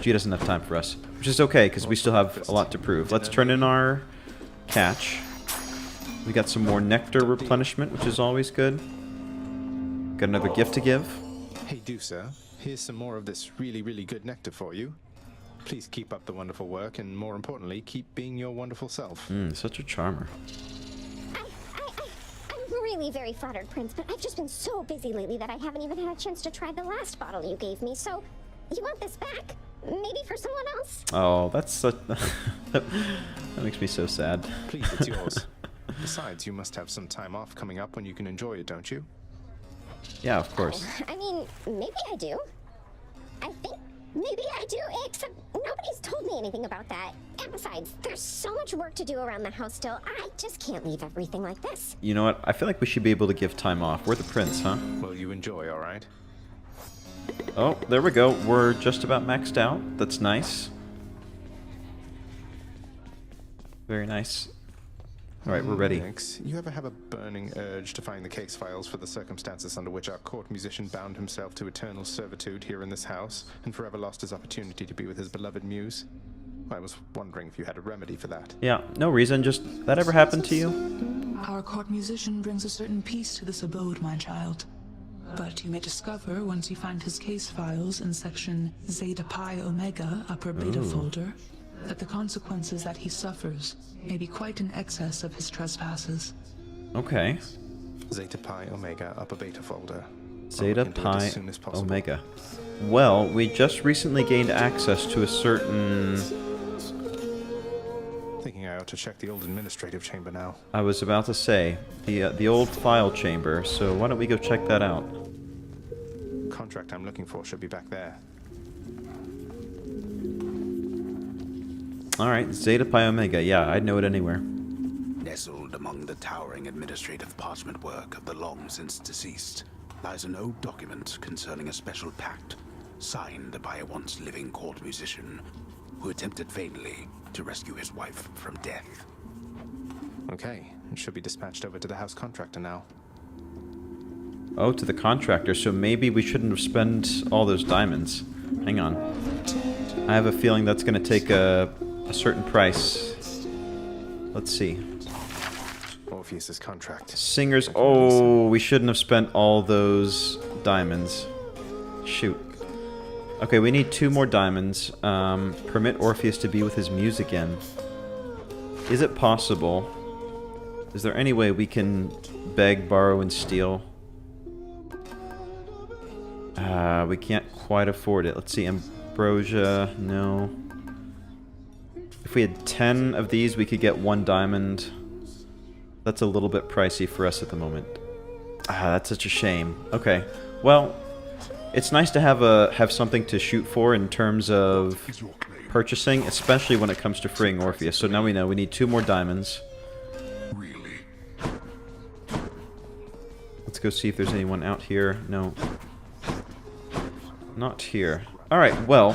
G doesn't have time for us, which is okay, because we still have a lot to prove. Let's turn in our catch. We got some more nectar replenishment, which is always good. Got another gift to give. Hey, Deucer. here's some more of this really, really good nectar for you. Please keep up the wonderful work, and more importantly, keep being your wonderful self. Such a charmer. I'm really very flattered, Prince, but I've just been so busy lately that I haven't even had a chance to try the last bottle you gave me, so you want this back? Maybe for someone else? Oh, that's such... that makes me so sad. Please, it's yours. Besides, you must have some time off coming up when you can enjoy it, don't you? Yeah, of course. I mean, maybe I do. I think maybe I do, except nobody's told me anything about that. And besides, there's so much work to do around the house still. I just can't leave everything like this. You know what? I feel like we should be able to give time off. We're the prince, huh? Well, you enjoy, all right? Oh, there we go. We're just about maxed out. That's nice. Very nice. All right, we're ready. Thanks. You ever have a burning urge to find the case files for the circumstances under which our court musician bound himself to eternal servitude here in this house and forever lost his opportunity to be with his beloved muse? I was wondering if you had a remedy for that. Yeah, no reason. Just, that ever happened to you? Our court musician brings a certain peace to this abode, my child. But you may discover, once you find his case files in section Zeta Pi Omega, upper beta folder, that the consequences that he suffers may be quite in excess of his trespasses. Okay. Zeta Pi Omega, upper beta folder. Zeta Pi Omega. Well, we just recently gained access to a certain... Thinking I ought to check the old administrative chamber now. I was about to say, the old file chamber, so why don't we go check that out? Contract I'm looking for should be back there. Alright, Zeta Pi Omega. Yeah, I'd know it anywhere. Nestled among the towering administrative parchment work of the long-since deceased lies an old document concerning a special pact signed by a once-living court musician who attempted vainly to rescue his wife from death. Okay, it should be dispatched over to the house contractor now. Oh, to the contractor, so maybe we shouldn't have spent all those diamonds. Hang on. I have a feeling that's going to take a certain price. Let's see. Orpheus's contract. Singers. Oh, we shouldn't have spent all those diamonds. Shoot. Okay, we need 2 more diamonds. Permit Orpheus to be with his muse again. Is it possible? Is there any way we can beg, borrow, and steal? We can't quite afford it. Let's see. Ambrosia. No. If we had 10 of these, we could get 1 diamond. That's a little bit pricey for us at the moment. That's such a shame. Okay. Well, it's nice to have something to shoot for in terms of purchasing, especially when it comes to freeing Orpheus. So now we know we need 2 more diamonds. Really? Let's go see if there's anyone out here. No. Not here. Alright, well.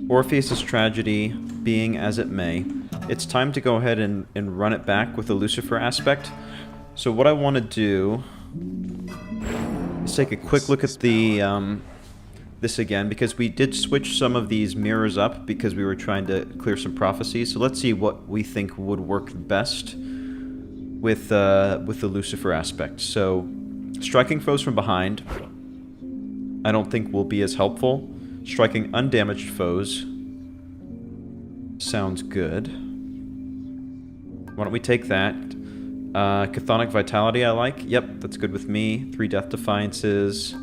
Orpheus' tragedy being as it may, it's time to go ahead and run it back with the Lucifer aspect. So what I want to do is take a quick look at the this again, because we did switch some of these mirrors up because we were trying to clear some prophecies. So let's see what we think would work best with the Lucifer aspect. So striking foes from behind, I don't think will be as helpful. Striking undamaged foes sounds good. Why don't we take that? Chthonic Vitality I like. Yep, that's good with me. 3 Death Defiances.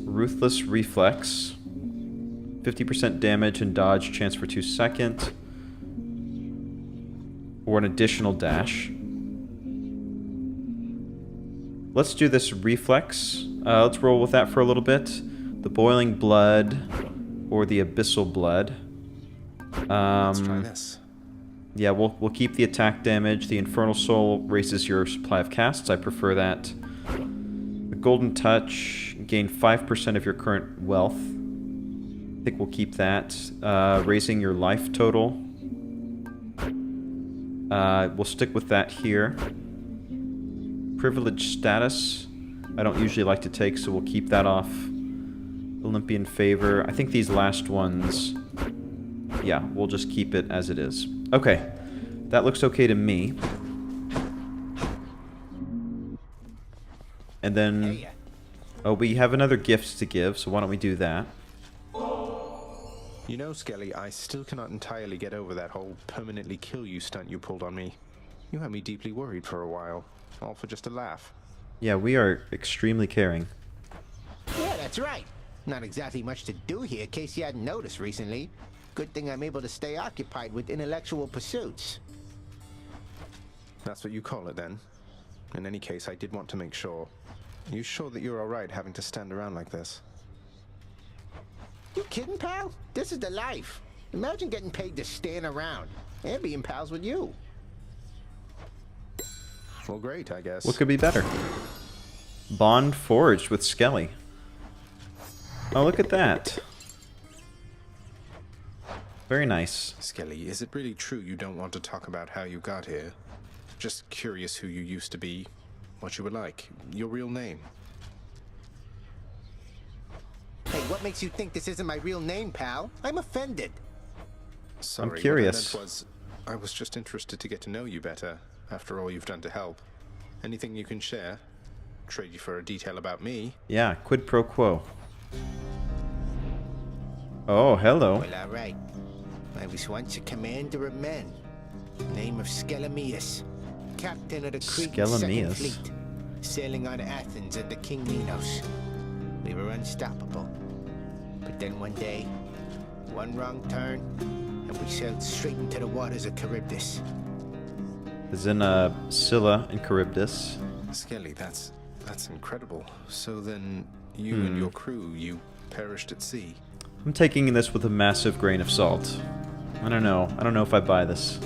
Ruthless Reflex. 50% damage and dodge, chance for 2 seconds. Or an additional dash. Let's do this Reflex. Let's roll with that for a little bit. The Boiling Blood or the Abyssal Blood. Let's try this. Yeah, we'll keep the attack damage. The Infernal Soul raises your supply of casts. I prefer that. The Golden Touch, gain 5% of your current wealth. I think we'll keep that. Raising your life total. We'll stick with that here. Privileged Status, I don't usually like to take, so we'll keep that off. Olympian Favor. I think these last ones, yeah, we'll just keep it as it is. Okay, that looks okay to me. And then... Oh, we have another gift to give, so why don't we do that? You know, Skelly, I still cannot entirely get over that whole permanently kill you stunt you pulled on me. You had me deeply worried for a while, all for just a laugh. Yeah, we are extremely caring. Yeah, that's right. Not exactly much to do here, in case you hadn't noticed recently. Good thing I'm able to stay occupied with intellectual pursuits. That's what you call it, then? In any case, I did want to make sure. Are you sure that you're alright having to stand around like this? You kidding, pal? This is the life. Imagine getting paid to stand around and being pals with you. Well, great, I guess. What could be better? Bond forged with Skelly. Oh, look at that. Very nice. Skelly, is it really true you don't want to talk about how you got here? Just curious who you used to be, what you were like, your real name. Hey, what makes you think this isn't my real name, pal? I'm offended. Sorry, I'm curious. What I meant was, I was just interested to get to know you better, after all you've done to help. Anything you can share? Trade you for a detail about me. Yeah, quid pro quo. Oh, hello. Well, alright. I was once a commander of men. Name of Skelemius. Captain of the Cretan Second Fleet. Sailing on Athens under King Minos. We were unstoppable. But then one day, one wrong turn, and we sailed straight into the waters of Charybdis. As in Scylla and Charybdis. Skelly, that's incredible. So then, you and your crew, you perished at sea. I'm taking this with a massive grain of salt. I don't know. I don't know if I buy this.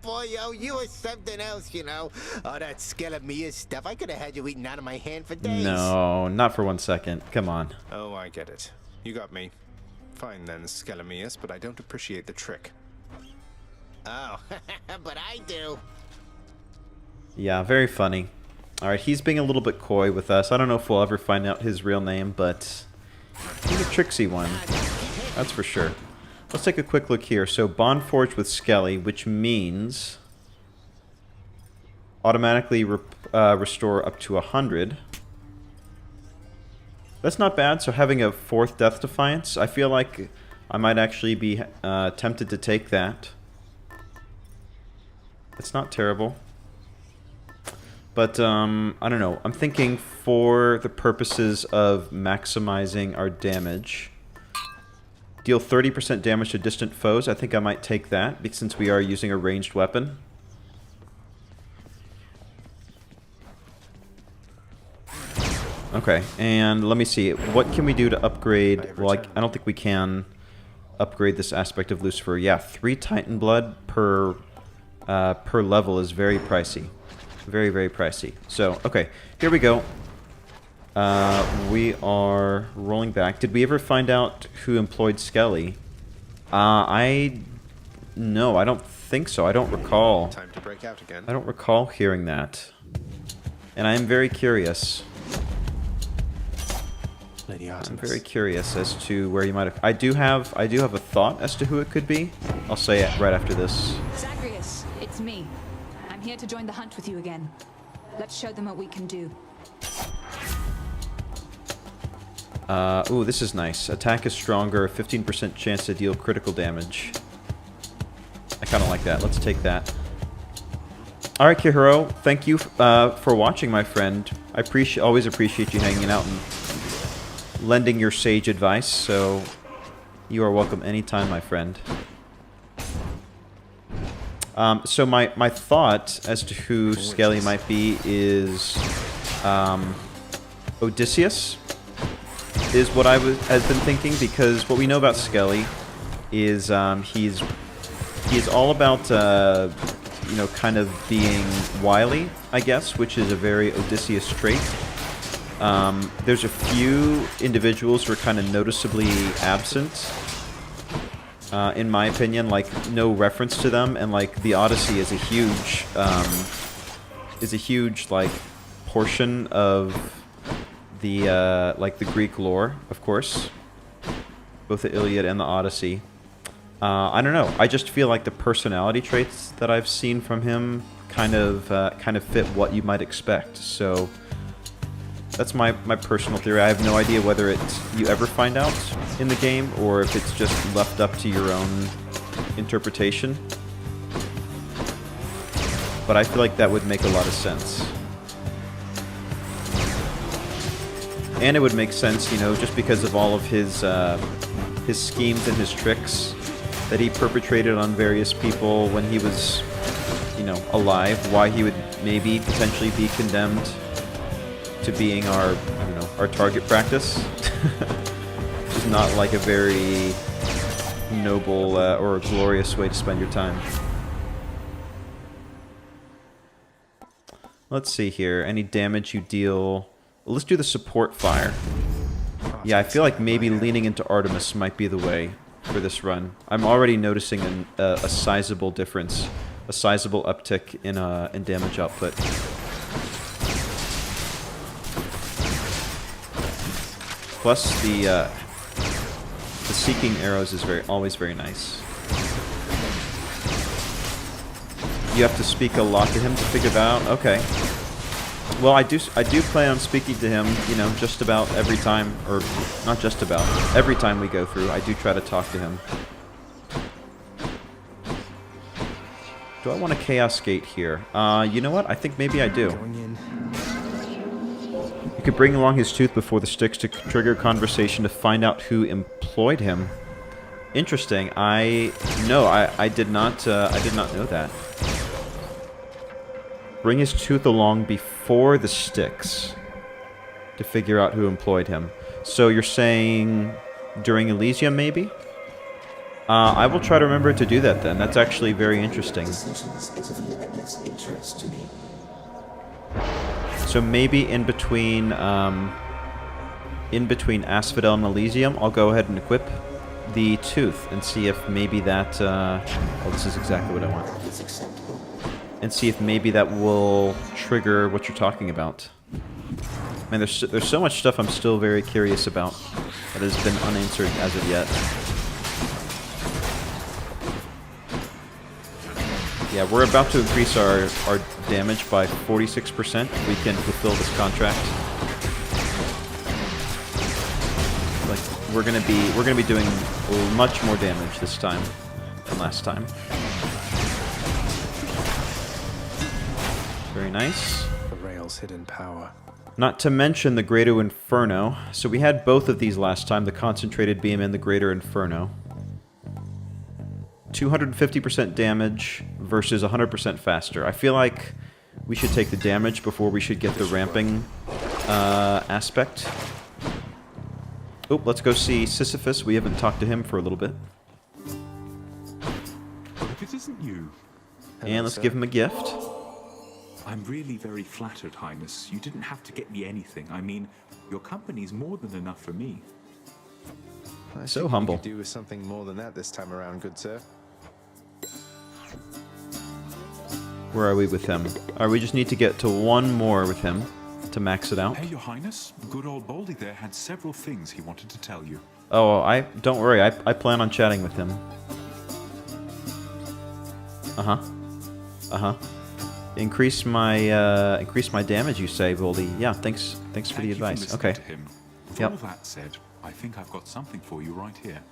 Boy, yo, you were something else, you know. All that Skelemius stuff, I could have had you eating out of my hand for days. No, not for 1 second. Come on. Oh, I get it. You got me. Fine then, Skelemius, but I don't appreciate the trick. Oh, but I do. Yeah, very funny. Alright, he's being a little bit coy with us. I don't know if we'll ever find out his real name, but he's a tricksy one. That's for sure. Let's take a quick look here. So, bond forged with Skelly, which means automatically restore up to 100. That's not bad. So, having a 4th Death Defiance, I feel like I might actually be tempted to take that. It's not terrible. But, I don't know. I'm thinking for the purposes of maximizing our damage, deal 30% damage to distant foes. I think I might take that, since we are using a ranged weapon. Okay, and let me see. What can we do to upgrade? Well, I don't think we can upgrade this aspect of Lucifer. Yeah, 3 Titan Blood per level is very pricey. Very, very pricey. So, okay, here we go. We are rolling back. Did we ever find out who employed Skelly? No, I don't think so. I don't recall. Time to break out again. I don't recall hearing that. And I am very curious. Lady Artemis. I'm very curious as to where you might have... I do have a thought as to who it could be. I'll say it right after this. Zagreus, it's me. I'm here to join the hunt with you again. Let's show them what we can do. Ooh, this is nice. Attack is stronger, 15% chance to deal critical damage. I kind of like that. Let's take that. Alright, Kihiro, thank you for watching, my friend. I always appreciate you hanging out and lending your sage advice, so you are welcome anytime, my friend. So my thought as to who Skelly might be is Odysseus is what I has been thinking, because what we know about Skelly is he's all about you know, kind of being wily, I guess, which is a very Odysseus trait. There's a few individuals who are kind of noticeably absent, in my opinion, like no reference to them, and like the Odyssey is a huge like portion of the like the Greek lore, of course, both the Iliad and the Odyssey. I don't know. I just feel like the personality traits that I've seen from him kind of fit what you might expect. So that's my personal theory. I have no idea whether you ever find out in the game or if it's just left up to your own interpretation. But I feel like that would make a lot of sense. And it would make sense, you know, just because of all of his schemes and his tricks that he perpetrated on various people when he was, you know, alive, why he would maybe potentially be condemned to being our, I don't know, our target practice. Which is not like a very noble or a glorious way to spend your time. Let's see here. Any damage you deal... Well, let's do the support fire. Yeah, I feel like maybe leaning into Artemis might be the way for this run. I'm already noticing a sizable difference, a sizable uptick in damage output. Plus the seeking arrows is always very nice. You have to speak a lot to him to figure that out. Okay. Well, I do plan on speaking to him, you know, just about every time, or not just about, every time we go through, I do try to talk to him. Do I want a Chaos Gate here? You know what? I think maybe I do. You could bring along his tooth before the sticks to trigger conversation to find out who employed him. Interesting. I did not know that. Bring his tooth along before the sticks to figure out who employed him. So you're saying during Elysium, maybe? I will try to remember to do that then. That's actually very interesting. So maybe in between Asphodel and Elysium, I'll go ahead and equip the tooth and see if maybe that... oh, this is exactly what I want. And see if maybe that will trigger what you're talking about. Man, there's so much stuff I'm still very curious about that has been unanswered as of yet. Yeah, we're about to increase our damage by 46% if we can fulfill this contract. Like we're gonna be doing much more damage this time than last time. Very nice. The rail's hidden power. Not to mention the Greater Inferno. So we had both of these last time, the Concentrated Beam and the Greater Inferno. 250% damage versus 100% faster. I feel like we should take the damage before we should get the ramping aspect. Oh, let's go see Sisyphus. We haven't talked to him for a little bit. If it isn't you. And let's give him a gift. I'm really very flattered, Highness. You didn't have to get me anything. I mean, your company's more than enough for me. So humble. You could do with something more than that this time around, good sir. Where are we with him? Alright, we just need to get to one more with him to max it out. Hey, Your Highness. Good old Baldy there had several things he wanted to tell you. Oh, don't worry. I plan on chatting with him. Increase my damage, you say, Voldy. Yeah, thanks for the advice. Okay. To him. With all that said, I think I've got something for you right here.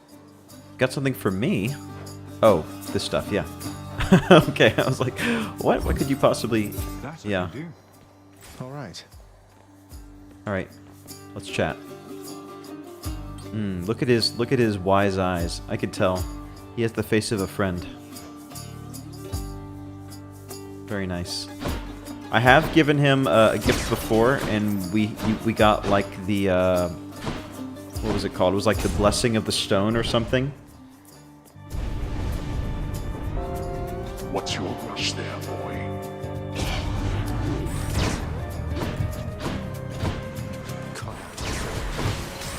Got something for me? Oh, this stuff, yeah. Okay, I was like, what? What could you possibly... Yeah. Alright. Alright. Let's chat. Look at his wise eyes. I could tell. He has the face of a friend. Very nice. I have given him a gift before, and we got like the what was it called? It was like the blessing of the stone or something. What's your rush there, boy?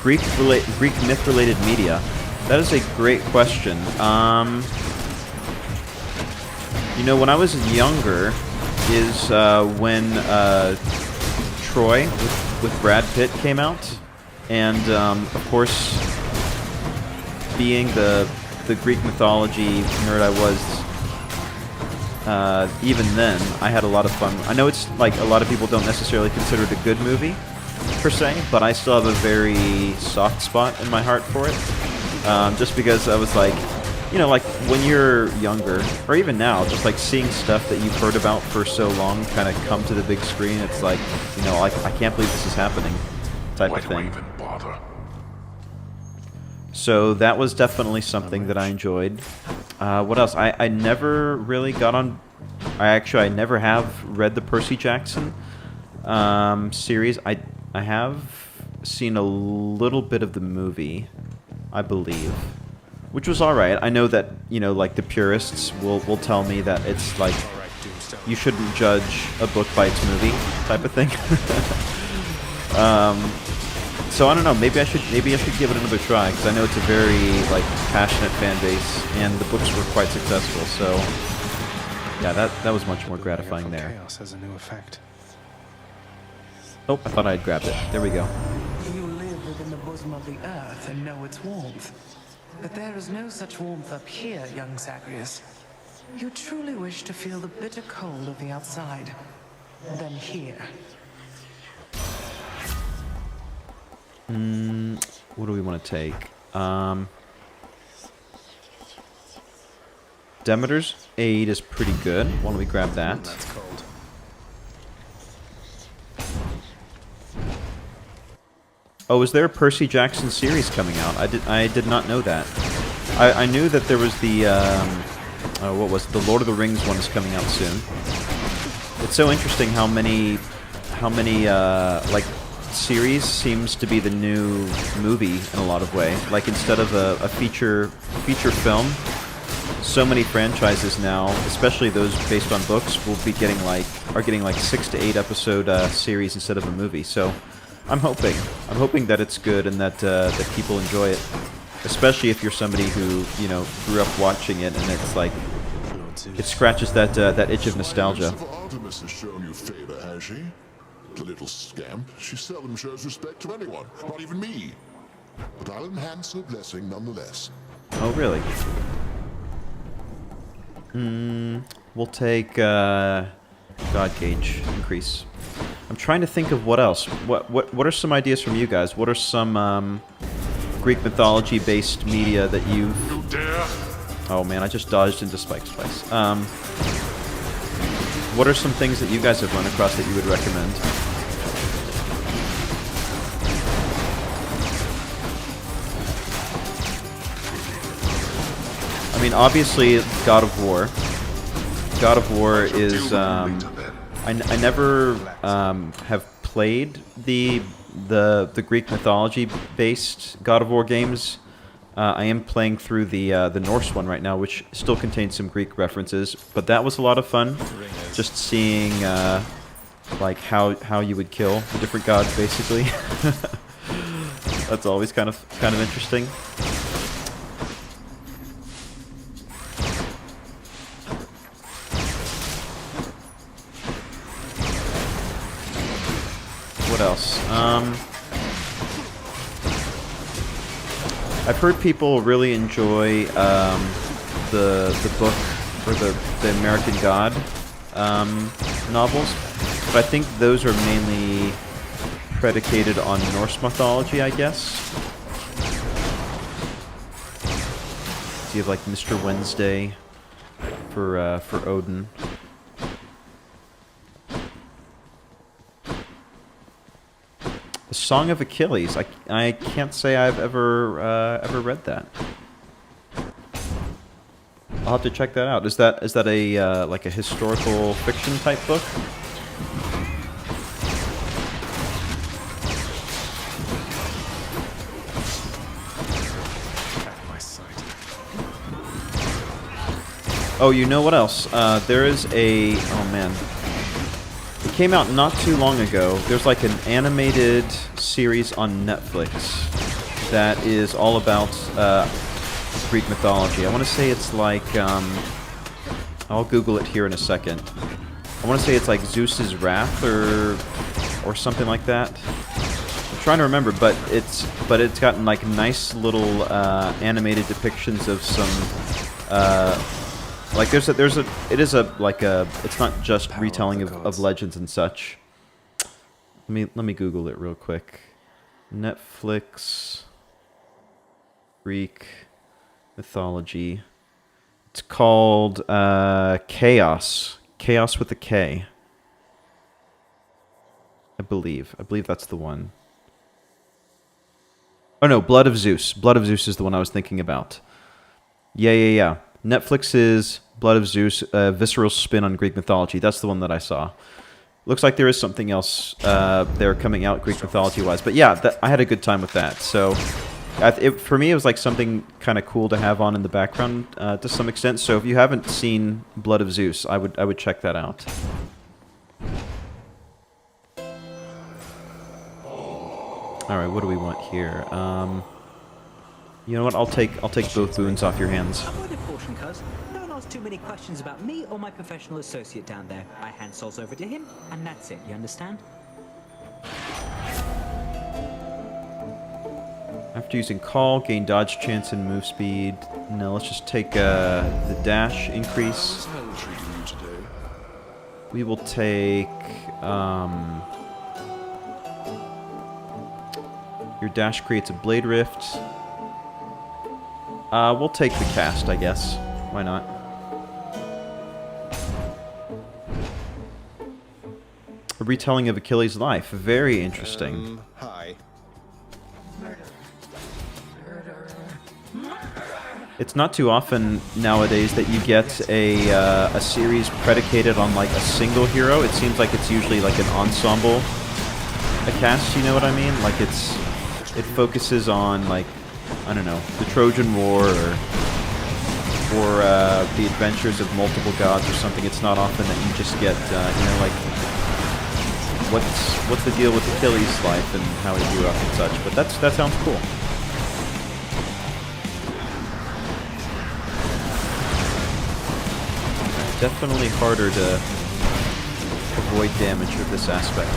Greek myth-related media. That is a great question. You know, when I was younger, is when Troy with Brad Pitt came out, and of course, being the Greek mythology nerd I was, even then, I had a lot of fun. I know it's like a lot of people don't necessarily consider it a good movie, per se, but I still have a very soft spot in my heart for it. Just because I was like, you know, like when you're younger, or even now, just like seeing stuff that you've heard about for so long kind of come to the big screen, it's like, you know, like, I can't believe this is happening, type of thing. So that was definitely something that I enjoyed. What else? I never really got on... I never have read the Percy Jackson series. I have seen a little bit of the movie, I believe, which was alright. I know that, you know, like the purists will tell me that it's like, you shouldn't judge a book by its movie, type of thing. So I don't know. Maybe I should give it another try, because I know it's a very like passionate fan base, and the books were quite successful. So yeah, that was much more gratifying there. Chaos has a new effect. Oh, I thought I had grabbed it. There we go. You live within the bosom of the earth and know its warmth. But there is no such warmth up here, young Zagreus. You truly wish to feel the bitter cold of the outside. Then here. What do we want to take? Demeter's Aid is pretty good. Why don't we grab that? That's cold. Oh, is there a Percy Jackson series coming out? I did not know that. I knew that there was the what was it? The Lord of the Rings one is coming out soon. It's so interesting how many like series seems to be the new movie in a lot of way. Like instead of a feature film, so many franchises now, especially those based on books, are getting like 6 to 8 episode series instead of a movie. So I'm hoping that it's good and that people enjoy it, especially if you're somebody who, you know, grew up watching it and it's like it scratches that itch of nostalgia. Artemis has shown you favor, has she? The little scamp. She seldom shows respect to anyone, not even me. But I'll enhance her blessing nonetheless. Oh, really? We'll take God Gauge increase. I'm trying to think of what else. What are some ideas from you guys? What are some Greek mythology based media that you've... You dare? Oh man, I just dodged into Spike Spice. What are some things that you guys have run across that you would recommend? I mean, obviously, God of War. God of War is... I never have played the Greek mythology-based God of War games. I am playing through the Norse one right now, which still contains some Greek references. But that was a lot of fun, just seeing like how you would kill the different gods, basically. That's always kind of interesting. What else? I've heard people really enjoy the book or the American God novels, but I think those are mainly predicated on Norse mythology, I guess. So you have like Mr. Wednesday for Odin. The Song of Achilles. I can't say I've ever read that. I'll have to check that out. Is that a like a historical fiction type book? Oh, you know what else? There is a... Oh, man. It came out not too long ago. There's like an animated series on Netflix that is all about Greek mythology. I want to say it's like... I'll Google it here in a second. I want to say it's like Zeus's Wrath or something like that. I'm trying to remember, but it's gotten like nice little animated depictions of some Like it is it's not just retelling of legends and such. Let me Google it real quick. Netflix Greek mythology. It's called Chaos. Chaos with a K. I believe that's the one. Oh no, Blood of Zeus. Blood of Zeus is the one I was thinking about. Yeah. Netflix's Blood of Zeus, visceral spin on Greek mythology. That's the one that I saw. Looks like there is something else there coming out Greek mythology-wise. But yeah, I had a good time with that. So for me, it was like something kind of cool to have on in the background to some extent. So if you haven't seen Blood of Zeus, I would check that out. All right, what do we want here? You know what? I'll take both boons off your hands. Avoid caution, cuz. No one asks too many questions about me or my professional associate down there. I hand souls over to him, and that's it. You understand? After using call, gain dodge chance and move speed. No, let's just take the dash increase. We will take your dash creates a blade rift. We'll take the cast, I guess. Why not? A retelling of Achilles' life. Very interesting. Hi. It's not too often nowadays that you get a series predicated on like a single hero. It seems like it's usually like an ensemble, a cast. You know what I mean? Like it focuses on like, I don't know, the Trojan War or the adventures of multiple gods or something. It's not often that you just get you know, like what's the deal with Achilles' life and how he grew up and such. But that sounds cool. Definitely harder to avoid damage with this aspect.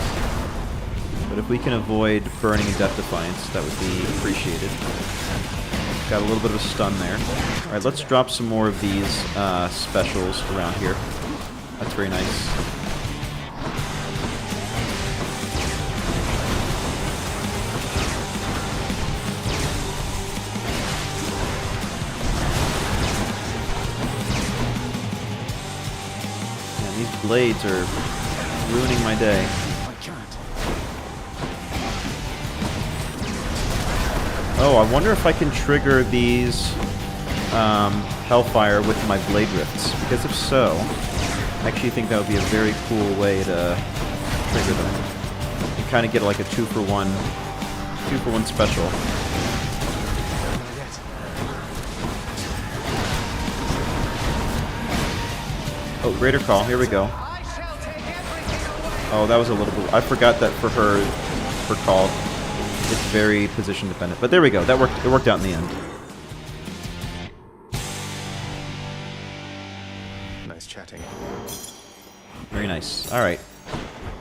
But if we can avoid burning and death defiance, that would be appreciated. Got a little bit of a stun there. Alright, let's drop some more of these specials around here. That's very nice. Man, these blades are ruining my day. Oh, I wonder if I can trigger these Hellfire with my Blade Rifts, because if so, I actually think that would be a very cool way to trigger them. You kind of get like a 2-for-1 special. Oh, Greater Call, here we go. Oh, that was a little bit... I forgot that for call, it's very position dependent. But there we go, that worked. It worked out in the end. Nice chatting. Very nice. Alright.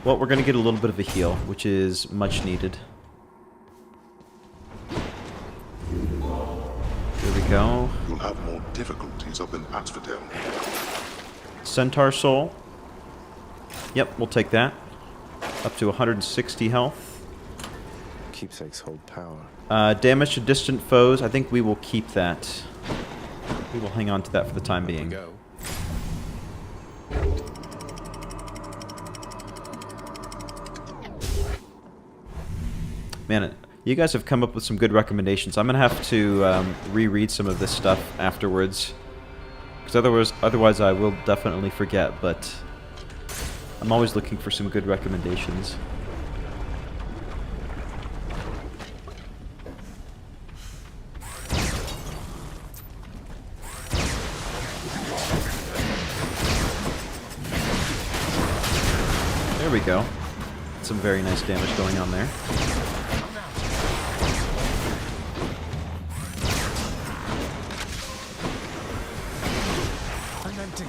Well, we're going to get a little bit of a heal, which is much needed. There we go. You'll have more difficulties up in Asphodel. Centaur Soul. Yep, we'll take that. Up to 160 health. Keepsakes hold power. Damage to distant foes. I think we will keep that. We will hang on to that for the time being. Go. Man, you guys have come up with some good recommendations. I'm going to have to reread some of this stuff afterwards. Because otherwise I will definitely forget, but I'm always looking for some good recommendations. There we go. Some very nice damage going on there. I'm empty.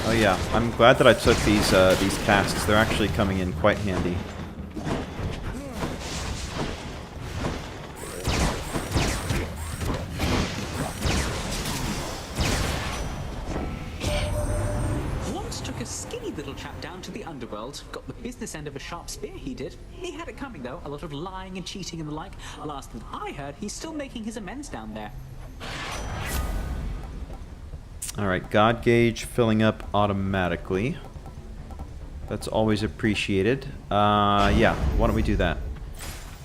Oh yeah, I'm glad that I took these casts. They're actually coming in quite handy. took a skinny little chap down to the underworld, got the business end of a sharp spear, he did. He had it coming, though, a lot of lying and cheating and the like. Last that I heard, he's still making his amends down there. Alright, God gauge filling up automatically. That's always appreciated. Yeah, why don't we do that?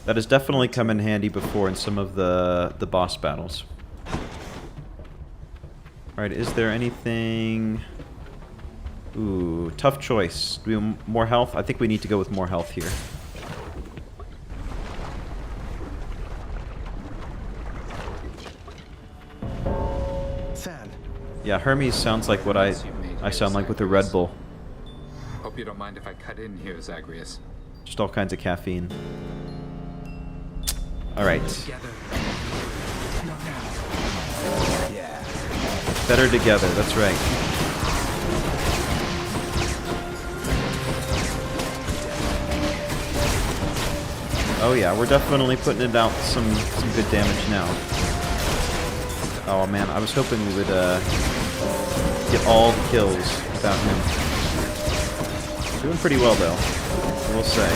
That has definitely come in handy before in some of the boss battles. Alright, is there anything... Ooh, tough choice. Do we want more health? I think we need to go with more health here. Fan. Yeah, Hermes sounds like what I sound like with the Red Bull. Hope you don't mind if I cut in here, Zagreus. Just all kinds of caffeine. Alright. Yeah. Better together, that's right. Oh yeah, we're definitely putting it out some good damage now. Oh man, I was hoping we would get all the kills without him. Doing pretty well though, I will say.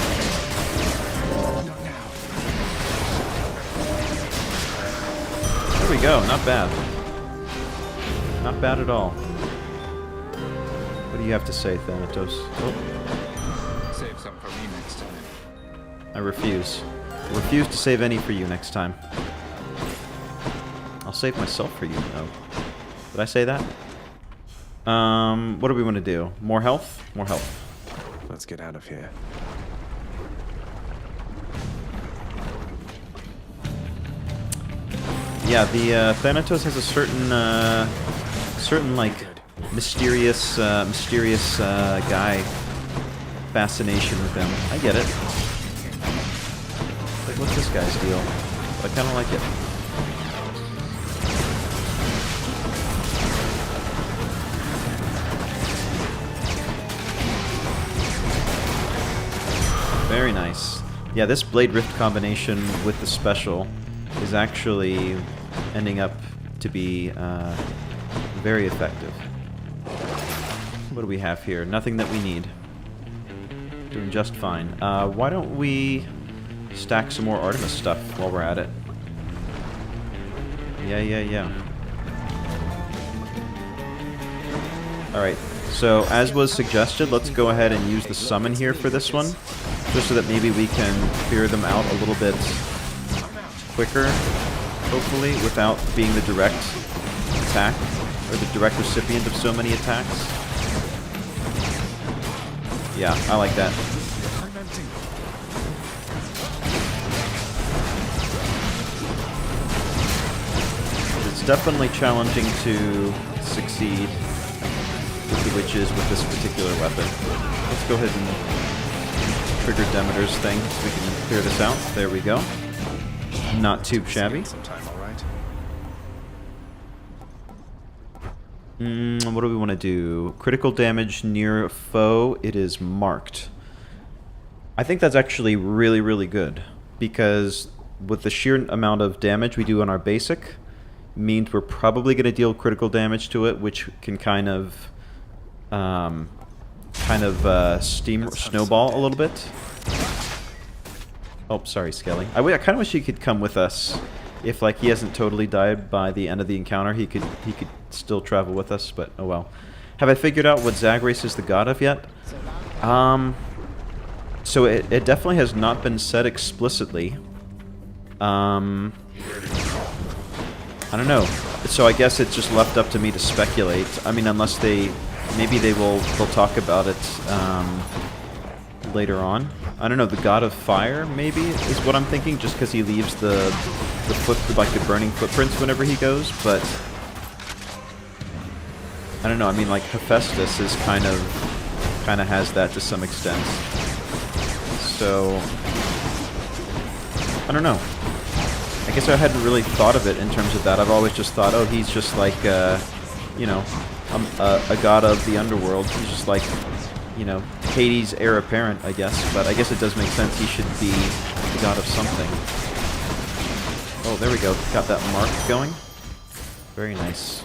There we go, not bad. Not bad at all. What do you have to say, Thanatos? Oh. Save some for me next time. I refuse. I refuse to save any for you next time. I'll save myself for you, though. Did I say that? What do we want to do? More health? More health. Let's get out of here. Yeah, the Thanatos has a certain, like, mysterious guy fascination with him. I get it. Like, what's this guy's deal? But I kind of like it. Very nice. Yeah, this Blade Rift combination with the special is actually ending up to be very effective. What do we have here? Nothing that we need. Doing just fine. Why don't we stack some more Artemis stuff while we're at it? Yeah. Alright, so as was suggested, let's go ahead and use the summon here for this one, just so that maybe we can clear them out a little bit quicker, hopefully, without being the direct attack, or the direct recipient of so many attacks. Yeah, I like that. It's definitely challenging to succeed with the witches with this particular weapon. Let's go ahead and trigger Demeter's thing so we can clear this out. There we go. Not too shabby. What do we want to do? Critical damage near a foe. It is marked. I think that's actually really, really good, because with the sheer amount of damage we do on our basic, means we're probably going to deal critical damage to it, which can kind of snowball a little bit. Oh, sorry, Skelly. I kind of wish he could come with us. If like he hasn't totally died by the end of the encounter, he could still travel with us. But oh well. Have I figured out what Zagreus is the god of yet? So it definitely has not been said explicitly. I don't know. So I guess it's just left up to me to speculate. I mean, unless maybe they'll talk about it later on. I don't know. The god of fire, maybe, is what I'm thinking, just because he leaves the burning footprints whenever he goes. But I don't know. I mean, like Hephaestus is kind of has that to some extent. So I don't know. I guess I hadn't really thought of it in terms of that. I've always just thought, oh, he's just like, you know, a god of the underworld. He's just like, you know, Hades' heir apparent, I guess. But I guess it does make sense he should be the god of something. Oh, there we go. Got that mark going. Very nice.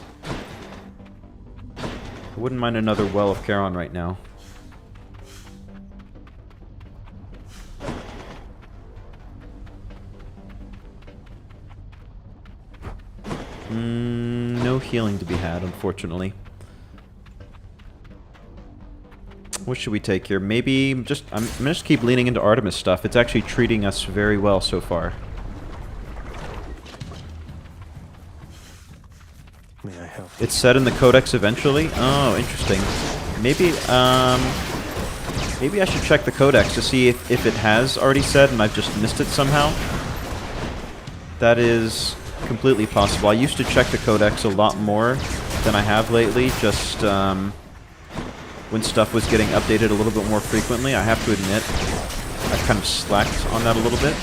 I wouldn't mind another Well of Charon right now. No healing to be had, unfortunately. What should we take here? Maybe just... I'm gonna just keep leaning into Artemis stuff. It's actually treating us very well so far. May I help? It's said in the Codex eventually? Oh, interesting. Maybe, maybe I should check the Codex to see if it has already said and I've just missed it somehow. That is completely possible. I used to check the Codex a lot more than I have lately, just, when stuff was getting updated a little bit more frequently. I have to admit, I've kind of slacked on that a little bit.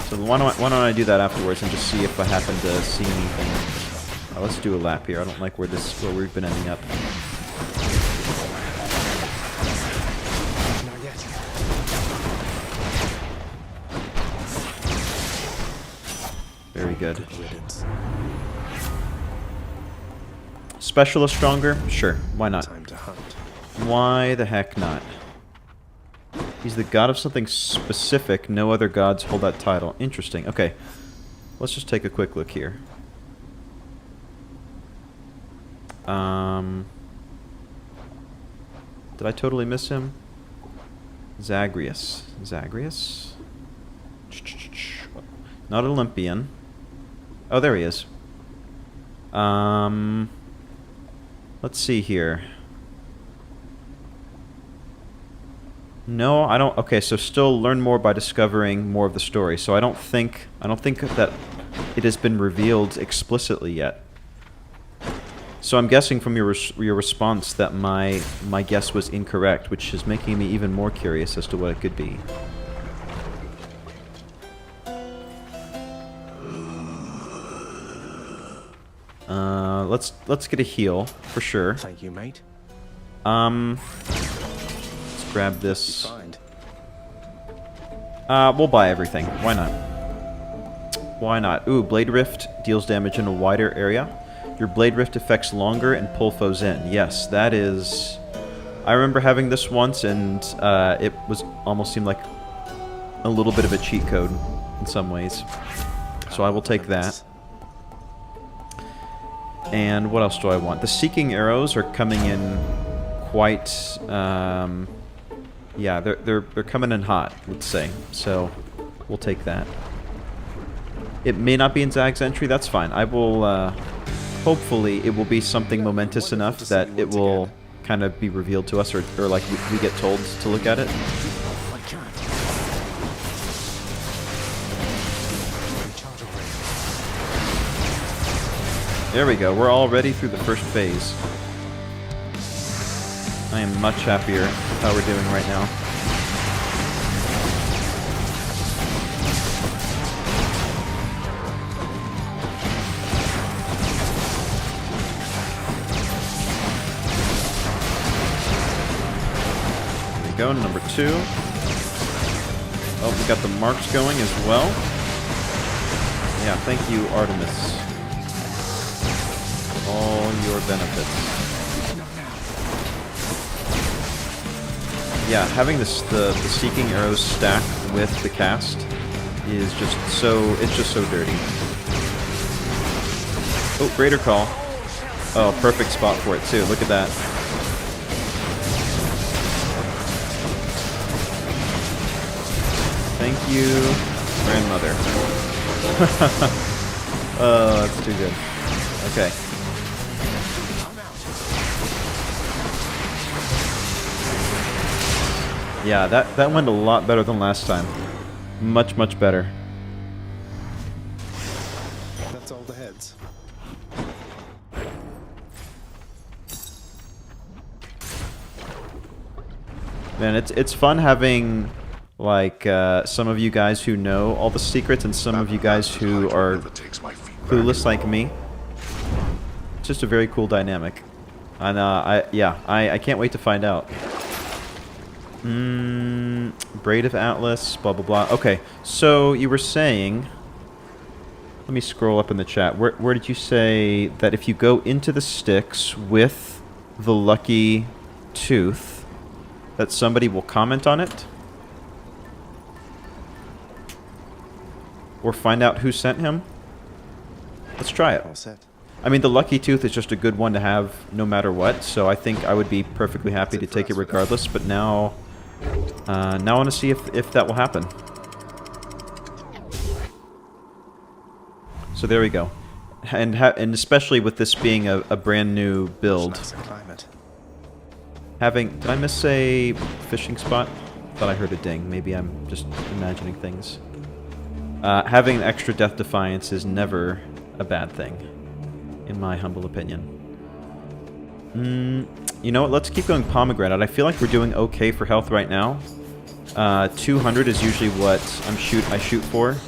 So why don't I do that afterwards and just see if I happen to see anything. Let's do a lap here. I don't like where we've been ending up. Not yet. Very good. Good riddance. Specialist stronger? Sure. Why not? Time to hunt. Why the heck not? He's the god of something specific. No other gods hold that title. Interesting. Okay. Let's just take a quick look here. Did I totally miss him? Zagreus. Zagreus? Not Olympian. Oh, there he is. Let's see here. No, I don't. Okay, so still learn more by discovering more of the story. So I don't think that it has been revealed explicitly yet. So I'm guessing from your response that my guess was incorrect, which is making me even more curious as to what it could be. Let's get a heal for sure. Thank you, mate. Let's grab this. We'll buy everything. Why not? Why not? Ooh, Blade Rift deals damage in a wider area. Your Blade Rift affects longer and pull foes in. Yes, that is... I remember having this once, and it was almost seemed like a little bit of a cheat code in some ways. So I will take that. And what else do I want? The Seeking Arrows are coming in quite... yeah, they're coming in hot, let's say. So we'll take that. It may not be in Zag's entry, that's fine. I will... hopefully it will be something momentous enough that it will kind of be revealed to us, or like we get told to look at it. There we go, we're already through the first phase. I am much happier with how we're doing right now. Go, number 2. Oh, we got the marks going as well. Yeah, thank you, Artemis. For all your benefits. Yeah, having the Seeking Arrows stack with the cast is just so... it's just so dirty. Oh, Greater Call. Oh, perfect spot for it, too. Look at that. Thank you, grandmother. Oh, that's too good. Okay. Yeah, that went a lot better than last time. Much, much better. That's all the heads. Man, it's fun having... like, some of you guys who know all the secrets and some of you guys who are clueless like me. It's just a very cool dynamic. And, I can't wait to find out. Braid of Atlas, blah, blah, blah. Okay, so you were saying... Let me scroll up in the chat. Where did you say that if you go into the Styx with the lucky tooth, that somebody will comment on it? Or find out who sent him? Let's try it. All set. I mean, the lucky tooth is just a good one to have no matter what, so I think I would be perfectly happy to take it regardless, but now I want to see if that will happen. So there we go. And especially with this being a brand new build. Did I miss a fishing spot? Thought I heard a ding. Maybe I'm just imagining things. Having extra Death Defiance is never a bad thing, in my humble opinion. You know what? Let's keep going Pomegranate. I feel like we're doing okay for health right now. 200 is usually what I shoot for.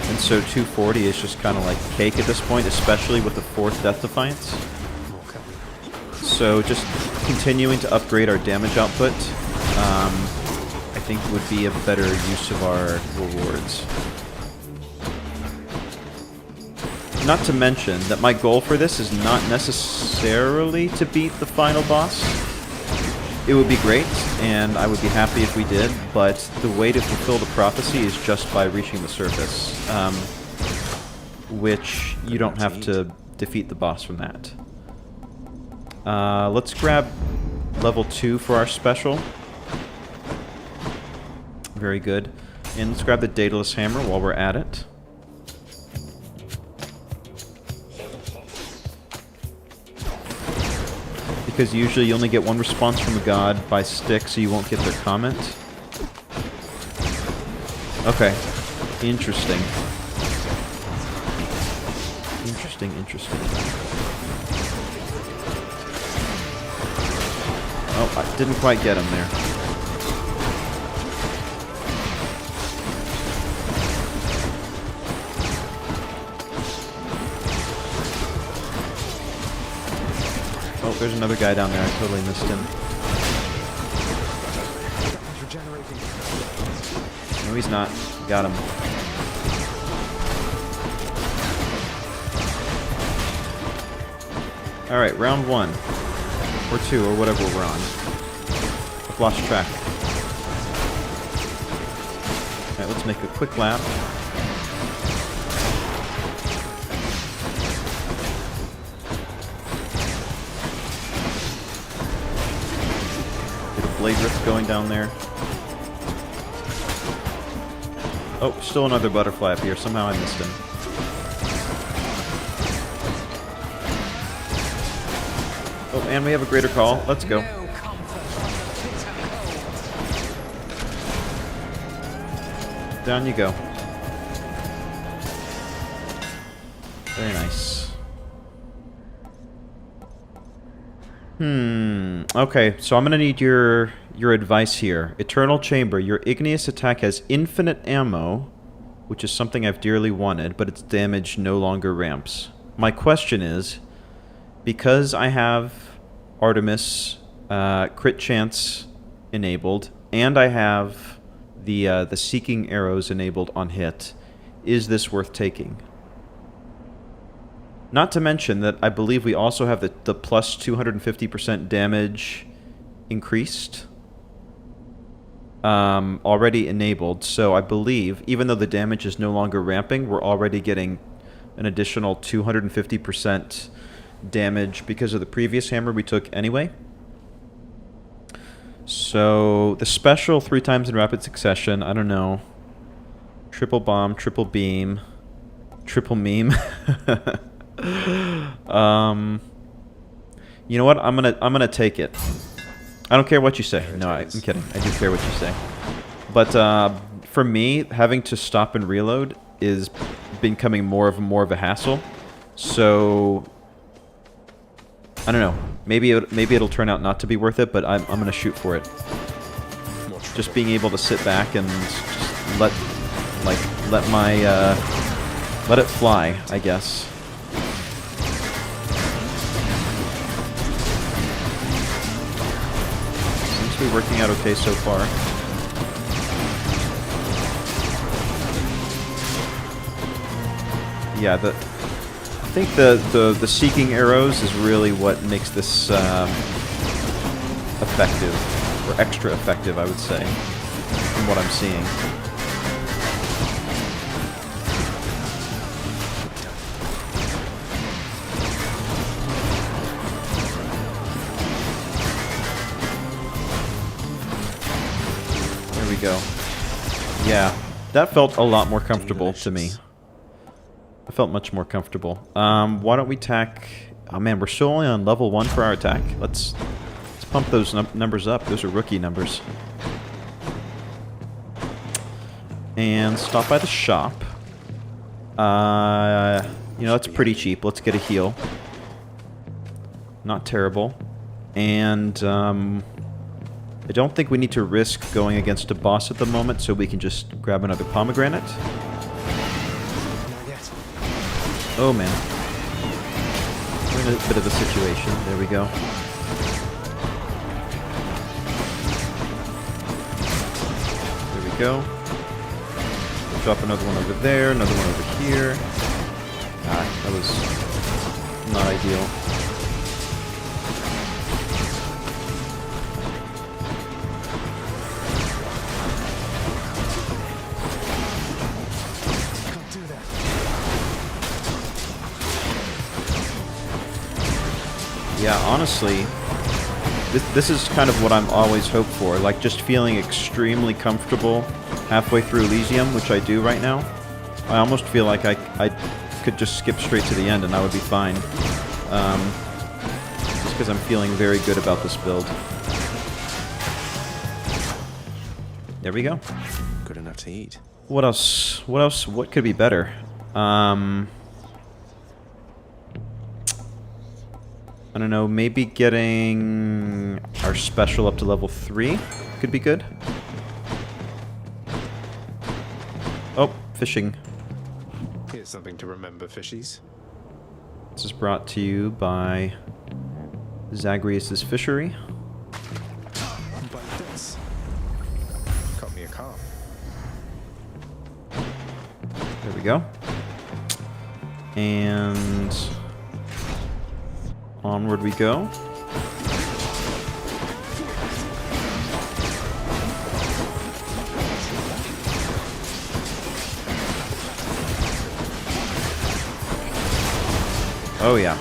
And so 240 is just kind of like cake at this point, especially with the 4th Death Defiance. So just continuing to upgrade our damage output, I think would be a better use of our rewards. Not to mention that my goal for this is not necessarily to beat the final boss. It would be great, and I would be happy if we did, but the way to fulfill the prophecy is just by reaching the surface, which you don't have to defeat the boss from that. Let's grab level 2 for our special. Very good. And let's grab the Daedalus Hammer while we're at it. Because usually you only get one response from a god by stick, so you won't get their comment. Okay. Interesting. Interesting. Oh, I didn't quite get him there. Oh, there's another guy down there. I totally missed him. No, he's not. Got him. Alright, round 1. Or 2, or whatever we're on. I've lost track. Alright, let's make a quick lap. Blade Rift going down there. Oh, still another butterfly up here. Somehow I missed him. Oh, and we have a greater call. Let's go. Down you go. Very nice. Okay, so I'm gonna need your advice here. Eternal Chamber. Your igneous attack has infinite ammo, which is something I've dearly wanted, but its damage no longer ramps. My question is, because I have Artemis crit chance enabled, and I have the Seeking Arrows enabled on hit, is this worth taking? Not to mention that I believe we also have the plus 250% damage increased already enabled. So I believe, even though the damage is no longer ramping, we're already getting an additional 250% damage because of the previous hammer we took anyway. So the special 3 times in rapid succession, I don't know. Triple bomb, triple beam, triple meme. You know what? I'm gonna take it. I don't care what you say. No, I'm kidding. I do care what you say. But for me, having to stop and reload is becoming more of a hassle. So I don't know. Maybe it'll turn out not to be worth it, but I'm gonna shoot for it. Just being able to sit back and just let it fly, I guess. Seems to be working out okay so far. Yeah, I think the seeking arrows is really what makes this effective, or extra effective, I would say, from what I'm seeing. There we go. Yeah, that felt a lot more comfortable to me. I felt much more comfortable. Why don't we tack... Oh man, we're still only on level 1 for our attack. Let's pump those numbers up. Those are rookie numbers. And stop by the shop. You know, it's pretty cheap. Let's get a heal. Not terrible. And I don't think we need to risk going against a boss at the moment, so we can just grab another pomegranate. Oh man. We're in a bit of a situation. There we go. There we go. We'll drop another one over there, another one over here. Ah, that was not ideal. Yeah, honestly, this is kind of what I'm always hoped for, like just feeling extremely comfortable halfway through Elysium, which I do right now. I almost feel like I could just skip straight to the end and I would be fine. Just because I'm feeling very good about this build. There we go. Good enough to eat. What else? What else? What could be better? I don't know, maybe getting our special up to level 3 could be good. Oh, fishing. Here's something to remember, fishies. This is brought to you by Zagreus' Fishery. But this caught me a carp. There we go. And onward we go. Oh yeah.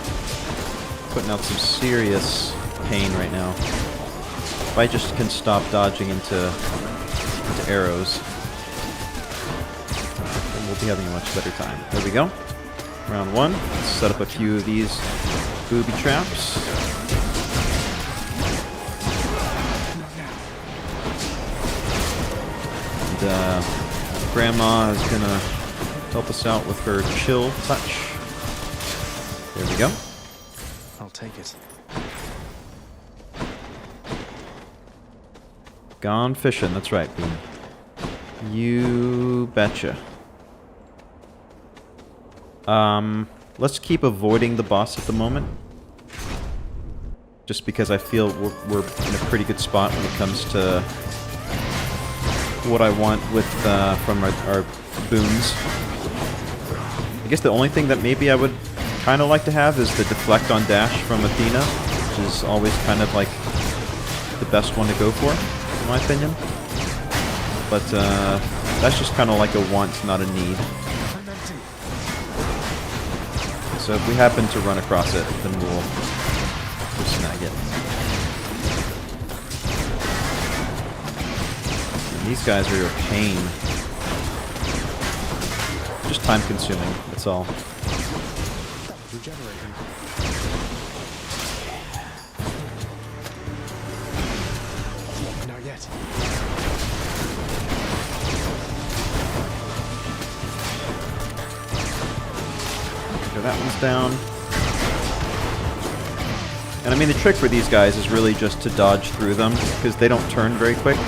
Putting out some serious pain right now. If I just can stop dodging into arrows, then we'll be having a much better time. There we go. Round 1. Let's set up a few of these booby traps. And Grandma is gonna help us out with her chill touch. There we go. I'll take it. Gone fishing, that's right, Bean. You betcha. Let's keep avoiding the boss at the moment. Just because I feel we're in a pretty good spot when it comes to what I want with from our boons. I guess the only thing that maybe I would kind of like to have is the deflect on dash from Athena, which is always kind of like the best one to go for, in my opinion. But that's just kind of like a want, not a need. So if we happen to run across it, then we'll snag it. And these guys are a pain. Just time consuming, that's all. Regenerating. Not yet. Okay, that one's down. And I mean, the trick for these guys is really just to dodge through them, because they don't turn very quick.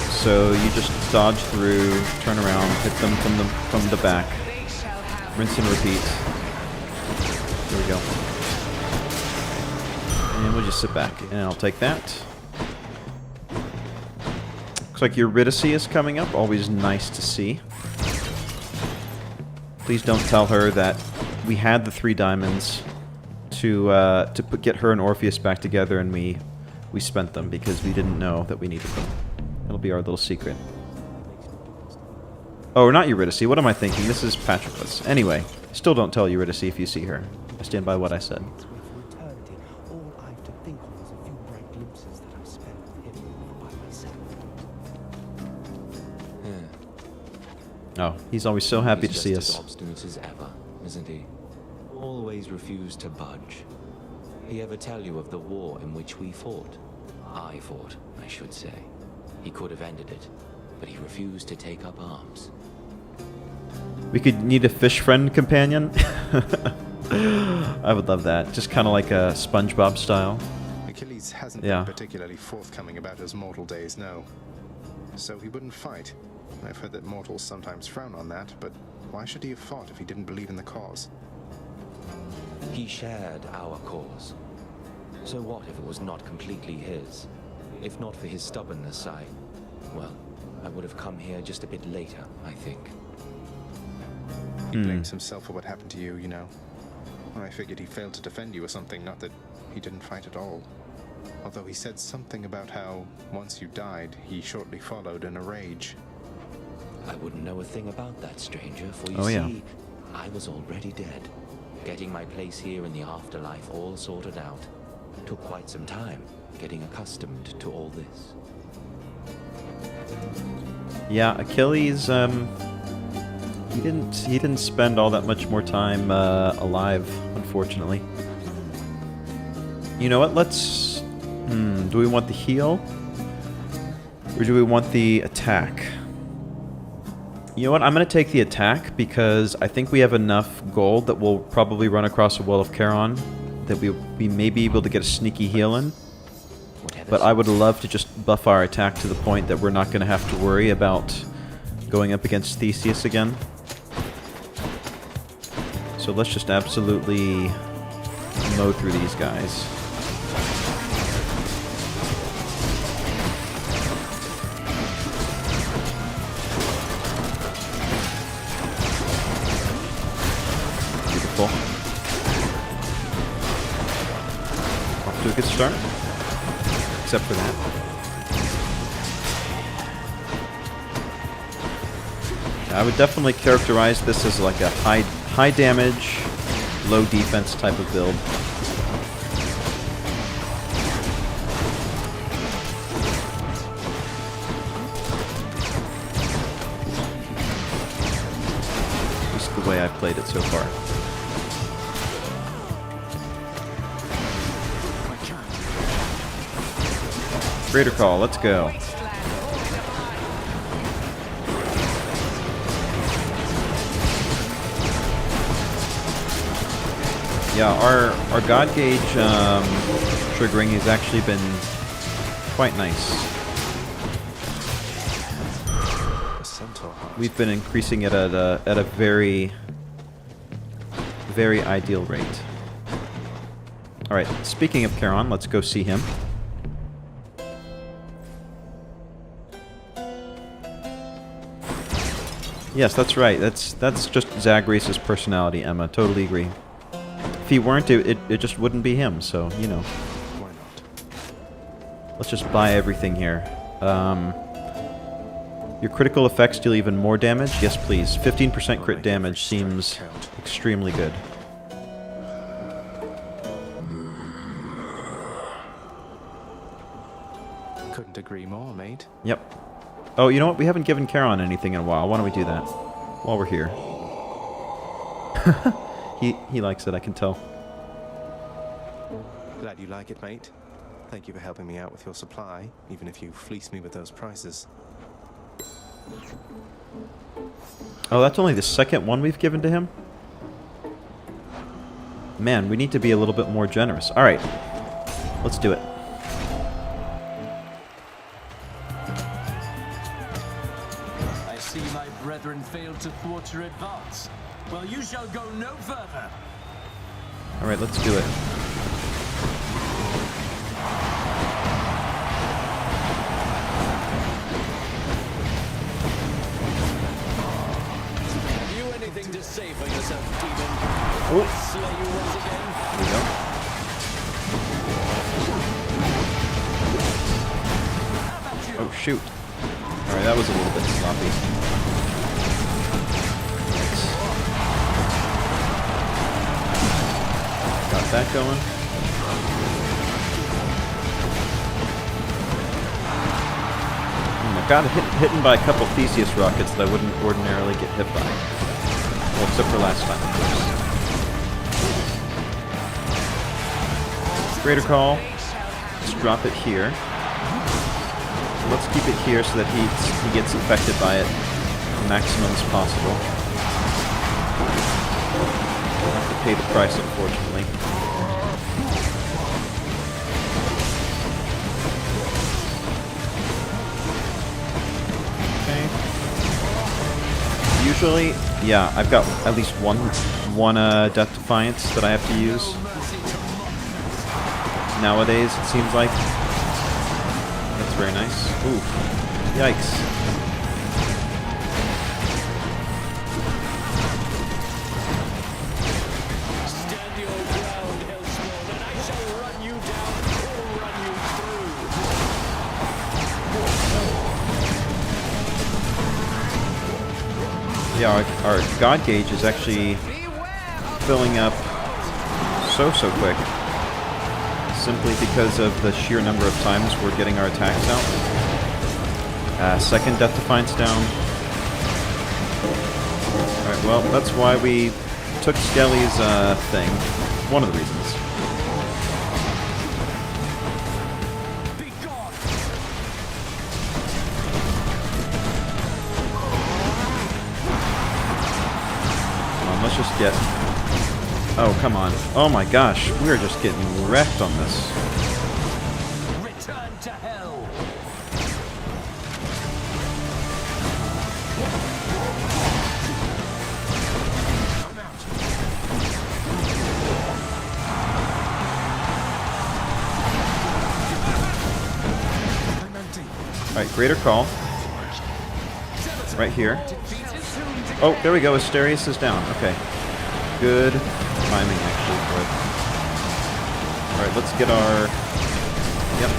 So you just dodge through, turn around, hit them from the back. Rinse and repeat. There we go. And we'll just sit back, and I'll take that. Looks like Eurydice is coming up. Always nice to see. Please don't tell her that we had the 3 diamonds to get her and Orpheus back together, and we spent them because we didn't know that we needed them. It'll be our little secret. Oh, not Eurydice. What am I thinking? This is Patroclus. Anyway, still don't tell Eurydice if you see her. I stand by what I said. Oh, he's always so happy to see us. He's just as obstinate as ever, isn't he? Always refused to budge. He ever tell you of the war in which we fought? I fought, I should say. He could have ended it, but he refused to take up arms. We could need a fish friend companion. I would love that. Just kind of like a SpongeBob style. Achilles hasn't been particularly forthcoming about his mortal days, no. So he wouldn't fight. I've heard that mortals sometimes frown on that, but why should he have fought if he didn't believe in the cause? He shared our cause. So what if it was not completely his? If not for his stubbornness, I would have come here just a bit later, I think. He blames himself for what happened to you, you know. I figured he failed to defend you or something, not that he didn't fight at all. Although he said something about how, once you died, he shortly followed in a rage. I wouldn't know a thing about that, stranger, for you see, I was already dead. Getting my place here in the afterlife all sorted out. Took quite some time, getting accustomed to all this. Yeah, Achilles, he didn't spend all that much more time alive, unfortunately. You know what? Let's. Do we want the heal, or do we want the attack? You know what? I'm going to take the attack because I think we have enough gold that we'll probably run across a Well of Charon that we may be able to get a sneaky heal in. But I would love to just buff our attack to the point that we're not going to have to worry about going up against Theseus again. So let's just absolutely mow through these guys. Beautiful. Off to a good start. Except for that. I would definitely characterize this as like a high damage, low defense type of build. Just the way I've played it so far. Raider call, let's go. Yeah, our God Gauge triggering has actually been quite nice. We've been increasing it at a very, very ideal rate. Alright, speaking of Charon, let's go see him. Yes, that's right. That's just Zagreus' personality, Emma. Totally agree. If he weren't, it just wouldn't be him, so, you know. Why not? Let's just buy everything here. Your critical effects deal even more damage? Yes, please. 15% crit damage seems extremely good. Couldn't agree more, mate. Yep. Oh, you know what? We haven't given Charon anything in a while. Why don't we do that while we're here? He likes it, I can tell. Glad you like it, mate. Thank you for helping me out with your supply, even if you fleece me with those prices. Oh, that's only the second one we've given to him? Man, we need to be a little bit more generous. Alright, let's do it. I see my brethren failed to thwart your advance. Well, you shall go no further. Alright, let's do it. Have you anything to say for shoot. Alright, that was a little bit sloppy. Got that going. I got hit by a couple Theseus rockets that I wouldn't ordinarily get hit by. Well, except for last time, of course. Greater Call. Let's drop it here. Let's keep it here so that he gets affected by it the maximum as possible. I'll have to pay the price, unfortunately. Usually, yeah, I've got at least one Death Defiance that I have to use. Nowadays, it seems like. That's very nice. Ooh. Yikes. Stand your ground, Hellspawn, and I shall run you down or run you through. Yeah, our God Gauge is actually filling up so quick. Simply because of the sheer number of times we're getting our attacks out. Second Death Defiance down. Alright, well, that's why we took Skelly's thing. One of the reasons. Let's just get... Oh, come on. Oh my gosh, we are just getting wrecked on this. Return to hell. Alright, Greater Call. Right here. Oh, there we go. Asterius is down. Okay. Good timing, actually, for it. Alright, let's get our... Yep.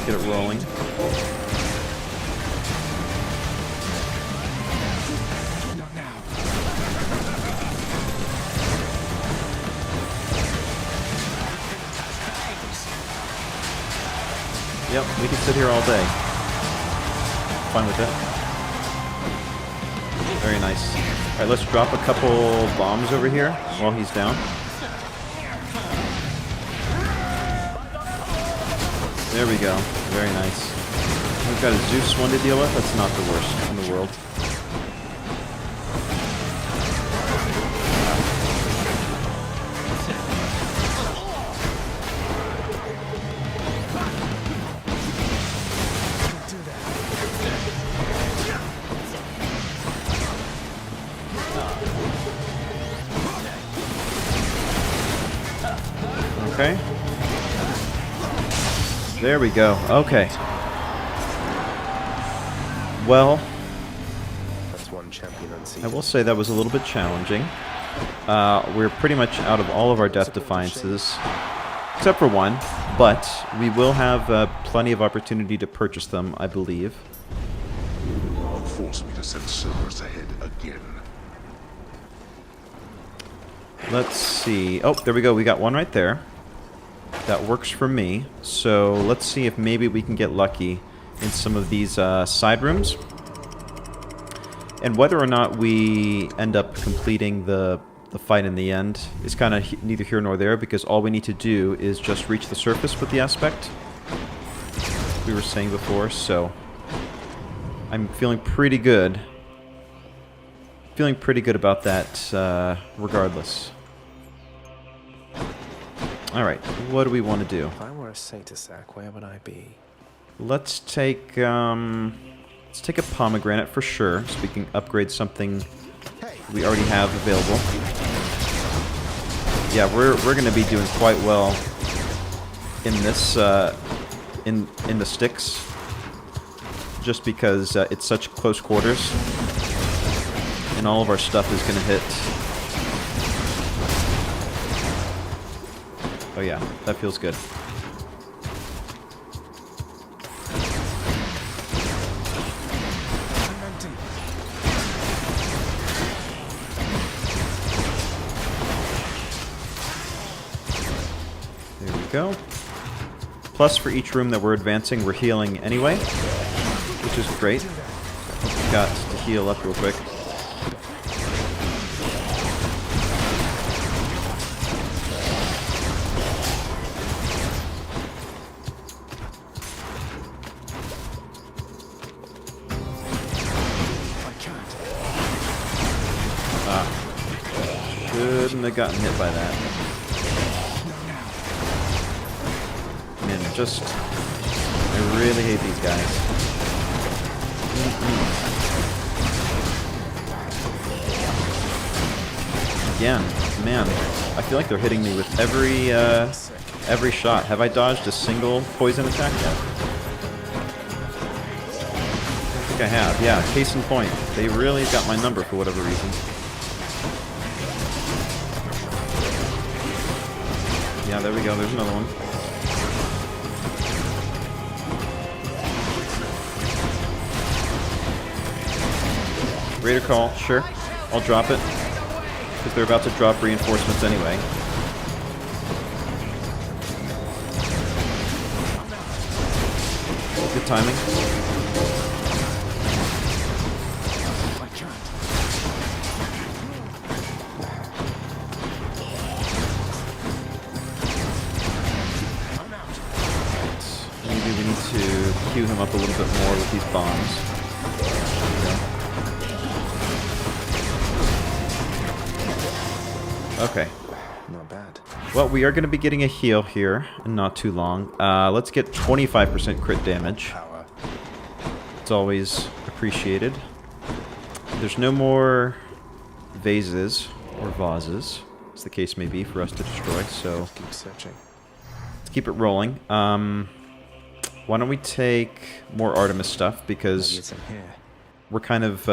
Get it rolling. Yep, we can sit here all day. Fine with that. Very nice. Alright, let's drop a couple bombs over here while he's down. There we go. Very nice. We've got a Zeus one to deal with. That's not the worst in the world. Okay. There we go. Okay. Well, that's one champion unseated. I will say that was a little bit challenging. We're pretty much out of all of our Death Defiances, except for one, but we will have plenty of opportunity to purchase them, I believe. Don't force me to send Cerberus ahead again. Let's see. Oh, there we go. We got one right there. That works for me. So let's see if maybe we can get lucky in some of these side rooms. And whether or not we end up completing the fight in the end is kind of neither here nor there, because all we need to do is just reach the surface with the aspect we were saying before. So I'm feeling pretty good. Feeling pretty good about that regardless. Alright, what do we want to do? If I were a Satysack, where would I be? Let's take a pomegranate for sure, so we can upgrade something we already have available. Yeah, we're going to be doing quite well in this in the sticks, just because it's such close quarters, and all of our stuff is going to hit. Oh yeah, that feels good. go. Plus, for each room that we're advancing, we're healing anyway, which is great. Got to heal up real quick. Shouldn't have gotten hit by that. Man, I really hate these guys. Again, man, I feel like they're hitting me with every shot. Have I dodged a single poison attack yet? I think I have. Yeah, case in point. They really got my number for whatever reason. Yeah, there we go. There's another one. Raider call, sure. I'll drop it. Because they're about to drop reinforcements anyway. Good timing. Maybe we need to queue him up a little bit more with these bombs. Okay. Not bad. Well, we are going to be getting a heal here in not too long. Let's get 25% crit damage. It's always appreciated. There's no more vases or vases, as the case may be, for us to destroy, so keep searching. Let's keep it rolling. Why don't we take more Artemis stuff, because we're kind of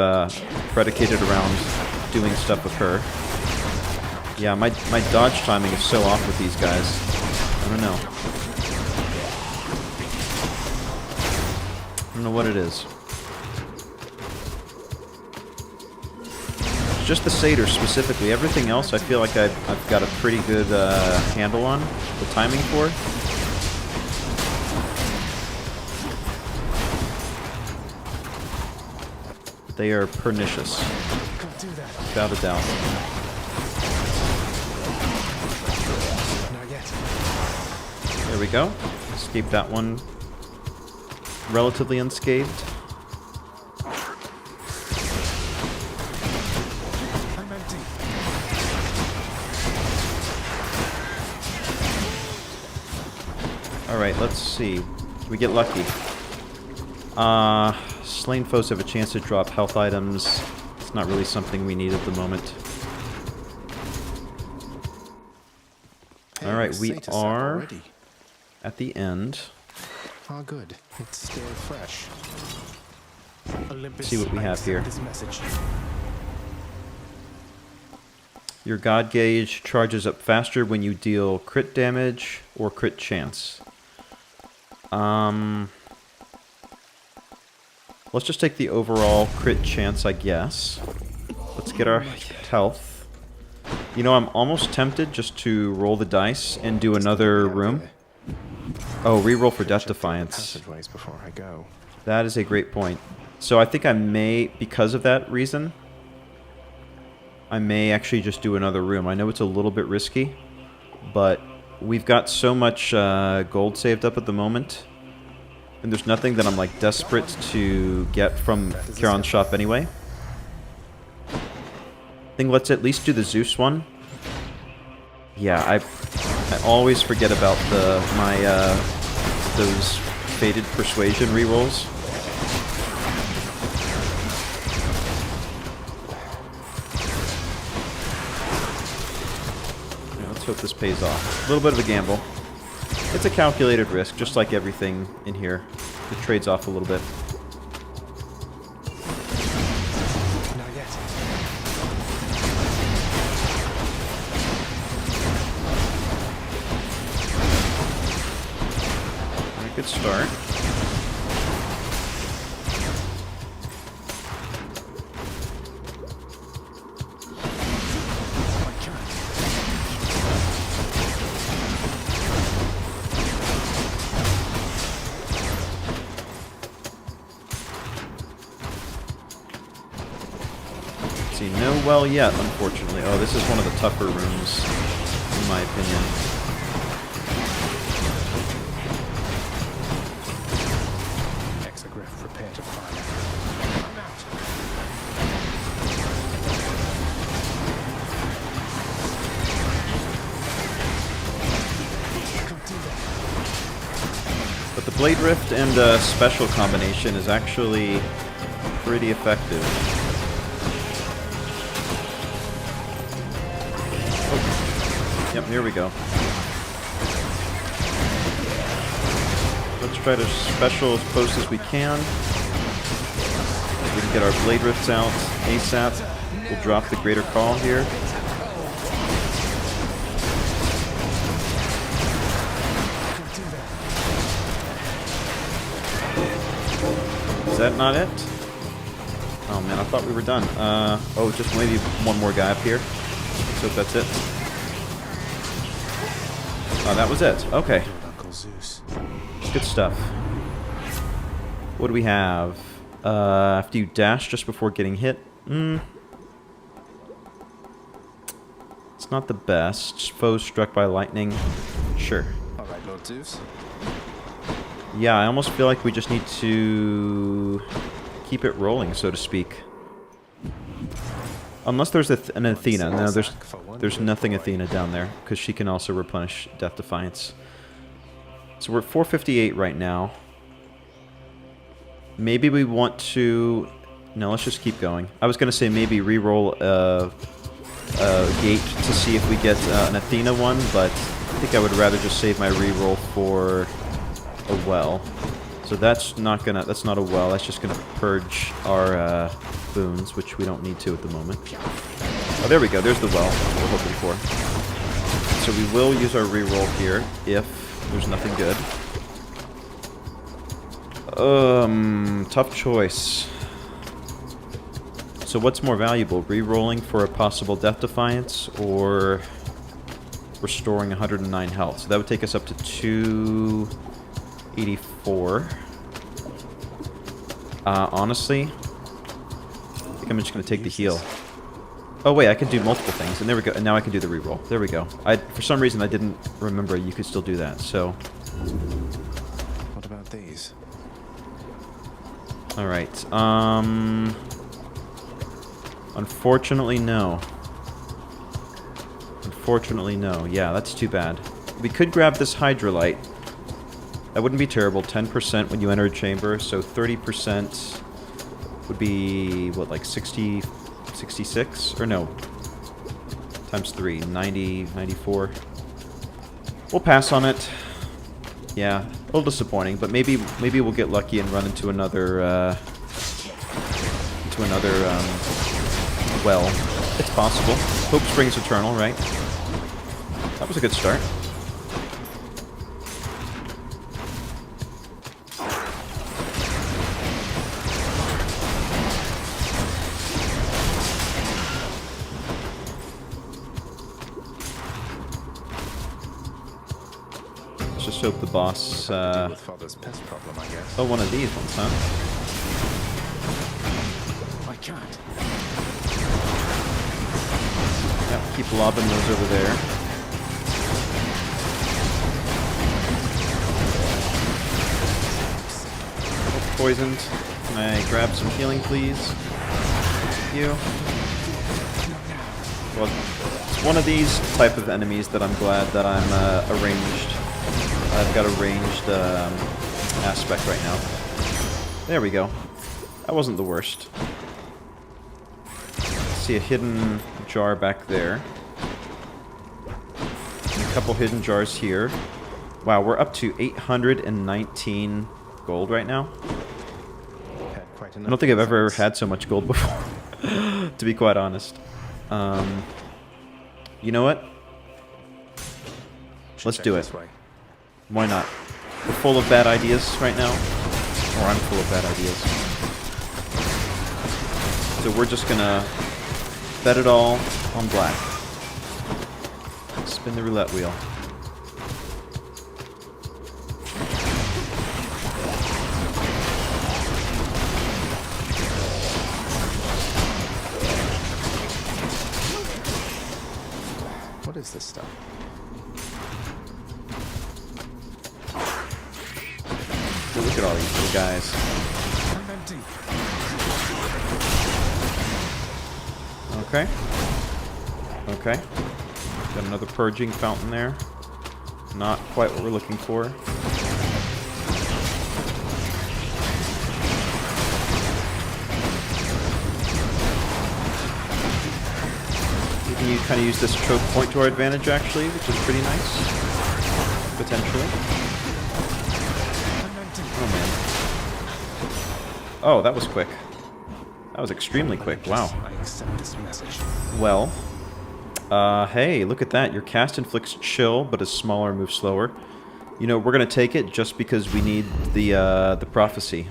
predicated around doing stuff with her. Yeah, my dodge timing is so off with these guys. I don't know. I don't know what it is. Just the satyrs specifically. Everything else I feel like I've got a pretty good handle on the timing for. They are pernicious. Without a doubt. There we go. Escaped that one relatively unscathed. I'm empty. Alright, let's see. Can we get lucky? Slain foes have a chance to drop health items. It's not really something we need at the moment. Alright, we are at the end. Oh, good. It's still fresh. Olympus, See what we have here. this message. Your God gauge charges up faster when you deal crit damage or crit chance. Let's just take the overall crit chance, I guess. Let's get our health. You know, I'm almost tempted just to roll the dice and do another room. Oh, reroll for Death Defiance. Before I go. That is a great point. So I think I may, because of that reason, I may actually just do another room. I know it's a little bit risky, but we've got so much gold saved up at the moment, and there's nothing that I'm like desperate to get from Charon's shop anyway. I think let's at least do the Zeus one. Yeah, I always forget about those Fated Persuasion rerolls. Yeah, let's hope this pays off. A little bit of a gamble. It's a calculated risk, just like everything in here. It trades off a little bit. Not yet. Alright, good start. See, no well yet, unfortunately. Oh, this is one of the tougher rooms, in my opinion. Exagryph, prepare to fire. I'm out. But the Blade Rift and special combination is actually pretty effective. Oh. Yep, here we go. Let's try to special as close as we can. We can get our Blade Rifts out ASAP. We'll drop the Greater Call here. Is that not it? Oh man, I thought we were done. Oh, just maybe one more guy up here. Let's hope that's it. Oh, that was it. Okay. Uncle Zeus. Good stuff. What do we have? After you dash just before getting hit. It's not the best. Foes struck by lightning. Sure. Alright, Lord Zeus. Yeah, I almost feel like we just need to keep it rolling, so to speak. Unless there's an Athena. No, there's nothing Athena down there, because she can also replenish Death Defiance. So we're at 458 right now. Maybe we want to... No, let's just keep going. I was going to say maybe re-roll a gate to see if we get an Athena one, but I think I would rather just save my re-roll for a well. So that's not a well, that's just gonna purge our boons, which we don't need to at the moment. Oh, there we go, there's the well we're hoping for. So we will use our re-roll here if there's nothing good. Tough choice. So what's more valuable, re-rolling for a possible Death Defiance or restoring 109 health? So that would take us up to 284. Honestly, I think I'm just going to take the heal. Oh wait, I can do multiple things, and there we go. And now I can do the reroll. There we go. For some reason, I didn't remember you could still do that. So, what about these? All right. Unfortunately, no. Unfortunately, no. Yeah, that's too bad. We could grab this Hydrolite. That wouldn't be terrible. 10% when you enter a chamber, so 30% would be, what, like 60, 66? Or no. Times 3, 90, 94. We'll pass on it. Yeah, a little disappointing, but maybe we'll get lucky and run into another, well. It's possible. Hope springs eternal, right? That was a good start. Let's just hope the boss, deal with Father's pest problem, I guess. Oh, one of these ones, huh? I can't. Yep, keep lobbing those over there. Oh, poisoned. Can I grab some healing, please? Thank you. Well, it's one of these type of enemies that I'm glad that I'm arranged. I've got a ranged aspect right now. There we go. That wasn't the worst. See a hidden jar back there. And a couple hidden jars here. Wow, we're up to 819 gold right now. Had quite I don't think I've ever had so much gold before, to be quite honest. You know what? Let's do it. Why not? We're full of bad ideas right now. Or I'm full of bad ideas. So we're just gonna bet it all on black. Spin the roulette wheel. is this stuff? Look at all these little guys. I'm empty. Okay. Okay. Got another purging fountain there. Not quite what we're looking for. We can kind of use this choke point to our advantage, actually, which is pretty nice. Potentially. Oh, man. Oh, that was quick. That was extremely quick. Wow. I accept this message. Well, hey, look at that. Your cast inflicts chill, but is smaller, moves slower. You know, we're gonna take it just because we need the prophecy.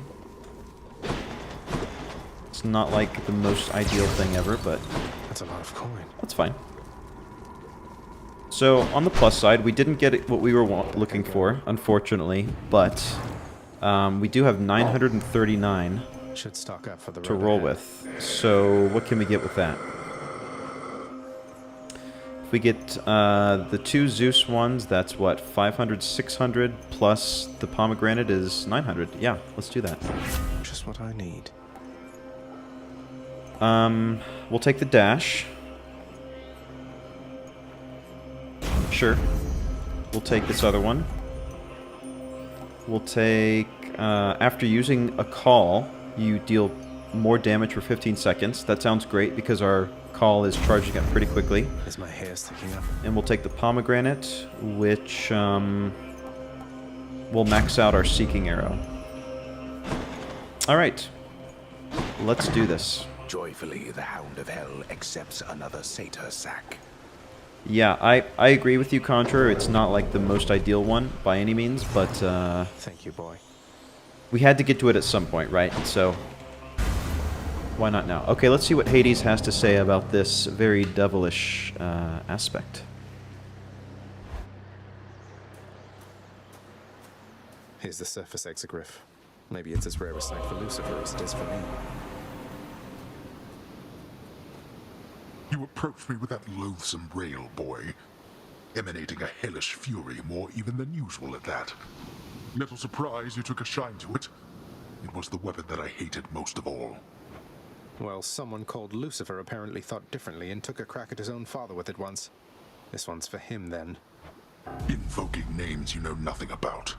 It's not like the most ideal thing ever, but that's a lot of coin. That's fine. So on the plus side, we didn't get what we were looking for, unfortunately, but we do have 939. Should stock up for the to roll with. So what can we get with that? If we get the 2 Zeus ones, that's what, 500, 600, plus the pomegranate is 900. Yeah, let's do that. Just what I need. We'll take the dash. Sure. We'll take this other one. We'll take, after using a call, you deal more damage for 15 seconds. That sounds great because our call is charging up pretty quickly. Is my hair sticking up? And we'll take the pomegranate, which will max out our seeking arrow. Alright. Let's do this. Joyfully, the Hound of Hell accepts another satyr sack. Yeah, I agree with you, Contra. It's not like the most ideal one by any means, but thank you, boy. We had to get to it at some point, right? So why not now? Okay, let's see what Hades has to say about this very devilish aspect. Here's the surface Exagryph. Maybe it's as rare a sight for Lucifer as it is for me. You approached me with that loathsome rail, boy, emanating a hellish fury more even than usual at that. Little surprise you took a shine to it. It was the weapon that I hated most of all. Well, someone called Lucifer apparently thought differently and took a crack at his own father with it once. This one's for him, then. Invoking names you know nothing about.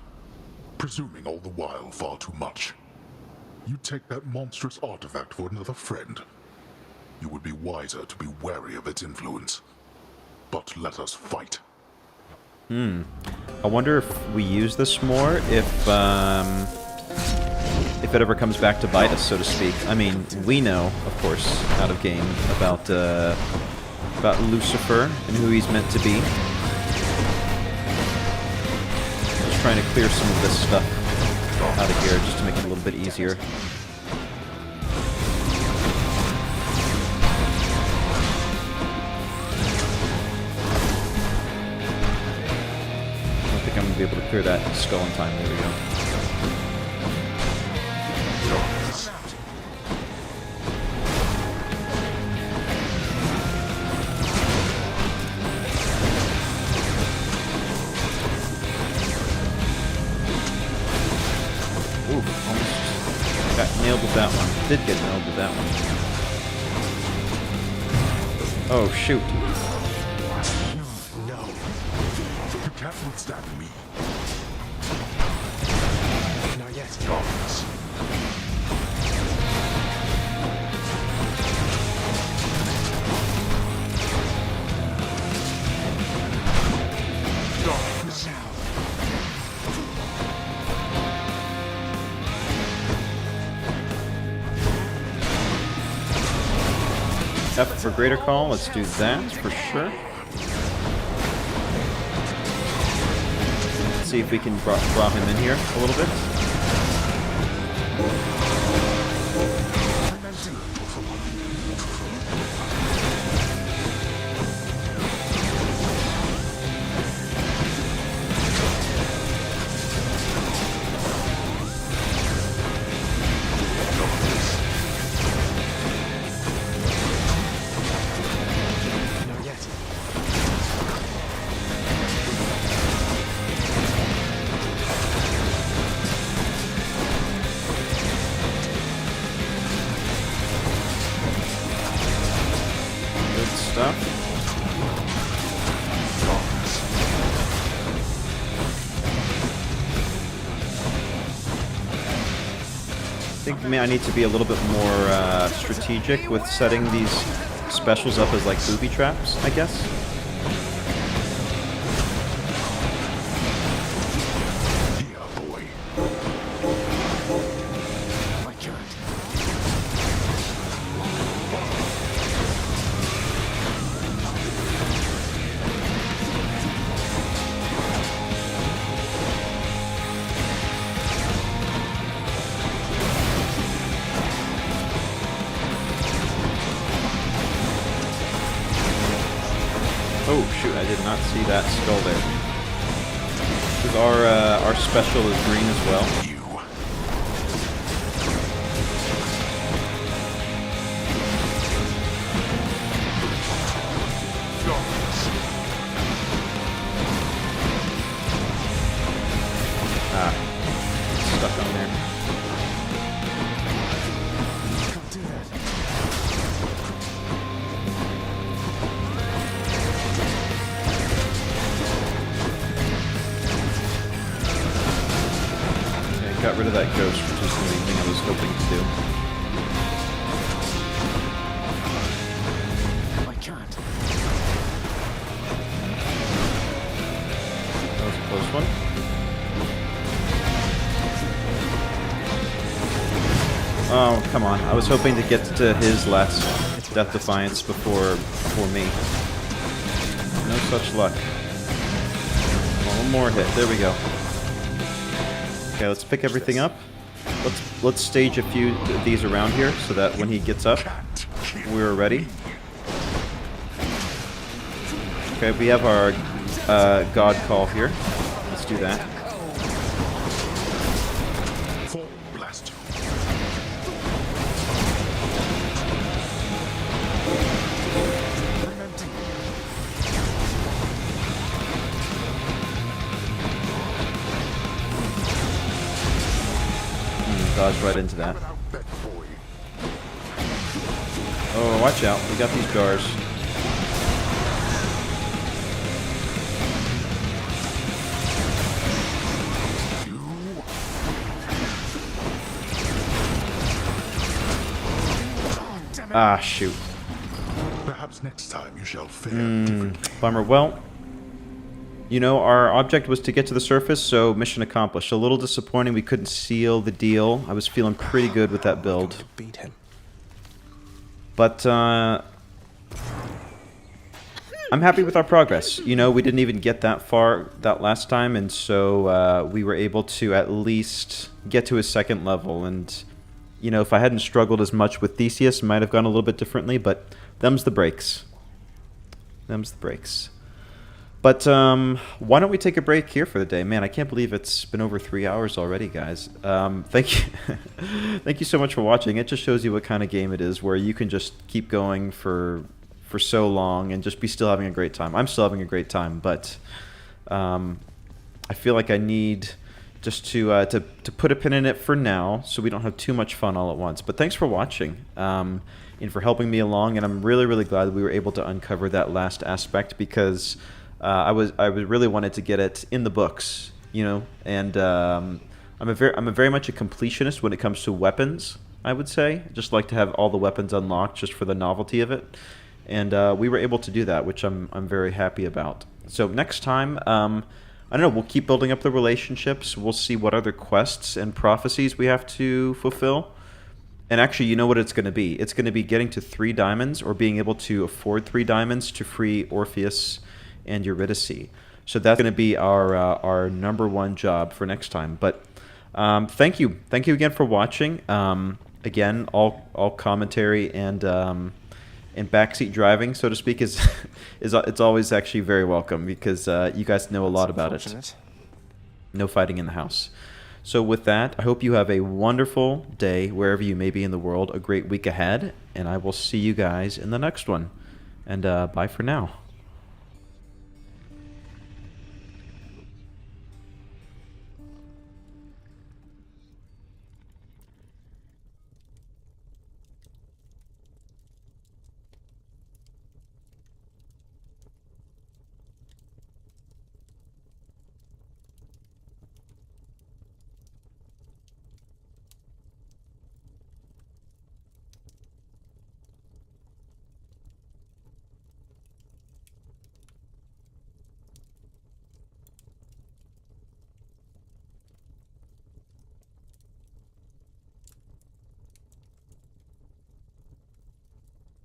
Presuming all the while far too much. You take that monstrous artifact for another friend. You would be wiser to be wary of its influence. But let us fight. I wonder if we use this more, if it ever comes back to bite us, so to speak. I mean, we know, of course, out of game, about Lucifer and who he's meant to be. Just trying to clear some of this stuff out of here, just to make it a little bit easier. I'm going to be able to clear that skull in time. There we go. Ooh, almost got nailed with that one. Did get nailed with that one. Oh, shoot. You can't withstand me. Not yet. Darkness. Darkness. F for greater call. Let's do that for sure. See if we can draw him in here a little bit. think I need to be a little bit more strategic with setting these specials up as like booby traps, I guess. Oh shoot, I did not see that skull there. Because our special is green as well. Ah, stuck on there. Got rid of that ghost, which is the main thing I was hoping to do. I can't. That was a close one. Oh, come on. I was hoping to get to his last Death Defiance before me. No such luck. One more hit. There we go. Okay, let's pick everything up. Let's stage a few of these around here so that when he gets up, we're ready. Okay, we have our God call here. Let's do that. Blast. Dodge right into that. Oh, watch out. We got these jars. Ah, shoot. Perhaps next time you shall fare differently. Bummer. Well, you know, our object was to get to the surface, so mission accomplished. A little disappointing we couldn't seal the deal. I was feeling pretty good with that build. Beat him. But, I'm happy with our progress. You know, we didn't even get that far that last time, and so we were able to at least get to his second level. And, you know, if I hadn't struggled as much with Theseus, it might have gone a little bit differently, but them's the breaks. Them's the breaks. But why don't we take a break here for the day? Man, I can't believe it's been over 3 hours already, guys. Thank you. Thank you so much for watching. It just shows you what kind of game it is, where you can just keep going for so long and just be still having a great time. I'm still having a great time, but I feel like I need just to put a pin in it for now, so we don't have too much fun all at once. But thanks for watching. And for helping me along, and I'm really, really glad we were able to uncover that last aspect, because I really wanted to get it in the books, you know, and I'm a very much a completionist when it comes to weapons. I would say, just like to have all the weapons unlocked just for the novelty of it, and we were able to do that, which I'm very happy about. So next time, I don't know, we'll keep building up the relationships. We'll see what other quests and prophecies we have to fulfill. And actually, you know what it's going to be? It's going to be getting to 3 diamonds, or being able to afford 3 diamonds to free Orpheus and Eurydice. So that's going to be our #1 job for next time. But thank you again for watching. Again, all commentary and backseat driving, so to speak, is it's always actually very welcome, because you guys know a lot about it. No fighting in the house. So with that, I hope you have a wonderful day wherever you may be in the world, a great week ahead, and I will see you guys in the next one. And bye for now.